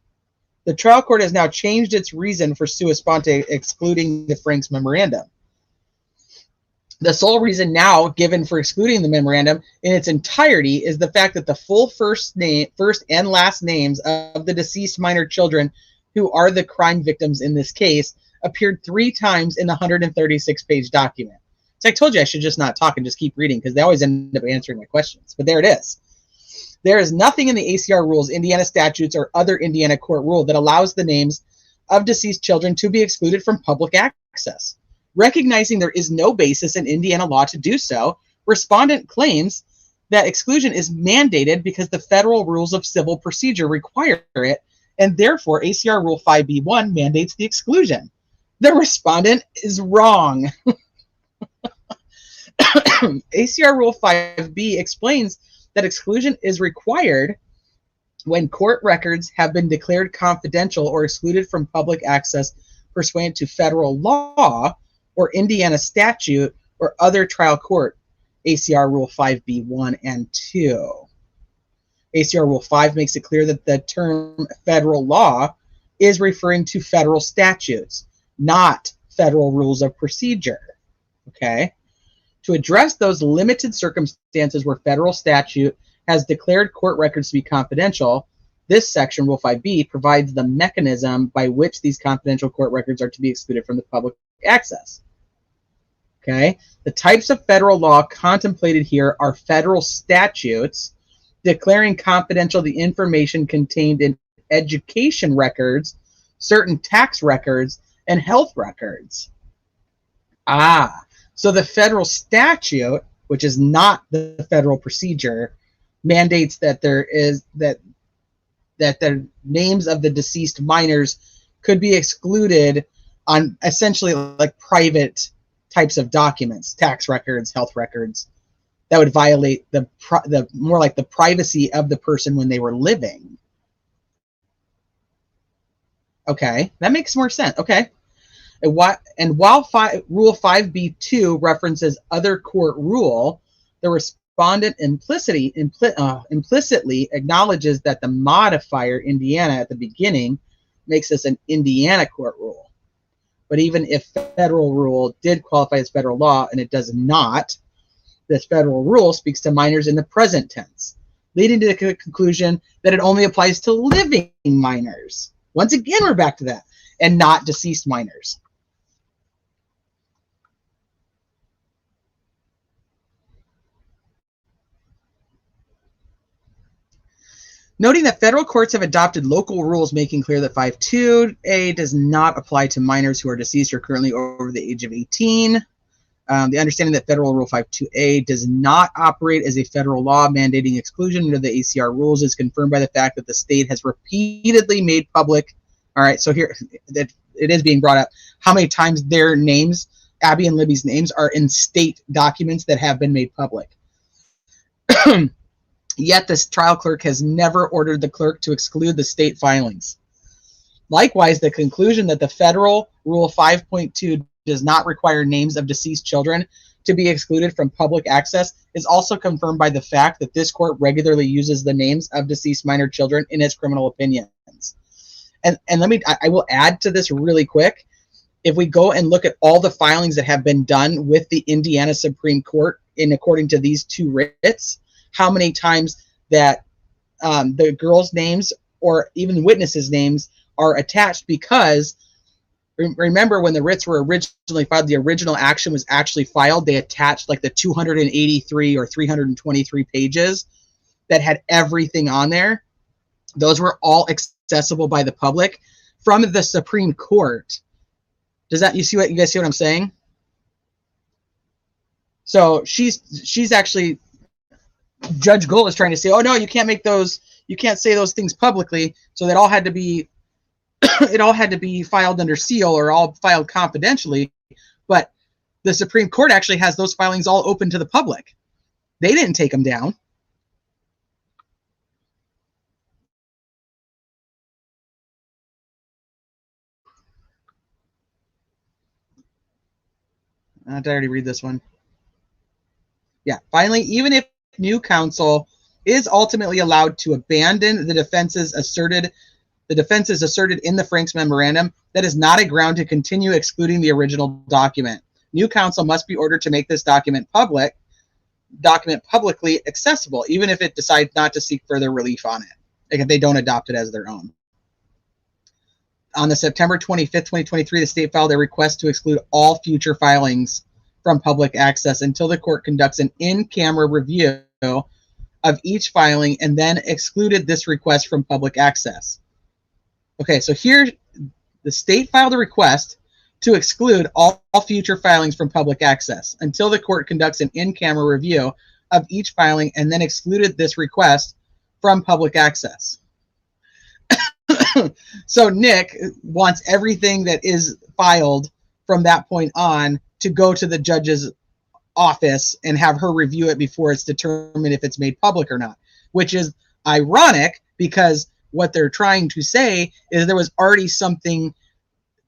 The trial court has now changed its reason for sua sponte excluding the Franks memorandum. The sole reason now given for excluding the memorandum in its entirety is the fact that the full first and last names of the deceased minor children who are the crime victims in this case appeared 3 times in the 136-page document. So I told you I should just not talk and just keep reading because they always end up answering my questions. But there it is. There is nothing in the ACR rules, Indiana statutes, or other Indiana court rule that allows the names of deceased children to be excluded from public access. Recognizing there is no basis in Indiana law to do so, respondent claims that exclusion is mandated because the federal rules of civil procedure require it, and therefore ACR Rule 5B1 mandates the exclusion. The respondent is wrong. ACR Rule 5B explains that exclusion is required when court records have been declared confidential or excluded from public access pursuant to federal law or Indiana statute or other trial court, ACR Rule 5B1 and 2. ACR Rule 5 makes it clear that the term federal law is referring to federal statutes, not federal rules of procedure. Okay? To address those limited circumstances where federal statute has declared court records to be confidential, this section, Rule 5B, provides the mechanism by which these confidential court records are to be excluded from the public access. Okay? The types of federal law contemplated here are federal statutes declaring confidential the information contained in education records, certain tax records, and health records. So the federal statute, which is not the federal procedure, mandates that that the names of the deceased minors could be excluded on essentially like private types of documents, tax records, health records, that would violate the more like the privacy of the person when they were living. Okay, that makes more sense. Okay. And while Rule 5B2 references other court rule, the respondent implicitly acknowledges that the modifier Indiana at the beginning makes this an Indiana court rule. But even if federal rule did qualify as federal law, and it does not, this federal rule speaks to minors in the present tense, leading to the conclusion that it only applies to living minors. Once again, we're back to that, and not deceased minors. Noting that federal courts have adopted local rules making clear that 5.2a does not apply to minors who are deceased or currently over the age of 18. The understanding that federal Rule 5.2a does not operate as a federal law mandating exclusion under the ACR rules is confirmed by the fact that the state has repeatedly made public. All right, so here that it is being brought up how many times their names, Abby and Libby's names, are in state documents that have been made public. Yet this trial clerk has never ordered the clerk to exclude the state filings. Likewise, the conclusion that the federal Rule 5.2 does not require names of deceased children to be excluded from public access is also confirmed by the fact that this court regularly uses the names of deceased minor children in its criminal opinions. And I will add to this really quick. If we go and look at all the filings that have been done with the Indiana Supreme Court according to these two writs, how many times that the girls' names or even witnesses' names are attached, because remember when the writs were originally filed, the original action was actually filed, they attached like the 283 or 323 pages that had everything on there. Those were all accessible by the public from the Supreme Court. You guys see what I'm saying? So she's actually, Judge Gull is trying to say, oh no, you can't make those, you can't say those things publicly. So that all had to be, it all had to be filed under seal or all filed confidentially. But The Supreme Court actually has those filings all open to the public. They didn't take them down. Did I already read this one? Yeah. Finally, even if new counsel is ultimately allowed to abandon the defenses asserted in the Franks memorandum, that is not a ground to continue excluding the original document. New counsel must be ordered to make this document publicly accessible, even if it decides not to seek further relief on it, like if they don't adopt it as their own. On the September 25th, 2023, the state filed a request to exclude all future filings from public access until the court conducts an in-camera review of each filing and then excluded this request from public access. Okay, so here the state filed a request to exclude all future filings from public access until the court conducts an in-camera review of each filing and then excluded this request from public access. So Nick wants everything that is filed from that point on to go to the judge's office and have her review it before it's determined if it's made public or not, which is ironic because what they're trying to say is there was already something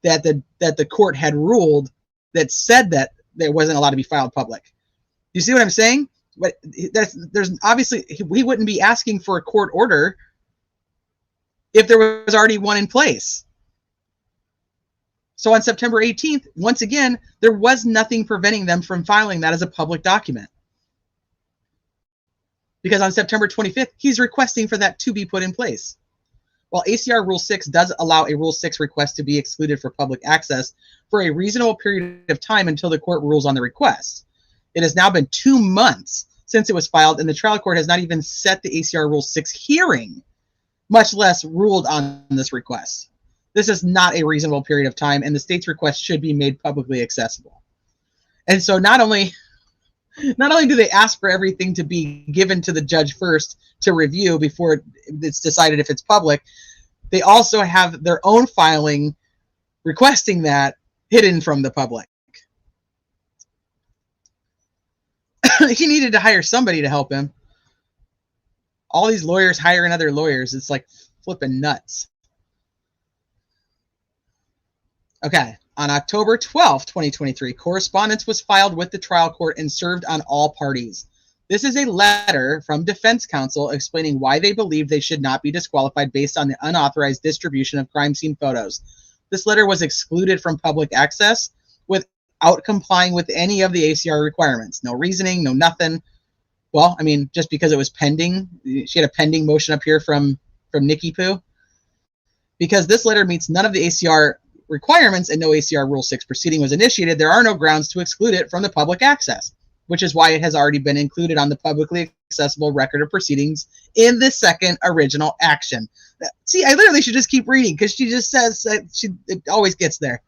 that the court had ruled that said that there wasn't allowed to be filed public. You see what I'm saying? But there's obviously, we wouldn't be asking for a court order if there was already one in place. So on September 18th, once again, there was nothing preventing them from filing that as a public document. Because on September 25th, he's requesting for that to be put in place. While ACR Rule 6 does allow a Rule 6 request to be excluded for public access for a reasonable period of time until the court rules on the request. It has now been 2 months since it was filed, and the trial court has not even set the ACR Rule 6 hearing, much less ruled on this request. This is not a reasonable period of time, and the state's request should be made publicly accessible. And so not only do they ask for everything to be given to the judge first to review before it's decided if it's public, they also have their own filing requesting that hidden from the public. He needed to hire somebody to help him. All these lawyers hiring other lawyers, it's like flipping nuts. Okay, on October 12th, 2023, correspondence was filed with the trial court and served on all parties. This is a letter from defense counsel explaining why they believe they should not be disqualified based on the unauthorized distribution of crime scene photos. This letter was excluded from public access without complying with any of the ACR requirements. No reasoning, no nothing. Well, I mean, just because it was pending, she had a pending motion up here from Nikki Poo. Because this letter meets none of the ACR requirements and no ACR Rule 6 proceeding was initiated, there are no grounds to exclude it from the public access, which is why it has already been included on the publicly accessible record of proceedings in the second original action. See, I literally should just keep reading because she just says that it always gets there.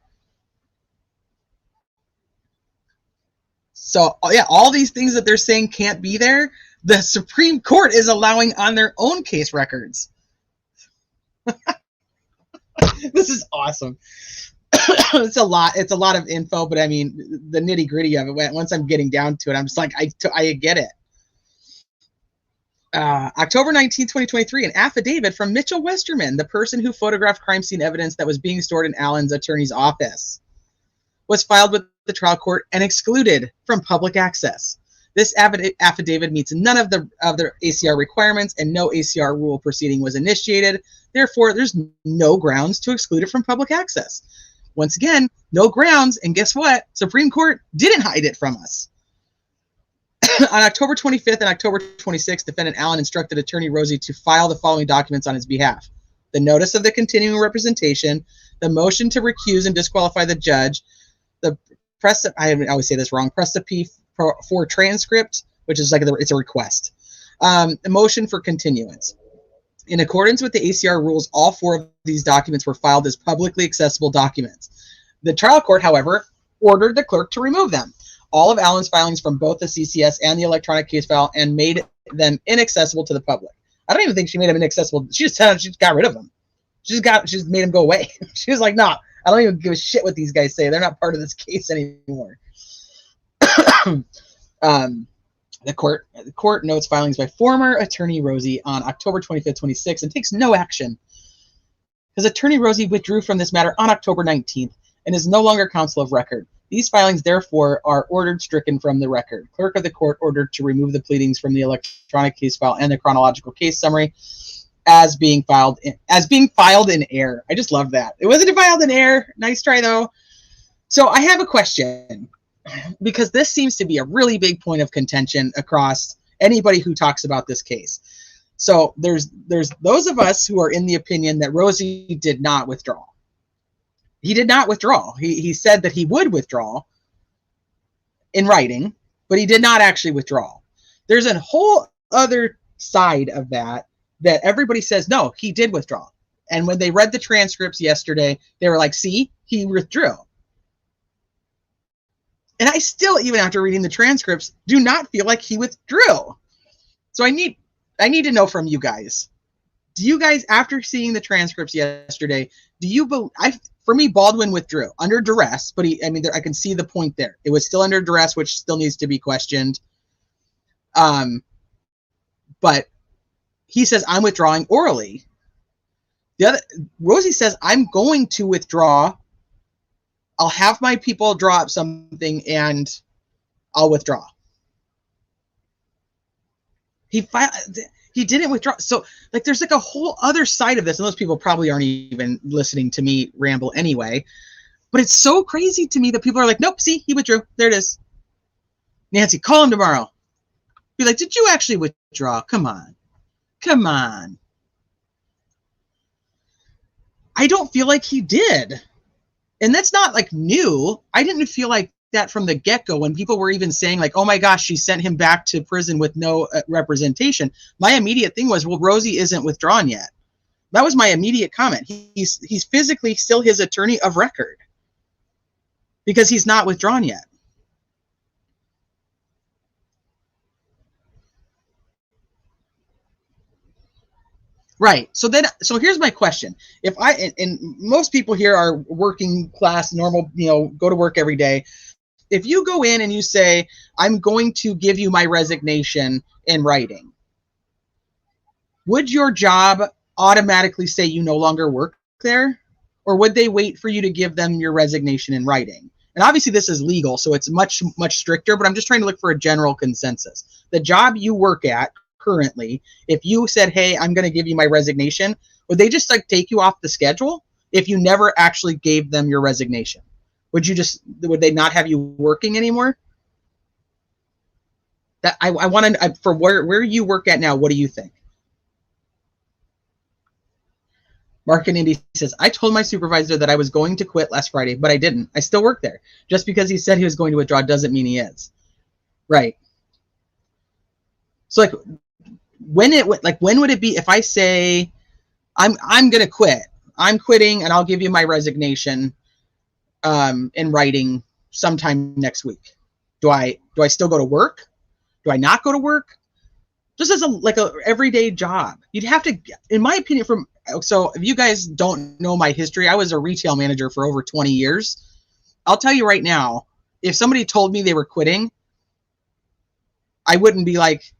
So, yeah, all these things that they're saying can't be there, the Supreme Court is allowing on their own case records. This is awesome. It's a lot of info, but I mean, the nitty gritty of it, once I'm getting down to it, I'm just like, I get it. October 19, 2023, an affidavit from Mitchell Westerman, the person who photographed crime scene evidence that was being stored in Allen's attorney's office, was filed with the trial court and excluded from public access. This affidavit meets none of the ACR requirements and no ACR rule proceeding was initiated. Therefore, there's no grounds to exclude it from public access. Once again, no grounds, and guess what? Supreme Court didn't hide it from us. On October 25th and October 26th, defendant Allen instructed attorney Rosie to file the following documents on his behalf: the notice of the continuing representation, the motion to recuse and disqualify the judge, the I always say this wrong, precipe for transcript, which is like it's a request, a motion for continuance. In accordance with the ACR rules, all four of these documents were filed as publicly accessible documents. The trial court, however, ordered the clerk to remove them, all of Allen's filings from both the CCS and the electronic case file, and made them inaccessible to the public. I don't even think she made them inaccessible. She just got rid of them. She just made them go away. She was like, "No, I don't even give a shit what these guys say. They're not part of this case anymore." The court notes filings by former attorney Rosie on October 25th, 26, and takes no action because attorney Rosie withdrew from this matter on October 19th and is no longer counsel of record. These filings, therefore, are ordered stricken from the record. Clerk of the court ordered to remove the pleadings from the electronic case file and the chronological case summary as being filed in error. I just love that. It wasn't filed in error. Nice try, though. So I have a question, because this seems to be a really big point of contention across anybody who talks about this case. So there's those of us who are in the opinion that Rosie did not withdraw. He did not withdraw. He said that he would withdraw in writing, but he did not actually withdraw. There's a whole other side of that everybody says, no, he did withdraw. And when they read the transcripts yesterday, they were like, see, he withdrew. And I still, even after reading the transcripts, do not feel like he withdrew. So I need to know from you guys. Do you guys, after seeing the transcripts yesterday, do you believe? For me, Baldwin withdrew under duress, but I can see the point there. It was still under duress, which still needs to be questioned. But he says, I'm withdrawing orally. Rosie says, I'm going to withdraw. I'll have my people draw up something and I'll withdraw. He didn't withdraw. So like, there's like a whole other side of this. And those people probably aren't even listening to me ramble anyway, but it's so crazy to me that people are like, nope, see, he withdrew. There it is. Nancy, call him tomorrow. Be like, did you actually withdraw? Come on. Come on. I don't feel like he did. And that's not like new. I didn't feel like that from the get-go when people were even saying like, oh my gosh, she sent him back to prison with no representation. My immediate thing was, well, Rosie isn't withdrawn yet. That was my immediate comment. He's physically still his attorney of record because he's not withdrawn yet. Right. So here's my question. If and most people here are working class, normal, go to work every day. If you go in and you say, I'm going to give you my resignation in writing, would your job automatically say you no longer work there? Or would they wait for you to give them your resignation in writing? And obviously this is legal, so it's much, much stricter, but I'm just trying to look for a general consensus. The job you work at currently, if you said, hey, I'm going to give you my resignation, would they just like take you off the schedule if you never actually gave them your resignation? Would they not have you working anymore? That I want to, for where you work at now, what do you think? Mark and Indy says, I told my supervisor that I was going to quit last Friday, but I didn't. I still work there. Just because he said he was going to withdraw doesn't mean he is. Right. So like, when would it be if I say, I'm going to quit. I'm quitting and I'll give you my resignation in writing sometime next week. Do I still go to work? Do I not go to work? Just as a everyday job. You'd have to, in my opinion, so if you guys don't know my history, I was a retail manager for over 20 years. I'll tell you right now, if somebody told me they were quitting, I wouldn't be like,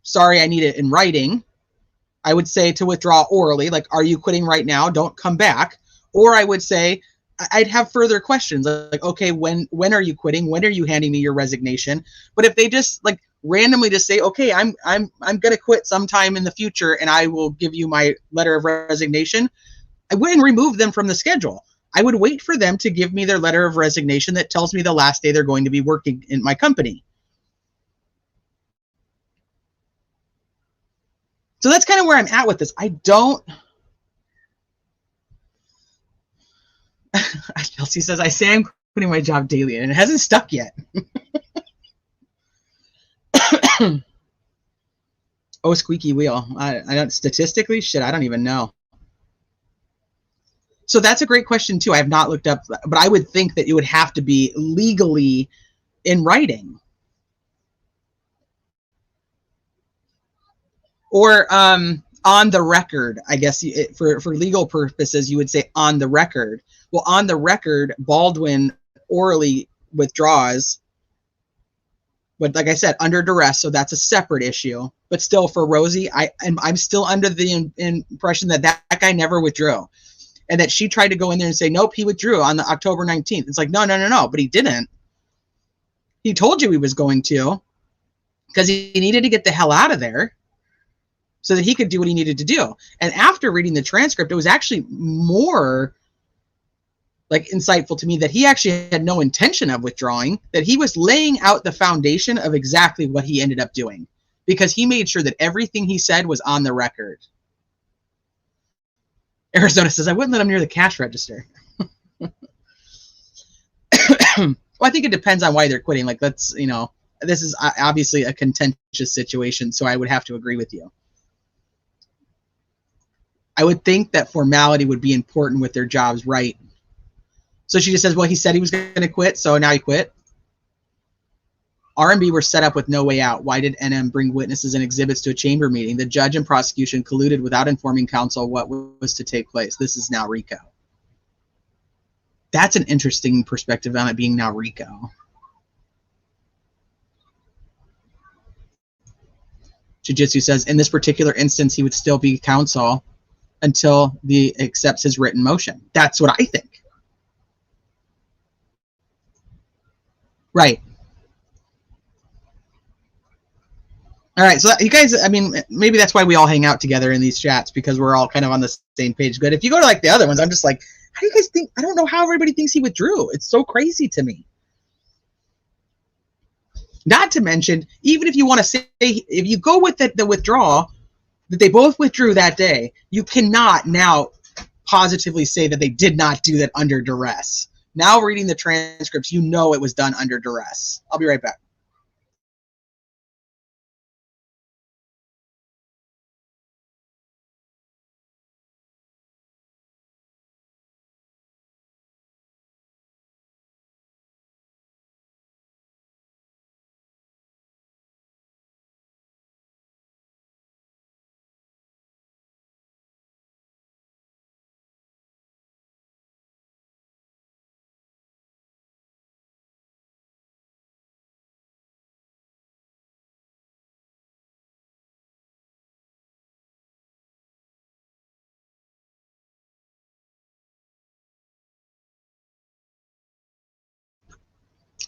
sorry, I need it in writing. I would say to withdraw orally, like, are you quitting right now? Don't come back. Or I would say, I'd have further questions like, okay, when are you quitting? When are you handing me your resignation? But if they just like randomly just say, okay, I'm going to quit sometime in the future and I will give you my letter of resignation, I wouldn't remove them from the schedule. I would wait for them to give me their letter of resignation that tells me the last day they're going to be working in my company. So that's kind of where I'm at with this. I don't. Chelsea says, I say I'm quitting my job daily, and it hasn't stuck yet. Oh, squeaky wheel. I don't, statistically, shit, I don't even know. So that's a great question, too. I have not looked up, but I would think that it would have to be legally in writing. Or on the record, I guess, for legal purposes, you would say on the record. Well, on the record, Baldwin orally withdraws. But like I said, under duress, so that's a separate issue. But still, for Rosie, I'm still under the impression that that guy never withdrew, and that she tried to go in there and say, nope, he withdrew on the October 19th. It's like, no, but he didn't. He told you he was going to, because he needed to get the hell out of there so that he could do what he needed to do. And after reading the transcript, it was actually more like insightful to me that he actually had no intention of withdrawing, that he was laying out the foundation of exactly what he ended up doing, because he made sure that everything he said was on the record. Arizona says, I wouldn't let him near the cash register. Well, I think it depends on why they're quitting. Like, let's, you know, this is obviously a contentious situation, so I would have to agree with you. I would think that formality would be important with their jobs, right? So she just says, well, he said he was going to quit, so now he quit. R&B were set up with no way out. Why did NM bring witnesses and exhibits to a chamber meeting? The judge and prosecution colluded without informing counsel what was to take place. This is now RICO. That's an interesting perspective on it being now RICO. Jiu-Jitsu says, in this particular instance, he would still be counsel until he accepts his written motion. That's what I think. Right. All right, so you guys, I mean, maybe that's why we all hang out together in these chats, because we're all kind of on the same page. But if you go to like the other ones, I'm just like, how do you guys think? I don't know how everybody thinks he withdrew. It's so crazy to me. Not to mention, even if you want to say, if you go with the withdrawal, that they both withdrew that day, you cannot now positively say that they did not do that under duress. Now reading the transcripts, you know it was done under duress. I'll be right back.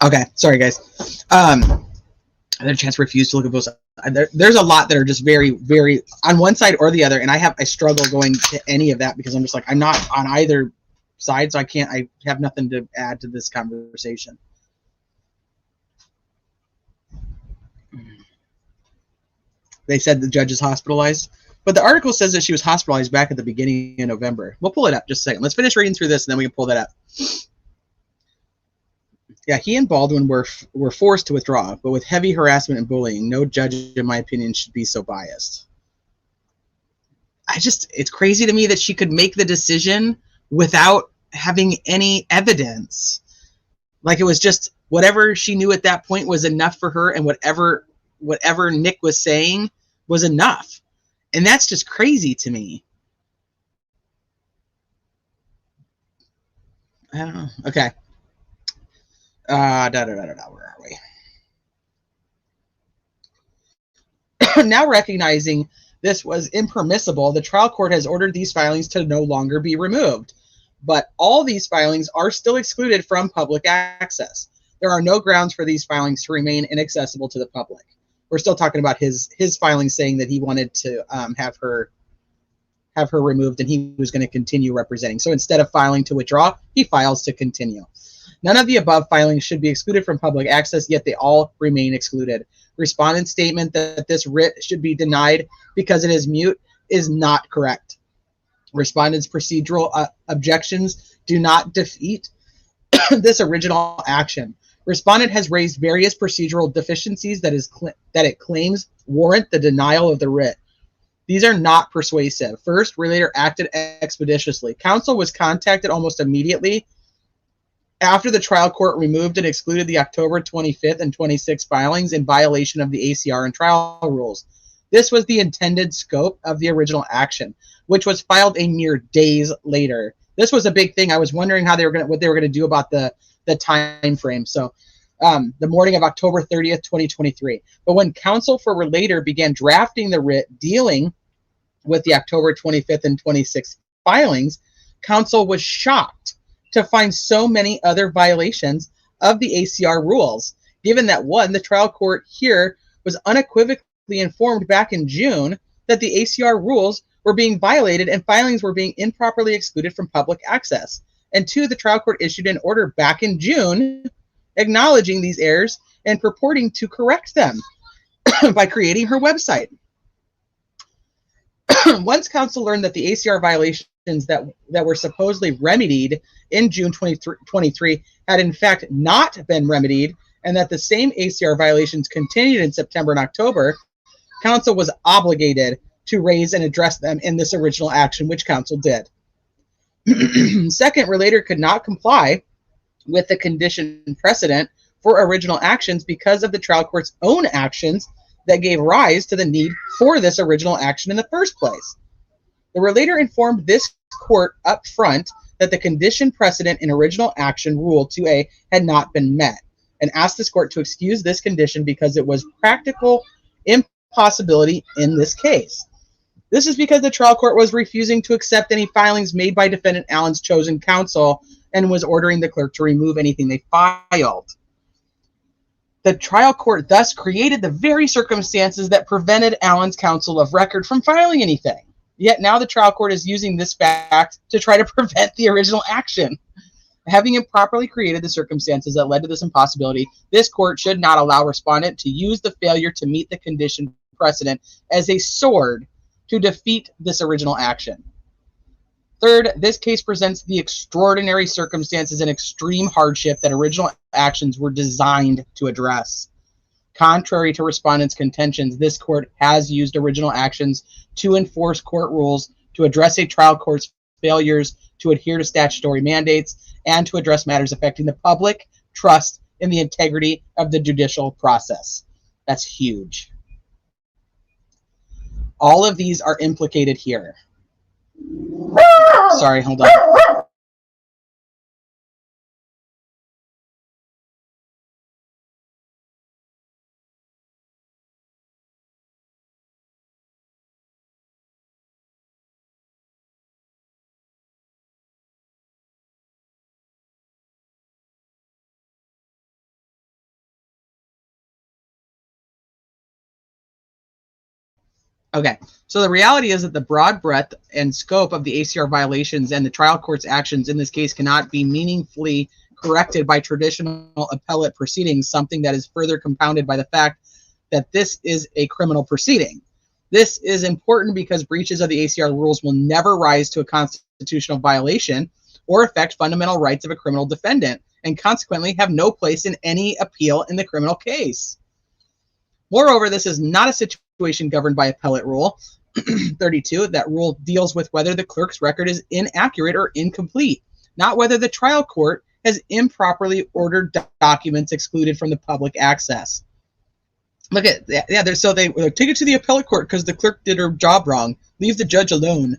Okay, sorry guys. I had a chance to refuse to look at both sides. There's a lot that are just very, very on one side or the other, and I struggle going to any of that because I'm just like, I'm not on either side, so I have nothing to add to this conversation. They said the judge is hospitalized, but the article says that she was hospitalized back at the beginning of November. We'll pull it up just a second. Let's finish reading through this, and then we can pull that up. Yeah, he and Baldwin were forced to withdraw, but with heavy harassment and bullying, no judge, in my opinion, should be so biased. It's crazy to me that she could make the decision without having any evidence. Like, it was just whatever she knew at that point was enough for her, and whatever Nick was saying was enough. And that's just crazy to me. I don't know. Okay. Where are we? Now recognizing this was impermissible, the trial court has ordered these filings to no longer be removed. But all these filings are still excluded from public access. There are no grounds for these filings to remain inaccessible to the public. We're still talking about his filings saying that he wanted to have her removed, and he was going to continue representing. So instead of filing to withdraw, he files to continue. None of the above filings should be excluded from public access, yet they all remain excluded. Respondent's statement that this writ should be denied because it is mute is not correct. Respondent's procedural objections do not defeat this original action. Respondent has raised various procedural deficiencies that it claims warrant the denial of the writ. These are not persuasive. First, relator acted expeditiously. Counsel was contacted almost immediately after the trial court removed and excluded the October 25th and 26th filings in violation of the ACR and trial rules. This was the intended scope of the original action, which was filed a mere days later. This was a big thing. I was wondering how what they were going to do about the the time frame. So the morning of October 30th, 2023. But when counsel for Relator began drafting the writ dealing with the October 25th and 26th filings, counsel was shocked to find so many other violations of the ACR rules, given that, one, the trial court here was unequivocally informed back in June that the ACR rules were being violated and filings were being improperly excluded from public access. And two, the trial court issued an order back in June acknowledging these errors and purporting to correct them by creating her website. Once counsel learned that the ACR violations that were supposedly remedied in June 2023 had in fact not been remedied, and that the same ACR violations continued in September and October, counsel was obligated to raise and address them in this original action, which counsel did. Second, Relator could not comply with the condition precedent for original actions because of the trial court's own actions that gave rise to the need for this original action in the first place. The Relator informed this court up front that the condition precedent in original action Rule 2A had not been met, and asked this court to excuse this condition because it was practical impossibility in this case. This is because the trial court was refusing to accept any filings made by defendant Allen's chosen counsel and was ordering the clerk to remove anything they filed. The trial court thus created the very circumstances that prevented Allen's counsel of record from filing anything. Yet now the trial court is using this fact to try to prevent the original action. Having improperly created the circumstances that led to this impossibility, this court should not allow respondent to use the failure to meet the condition precedent as a sword to defeat this original action. Third, this case presents the extraordinary circumstances and extreme hardship that original actions were designed to address. Contrary to respondents' contentions, this court has used original actions to enforce court rules, to address a trial court's failures to adhere to statutory mandates, and to address matters affecting the public trust in the integrity of the judicial process. That's huge. All of these are implicated here. Sorry, hold on. Okay, so the reality is that the broad breadth and scope of the ACR violations and the trial court's actions in this case cannot be meaningfully corrected by traditional appellate proceedings, something that is further compounded by the fact that this is a criminal proceeding. This is important because breaches of the ACR rules will never rise to a constitutional violation or affect fundamental rights of a criminal defendant, and consequently have no place in any appeal in the criminal case. Moreover, this is not a situation governed by Appellate Rule 32. That rule deals with whether the clerk's record is inaccurate or incomplete, not whether the trial court has improperly ordered documents excluded from the public access. Look at that. Yeah, so they take it to the appellate court because the clerk did her job wrong. Leave the judge alone.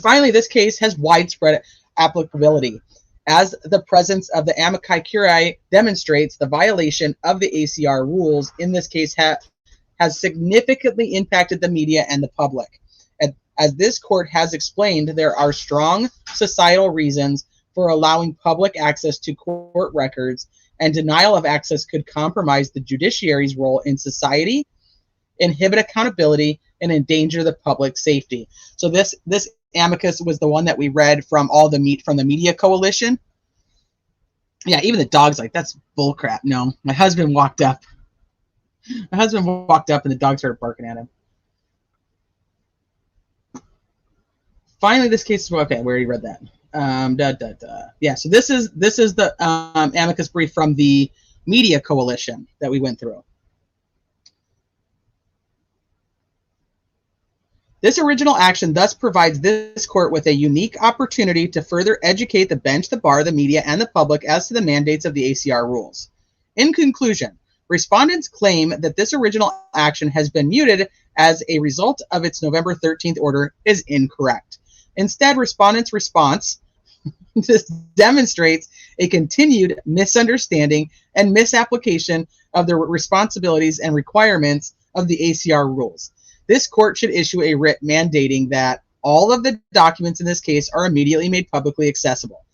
Finally, this case has widespread applicability, as the presence of the amici curiae demonstrates. The violation of the ACR rules in this case has significantly impacted the media and the public. As this court has explained, there are strong societal reasons for allowing public access to court records, and denial of access could compromise the judiciary's role in society, inhibit accountability, and endanger the public safety. So this amicus was the one that we read from from the Media Coalition. Yeah, even the dog's like, that's bullcrap. No, my husband walked up. And the dog started barking at him. Finally, this case is okay. We already read that. Yeah, so this is the amicus brief from the Media Coalition that we went through. This original action thus provides this court with a unique opportunity to further educate the bench, the bar, the media, and the public as to the mandates of the ACR rules. In conclusion, respondents claim that this original action has been muted as a result of its November 13th order is incorrect. Instead, respondents' response this demonstrates a continued misunderstanding and misapplication of the responsibilities and requirements of the ACR rules. This court should issue a writ mandating that all of the documents in this case are immediately made publicly accessible.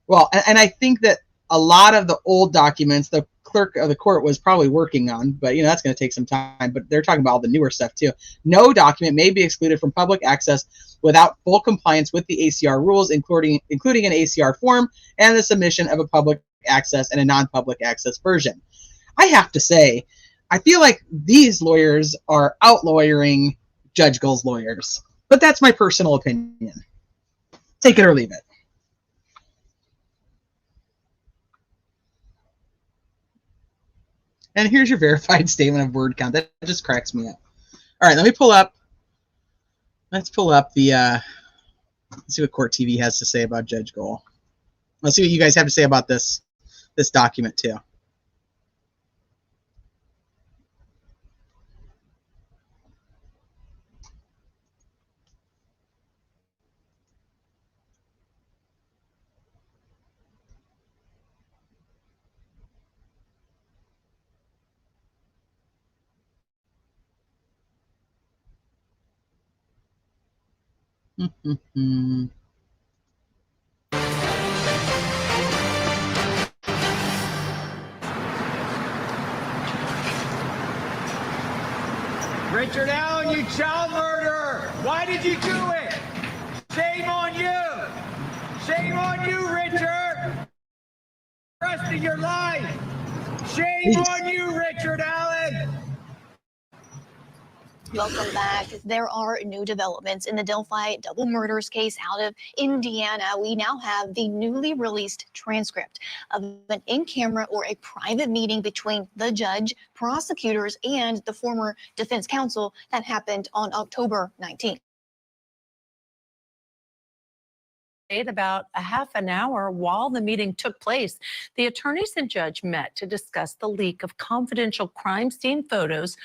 Well, and I think that a lot of the old documents the clerk of the court was probably working on, but that's going to take some time. But they're talking about all the newer stuff too. No document may be excluded from public access without full compliance with the ACR rules, including an ACR form and the submission of a public access and a non-public access version. I have to say, I feel like these lawyers are out-lawyering Judge Gull's lawyers. But that's my personal opinion. Take it or leave it. And here's your verified statement of word count. That just cracks me up. All right, let's pull up the, let's see what Court TV has to say about Judge Gull. Let's see what you guys have to say about this document too. Richard Allen, you child murderer! Why did you do it? Shame on you! Shame on you, Richard! The rest of your life! Shame on you, Richard Allen! Welcome back. There are new developments in the Delphi double murders case out of Indiana. We now have the newly released transcript of an in-camera or a private meeting between the judge, prosecutors, and the former defense counsel that happened on October 19th. About a half an hour while the meeting took place, the attorneys and judge met to discuss the leak of confidential crime scene photos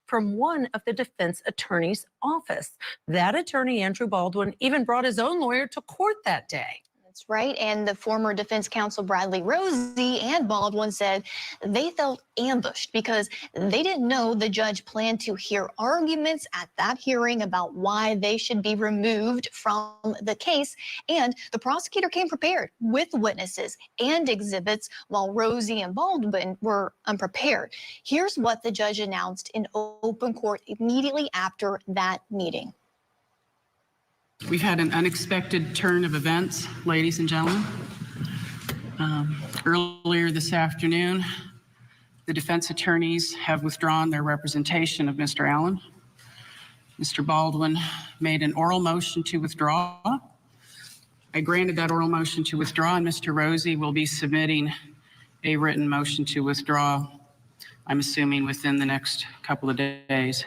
from one of the defense attorney's office. That attorney, Andrew Baldwin, even brought his own lawyer to court that day. That's right. And the former defense counsel, Bradley Rosie, and Baldwin said they felt ambushed because they didn't know the judge planned to hear arguments at that hearing about why they should be removed from the case. And the prosecutor came prepared with witnesses and exhibits while Rosie and Baldwin were unprepared. Here's what the judge announced in open court immediately after that meeting. We've had an unexpected turn of events, ladies and gentlemen. Earlier this afternoon, the defense attorneys have withdrawn their representation of Mr. Allen. Mr. Baldwin made an oral motion to withdraw. I granted that oral motion to withdraw, and Mr. Rosie will be submitting a written motion to withdraw, I'm assuming within the next couple of days.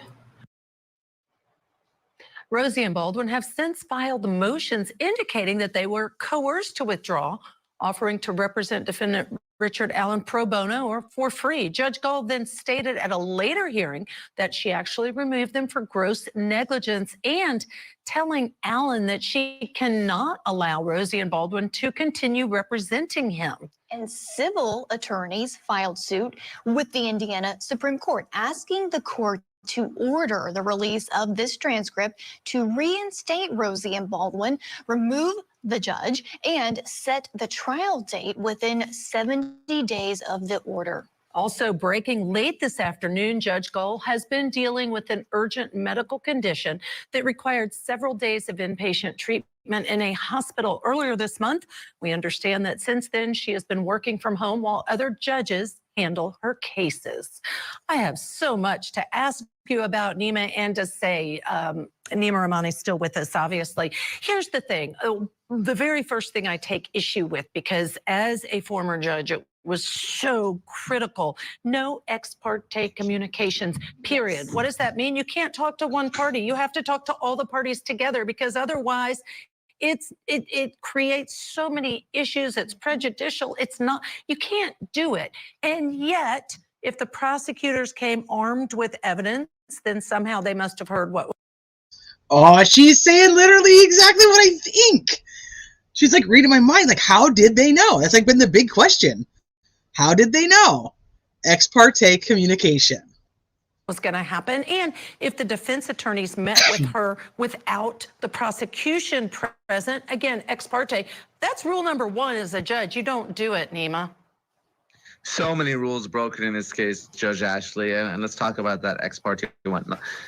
Rosie and Baldwin have since filed motions indicating that they were coerced to withdraw, offering to represent defendant Richard Allen pro bono or for free. Judge Gull then stated at a later hearing that she actually removed them for gross negligence and telling Allen that she cannot allow Rosie and Baldwin to continue representing him. And civil attorneys filed suit with the Indiana Supreme Court, asking the court to order the release of this transcript to reinstate Rosie and Baldwin, remove the judge, and set the trial date within 70 days of the order. Also breaking late this afternoon, Judge Gull has been dealing with an urgent medical condition that required several days of inpatient treatment in a hospital earlier this month. We understand that since then she has been working from home while other judges handle her cases. I have so much to ask you about, Nima, and to say, Nima Rahmani's still with us, obviously. Here's the thing. The very first thing I take issue with, because as a former judge, it was so critical. No ex parte communications, period. What does that mean? You can't talk to one party. You have to talk to all the parties together, because otherwise it creates so many issues. It's prejudicial. It's not, you can't do it. And yet, if the prosecutors came armed with evidence, then somehow they must have heard what. Oh, she's saying literally exactly what I think. She's like reading my mind. Like, how did they know? That's like been the big question. How did they know? Ex parte communication was going to happen, and if the defense attorneys met with her without the prosecution present, again, ex parte, that's rule number one as a judge. You don't do it, Nima. So many rules broken in this case, Judge Ashley, and let's talk about that ex parte one.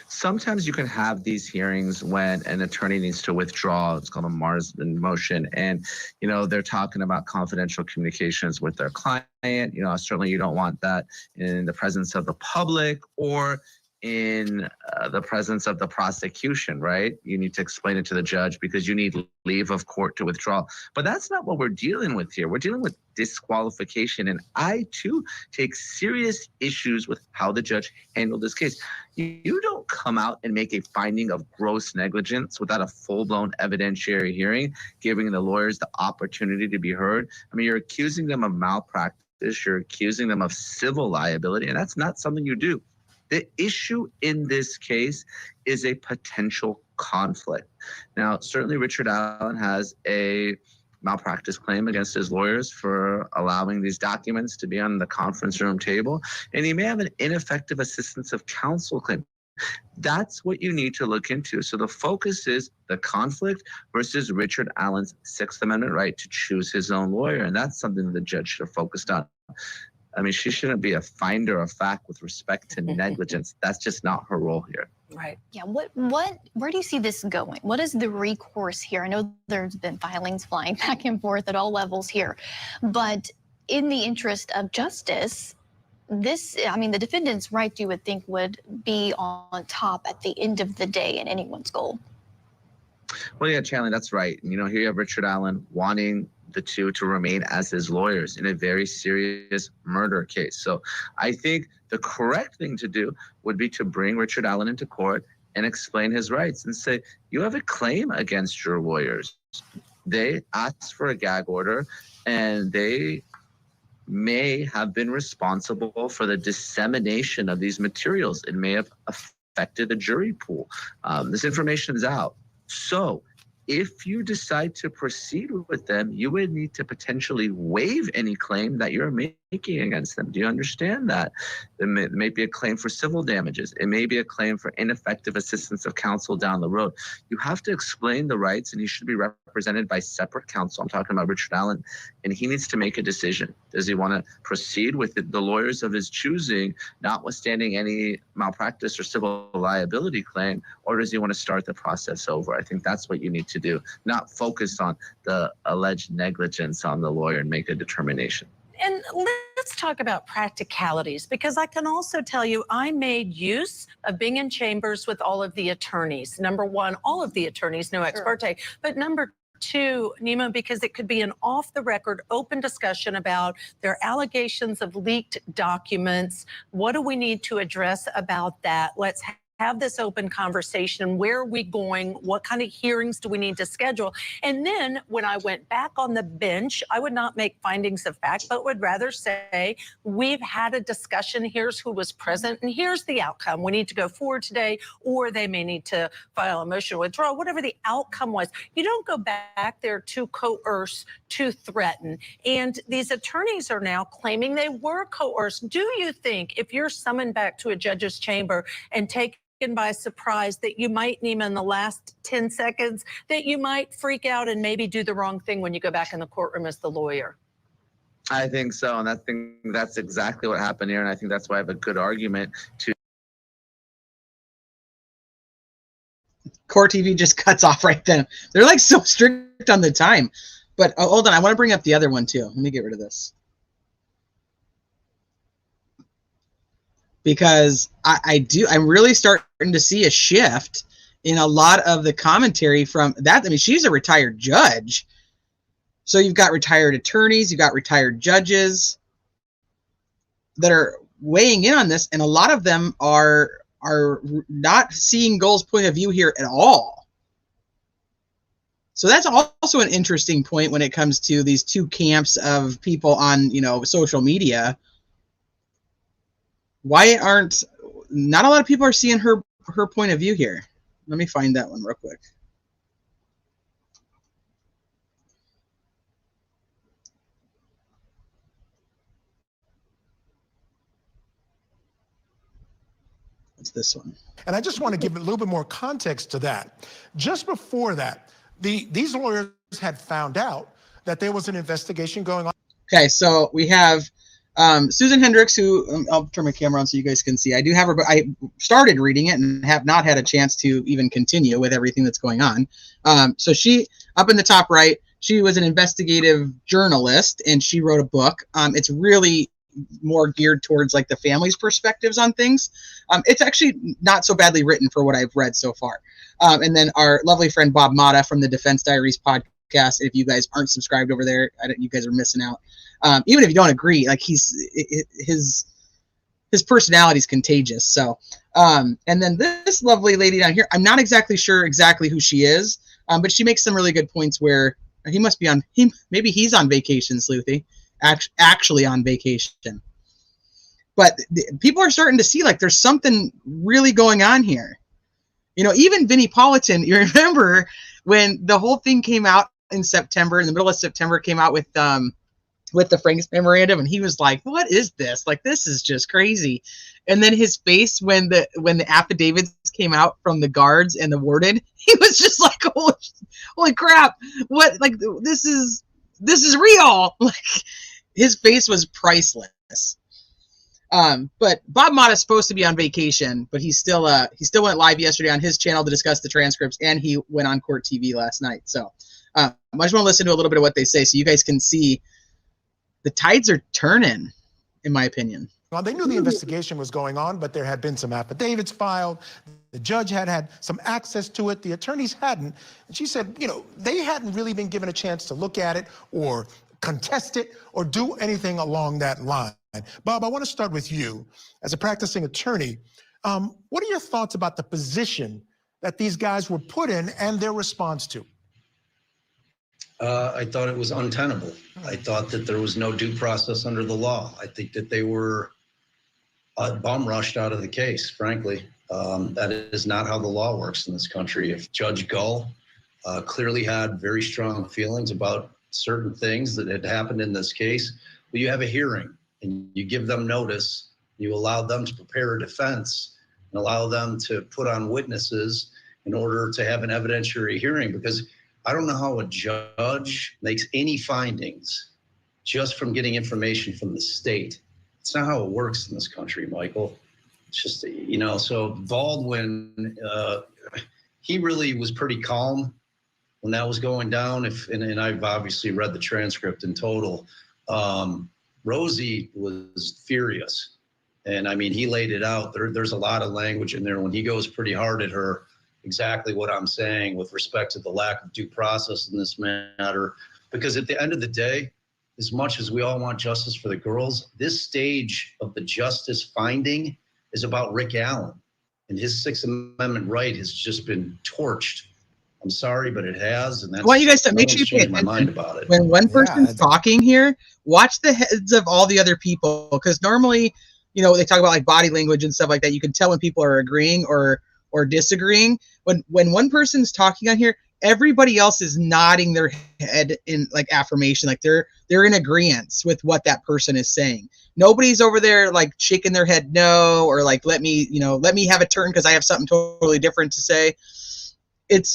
Sometimes you can have these hearings when an attorney needs to withdraw. It's called a Marsden motion, and they're talking about confidential communications with their client. Certainly you don't want that in the presence of the public or in the presence of the prosecution, right? You need to explain it to the judge because you need leave of court to withdraw. But that's not what we're dealing with here. We're dealing with disqualification. And I, too, take serious issues with how the judge handled this case. You don't come out and make a finding of gross negligence without a full-blown evidentiary hearing, giving the lawyers the opportunity to be heard. I mean, you're accusing them of malpractice. You're accusing them of civil liability, and that's not something you do. The issue in this case is a potential conflict. Now, certainly Richard Allen has a malpractice claim against his lawyers for allowing these documents to be on the conference room table, and he may have an ineffective assistance of counsel claim. That's what you need to look into. So the focus is the conflict versus Richard Allen's Sixth Amendment right to choose his own lawyer, and that's something the judge should have focused on. I mean, she shouldn't be a finder of fact with respect to negligence. That's just not her role here. Right. Yeah, where do you see this going? What is the recourse here? I know there's been filings flying back and forth at all levels here, but in the interest of justice, the defendant's right, you would think, would be on top at the end of the day in anyone's goal. Well, yeah, Chandler, that's right. Here you have Richard Allen wanting the two to remain as his lawyers in a very serious murder case. So I think the correct thing to do would be to bring Richard Allen into court and explain his rights and say, you have a claim against your lawyers. They asked for a gag order, and they may have been responsible for the dissemination of these materials. It may have affected the jury pool. This information is out. So if you decide to proceed with them, you would need to potentially waive any claim that you're making against them. Do you understand that? It may be a claim for civil damages. It may be a claim for ineffective assistance of counsel down the road. You have to explain the rights, and he should be represented by separate counsel. I'm talking about Richard Allen, and he needs to make a decision. Does he want to proceed with the lawyers of his choosing, notwithstanding any malpractice or civil liability claim, or does he want to start the process over? I think that's what you need to do, not focus on the alleged negligence on the lawyer and make a determination. And let's talk about practicalities, because I can also tell you I made use of being in chambers with all of the attorneys. Number one, all of the attorneys, no ex parte. But number two, Nima, because it could be an off-the-record, open discussion about their allegations of leaked documents. What do we need to address about that? Let's have this open conversation. Where are we going? What kind of hearings do we need to schedule? And then when I went back on the bench, I would not make findings of fact, but would rather say, we've had a discussion. Here's who was present, and here's the outcome. We need to go forward today, or they may need to file a motion to withdraw, whatever the outcome was. You don't go back there to coerce, to threaten. And these attorneys are now claiming they were coerced. Do you think if you're summoned back to a judge's chamber and taken by surprise that you might, Nima, in the last 10 seconds, that you might freak out and maybe do the wrong thing when you go back in the courtroom as the lawyer? I think so, and I think that's exactly what happened here, and I think that's why I have a good argument to. Core TV just cuts off right then. They're like so strict on the time. But hold on, I want to bring up the other one too. Let me get rid of this. Because I'm really starting to see a shift in a lot of the commentary from that. I mean, she's a retired judge. So you've got retired attorneys, you've got retired judges that are weighing in on this, and a lot of them are not seeing Gull's point of view here at all. So that's also an interesting point when it comes to these two camps of people on, social media. Why not a lot of people are seeing her point of view here? Let me find that one real quick. this one. And I just want to give a little bit more context to that. Just before that, these lawyers had found out that there was an investigation going on. Okay, so we have Susan Hendricks, who I'll turn my camera on so you guys can see. I do have her, but I started reading it and have not had a chance to even continue with everything that's going on. So she, up in the top right, she was an investigative journalist, and she wrote a book. It's really more geared towards like the family's perspectives on things. It's actually not so badly written for what I've read so far. And then our lovely friend Bob Mata from the Defense Diaries podcast. If you guys aren't subscribed over there, you guys are missing out. Even if you don't agree, like his personality is contagious. So, and then this lovely lady down here, I'm not exactly sure who she is, but she makes some really good points where he must be maybe he's on vacation, Sleuthy. Actually on vacation. But people are starting to see like there's something really going on here. You know, even Vinnie Politan, you remember when the whole thing came out in September, in the middle of September, came out with the Franks memorandum, and he was like, what is this? Like, this is just crazy. And then his face when the affidavits came out from the guards and the warden, he was just like, holy crap, what, like, this is real. Like, his face was priceless. But Bob Mott is supposed to be on vacation, but he still went live yesterday on his channel to discuss the transcripts, and he went on Court TV last night. So I just want to listen to a little bit of what they say so you guys can see the tides are turning, in my opinion. Well, they knew the investigation was going on, but there had been some affidavits filed. The judge had some access to it. The attorneys hadn't. And she said, you know, they hadn't really been given a chance to look at it or contest it or do anything along that line. Bob, I want to start with you. As a practicing attorney, what are your thoughts about the position that these guys were put in and their response to? I thought it was untenable. I thought that there was no due process under the law. I think that they were bum rushed out of the case, frankly. That is not how the law works in this country. If Judge Gull clearly had very strong feelings about certain things that had happened in this case, well, you have a hearing and you give them notice, you allow them to prepare a defense and allow them to put on witnesses in order to have an evidentiary hearing, because I don't know how a judge makes any findings just from getting information from the state. It's not how it works in this country, Michael. It's just, you know, so Baldwin, he really was pretty calm when that was going down. And I've obviously read the transcript in total. Rosie was furious. And I mean, he laid it out. There's a lot of language in there when he goes pretty hard at her. Exactly what I'm saying with respect to the lack of due process in this matter. Because at the end of the day, as much as we all want justice for the girls, this stage of the justice finding is about Rick Allen. And his Sixth Amendment right has just been torched. I'm sorry, but it has. And that's, I want you guys to make sure you change my mind about it. When one person's talking here, watch the heads of all the other people. Because normally, you know, they talk about like body language and stuff like that. You can tell when people are agreeing or disagreeing. When one person's talking on here, everybody else is nodding their head in like affirmation, like they're in agreement with what that person is saying. Nobody's over there like shaking their head no, or like let me have a turn because I have something totally different to say. It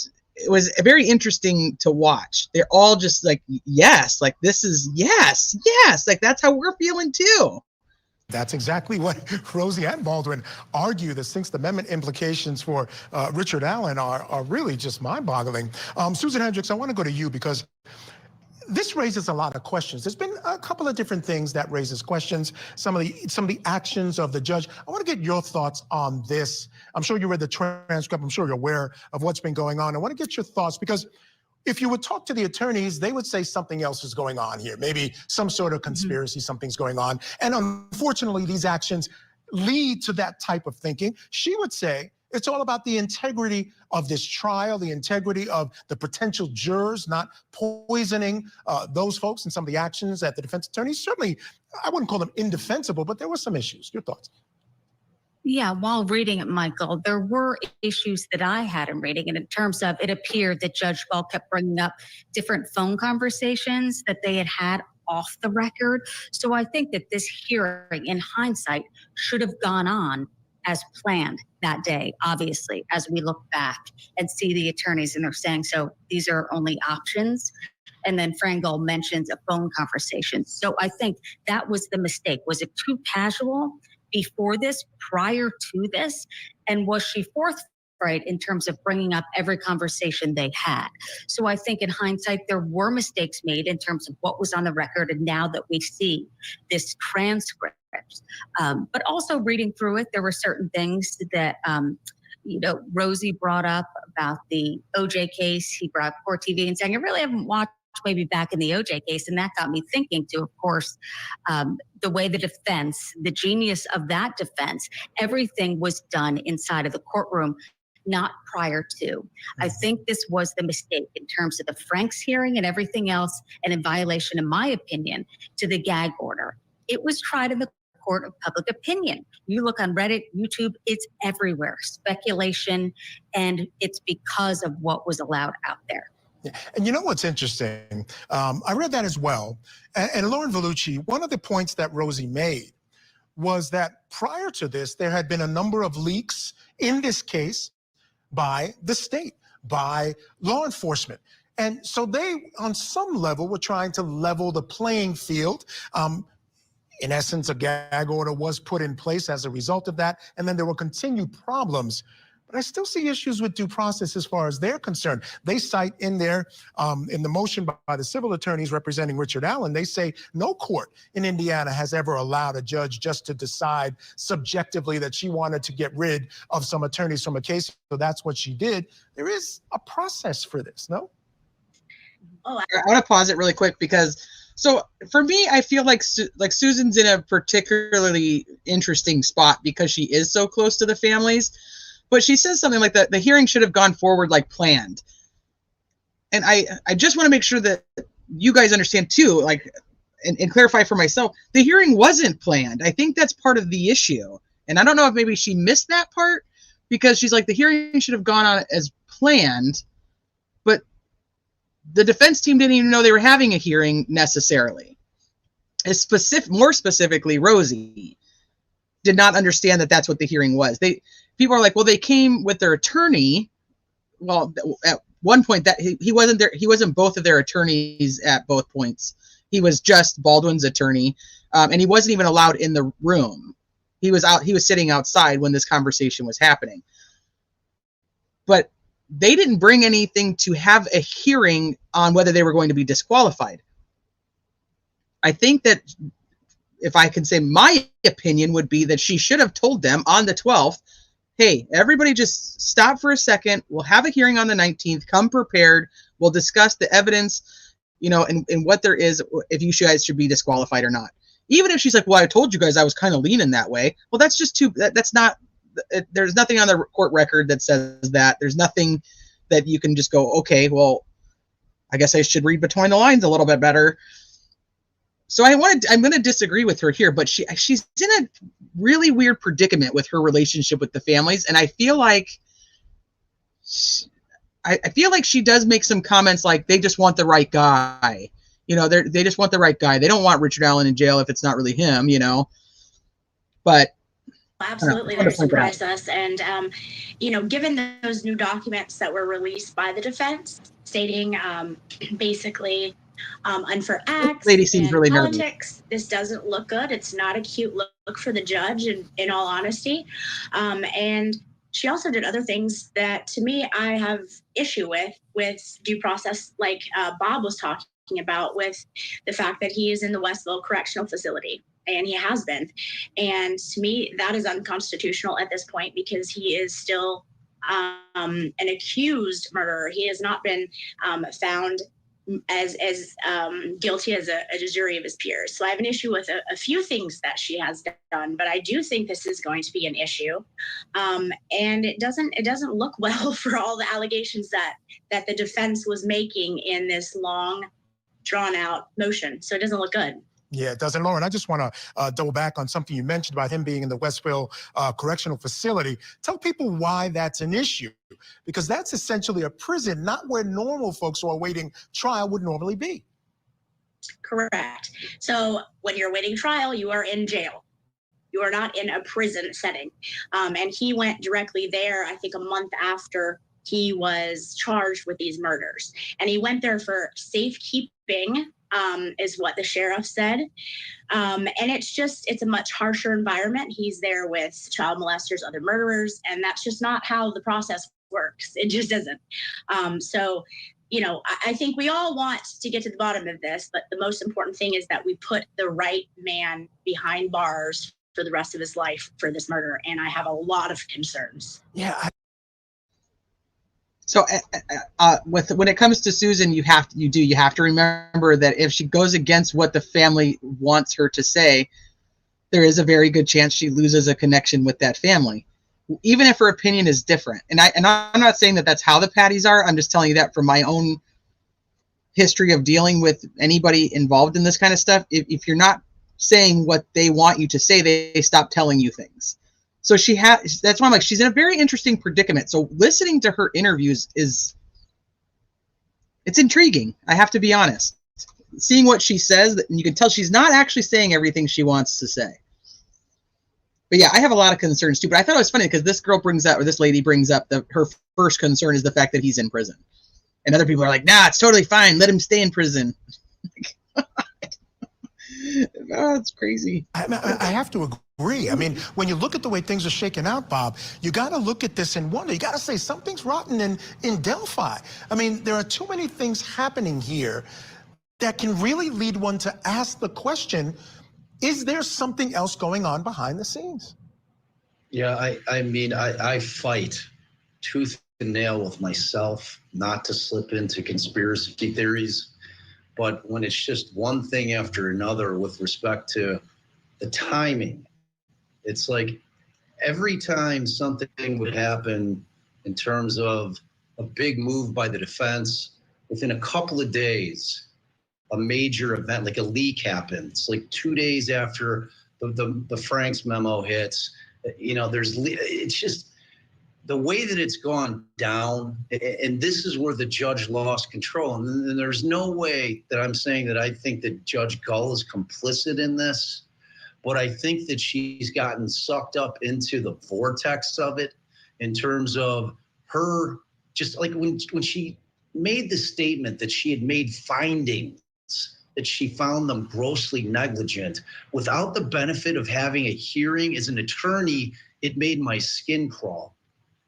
was very interesting to watch. They're all just like, yes, like this is yes, like that's how we're feeling too. That's exactly what Rosie and Baldwin argue. The Sixth Amendment implications for Richard Allen are really just mind-boggling. Susan Hendricks, I want to go to you because this raises a lot of questions. There's been a couple of different things that raises questions. Some of the actions of the judge. I want to get your thoughts on this. I'm sure you read the transcript. I'm sure you're aware of what's been going on. I want to get your thoughts because if you would talk to the attorneys, they would say something else is going on here. Maybe some sort of conspiracy, something's going on. And unfortunately, these actions lead to that type of thinking. She would say it's all about the integrity of this trial, the integrity of the potential jurors, not poisoning those folks and some of the actions that the defense attorneys, certainly, I wouldn't call them indefensible, but there were some issues. Your thoughts? Yeah, while reading it, Michael, there were issues that I had in reading it in terms of it appeared that Judge Gull kept bringing up different phone conversations that they had off the record. So I think that this hearing, in hindsight, should have gone on as planned that day, obviously, as we look back and see the attorneys and they're saying, so these are only options. And then Gull mentions a phone conversation. So I think that was the mistake. Was it too casual before this, prior to this? And was she forthright in terms of bringing up every conversation they had? So I think in hindsight, there were mistakes made in terms of what was on the record. And now that we see this transcript, but also reading through it, there were certain things that, Rosie brought up about the OJ case. He brought Court TV and saying, I really haven't watched maybe back in the OJ case. And that got me thinking too, of course, the way the defense, the genius of that defense, everything was done inside of the courtroom, not prior to. I think this was the mistake in terms of the Franks hearing and everything else, and in violation, in my opinion, to the gag order. It was tried in the court of public opinion. You look on Reddit, YouTube, it's everywhere. Speculation, and it's because of what was allowed out there. Yeah. And you know what's interesting? I read that as well. And Lauren Vellucci, one of the points that Rosie made was that prior to this, there had been a number of leaks in this case by the state, by law enforcement. And so they, on some level, were trying to level the playing field. In essence, a gag order was put in place as a result of that. And then there were continued problems. But I still see issues with due process as far as they're concerned. They cite in there, in the motion by the civil attorneys representing Richard Allen, they say no court in Indiana has ever allowed a judge just to decide subjectively that she wanted to get rid of some attorneys from a case. So that's what she did. There is a process for this, no? I want to pause it really quick because, so for me, I feel like Susan's in a particularly interesting spot because she is so close to the families. But she says something like that the hearing should have gone forward like planned. And I just want to make sure that you guys understand too, like, and clarify for myself, the hearing wasn't planned. I think that's part of the issue. And I don't know if maybe she missed that part because she's like, the hearing should have gone on as planned, but the defense team didn't even know they were having a hearing necessarily. More specifically, Rosie did not understand that that's what the hearing was. People are like, well, they came with their attorney. Well, at one point that he wasn't there. He wasn't both of their attorneys at both points. He was just Baldwin's attorney. And he wasn't even allowed in the room. He was sitting outside when this conversation was happening. But they didn't bring anything to have a hearing on whether they were going to be disqualified. I think that, if I can say my opinion, would be that she should have told them on the 12th, hey, everybody just stop for a second. We'll have a hearing on the 19th. Come prepared. We'll discuss the evidence, and what there is, if you guys should be disqualified or not. Even if she's like, well, I told you guys I was kind of leaning that way. Well, that's just that's not, there's nothing on the court record that says that. There's nothing that you can just go, okay, well, I guess I should read between the lines a little bit better. So I'm going to disagree with her here, but she's in a really weird predicament with her relationship with the families, and I feel like she does make some comments like they just want the right guy. They just want the right guy. They don't want Richard Allen in jail if it's not really him. But absolutely, that surprised us, and given those new documents that were released by the defense stating basically unfair acts lady seems and really politics. This doesn't look good. It's not a cute look for the judge, in all honesty. And she also did other things that, to me, I have issue with due process, like Bob was talking about, with the fact that he is in the Westville Correctional Facility, and he has been. And to me, that is unconstitutional at this point because he is still an accused murderer. He has not been found as guilty as a jury of his peers. So I have an issue with a few things that she has done, but I do think this is going to be an issue. And it doesn't look well for all the allegations that the defense was making in this long, drawn out motion. So it doesn't look good. Yeah, it doesn't, Lauren. I just want to double back on something you mentioned about him being in the Westville Correctional Facility. Tell people why that's an issue, because that's essentially a prison, not where normal folks who are awaiting trial would normally be. Correct. So when you're awaiting trial, you are in jail. You are not in a prison setting. And he went directly there, I think, a month after he was charged with these murders. And he went there for safekeeping, is what the sheriff said. And it's a much harsher environment. He's there with child molesters, other murderers, and that's just not how the process works. It just isn't. So, you know, I think we all want to get to the bottom of this, but the most important thing is that we put the right man behind bars for the rest of his life for this murder. And I have a lot of concerns. Yeah. So when it comes to Susan, you have to remember that if she goes against what the family wants her to say, there is a very good chance she loses a connection with that family, even if her opinion is different. And I'm not saying that that's how the Patties are. I'm just telling you that from my own history of dealing with anybody involved in this kind of stuff. If you're not saying what they want you to say, they stop telling you things. So that's why I'm like, she's in a very interesting predicament. So listening to her interviews it's intriguing. I have to be honest. Seeing what she says, and you can tell she's not actually saying everything she wants to say. But yeah, I have a lot of concerns too. But I thought it was funny because this lady brings up her first concern is the fact that he's in prison. And other people are like, nah, it's totally fine. Let him stay in prison. Oh, it's crazy. I have to agree. I mean, when you look at the way things are shaking out, Bob, you got to look at this and wonder. You got to say something's rotten in Delphi. I mean, there are too many things happening here that can really lead one to ask the question, is there something else going on behind the scenes? Yeah, I mean, I fight tooth and nail with myself not to slip into conspiracy theories. But when it's just one thing after another with respect to the timing, it's like every time something would happen in terms of a big move by the defense, within a couple of days, a major event like a leak happens. Like 2 days after the Franks memo hits, you know, it's just the way that it's gone down, and this is where the judge lost control. And there's no way that I'm saying that I think that Judge Gull is complicit in this, but I think that she's gotten sucked up into the vortex of it in terms of her, just like when she made the statement that she had made findings, that she found them grossly negligent, without the benefit of having a hearing as an attorney, it made my skin crawl.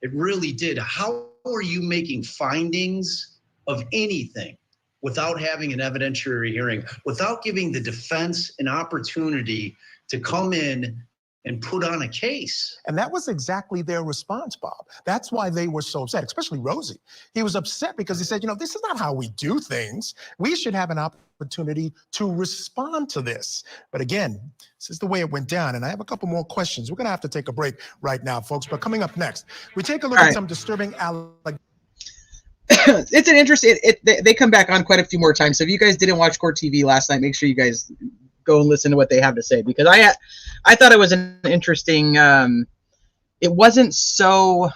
It really did. How are you making findings of anything without having an evidentiary hearing, without giving the defense an opportunity to come in and put on a case? And that was exactly their response, Bob. That's why they were so upset, especially Rosie. He was upset because he said, you know, this is not how we do things. We should have an opportunity to respond to this. But again, this is the way it went down. And I have a couple more questions. We're going to have to take a break right now, folks. But coming up next, we take a look at some disturbing allegations. It's an interesting, they come back on quite a few more times. So if you guys didn't watch Court TV last night, make sure you guys go and listen to what they have to say, because I thought it was an interesting, it wasn't so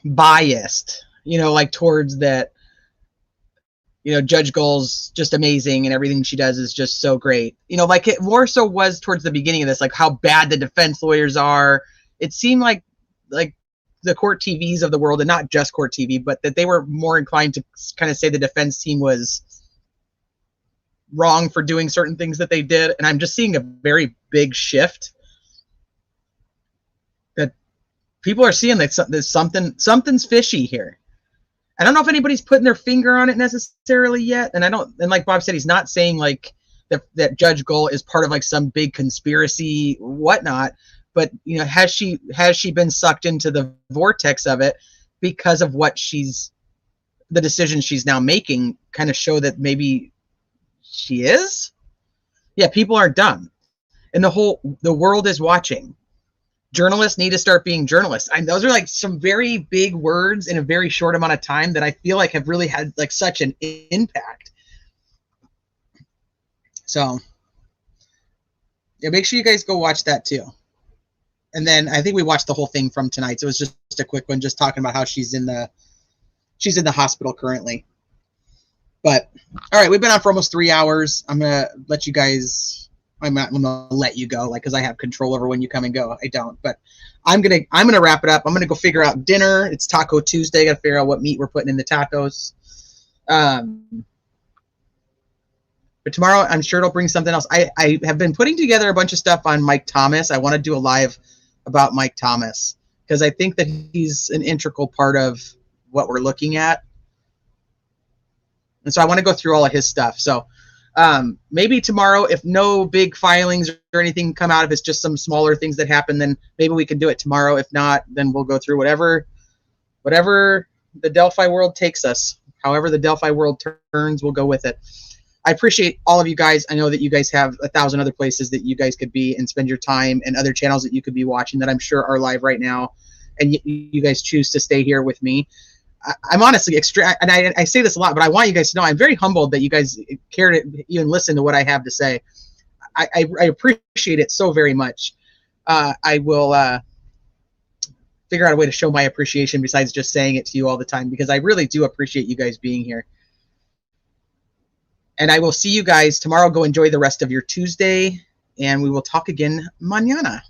biased, you know, like towards that, you know, Judge Gull's just amazing and everything she does is just so great. You know, like it more so was towards the beginning of this, like how bad the defense lawyers are. It seemed like the Court TVs of the world, and not just Court TV, but that they were more inclined to kind of say the defense team was wrong for doing certain things that they did. And I'm just seeing a very big shift that people are seeing that there's something's fishy here. I don't know if anybody's putting their finger on it necessarily yet. And like Bob said, he's not saying like that Judge Gull is part of like some big conspiracy, whatnot. But, you know, has she been sucked into the vortex of it because of what the decisions she's now making kind of show that maybe she is? Yeah, people aren't dumb. And the world is watching. Journalists need to start being journalists. Those are like some very big words in a very short amount of time that I feel like have really had like such an impact. So yeah, make sure you guys go watch that too. And then I think we watched the whole thing from tonight. So it was just a quick one, just talking about how she's in the hospital currently. But all right, we've been on for almost 3 hours. I'm gonna let you guys I'm not gonna let you go, like, because I have control over when you come and go. I don't, but I'm gonna wrap it up. I'm gonna go figure out dinner. It's Taco Tuesday. I gotta figure out what meat we're putting in the tacos. But tomorrow, I'm sure it'll bring something else. I have been putting together a bunch of stuff on Mike Thomas. I want to do a live about Mike Thomas because I think that he's an integral part of what we're looking at. And so I want to go through all of his stuff. So maybe tomorrow, if no big filings or anything come out, if it's just some smaller things that happen, then maybe we can do it tomorrow. If not, then we'll go through whatever the Delphi world takes us. However the Delphi world turns, we'll go with it. I appreciate all of you guys. I know that you guys have 1,000 other places that you guys could be and spend your time, and other channels that you could be watching that I'm sure are live right now, and you guys choose to stay here with me. I'm honestly and I say this a lot, but I want you guys to know I'm very humbled that you guys care to even listen to what I have to say. I appreciate it so very much. I will figure out a way to show my appreciation besides just saying it to you all the time, because I really do appreciate you guys being here. And I will see you guys tomorrow. Go enjoy the rest of your Tuesday, and we will talk again mañana.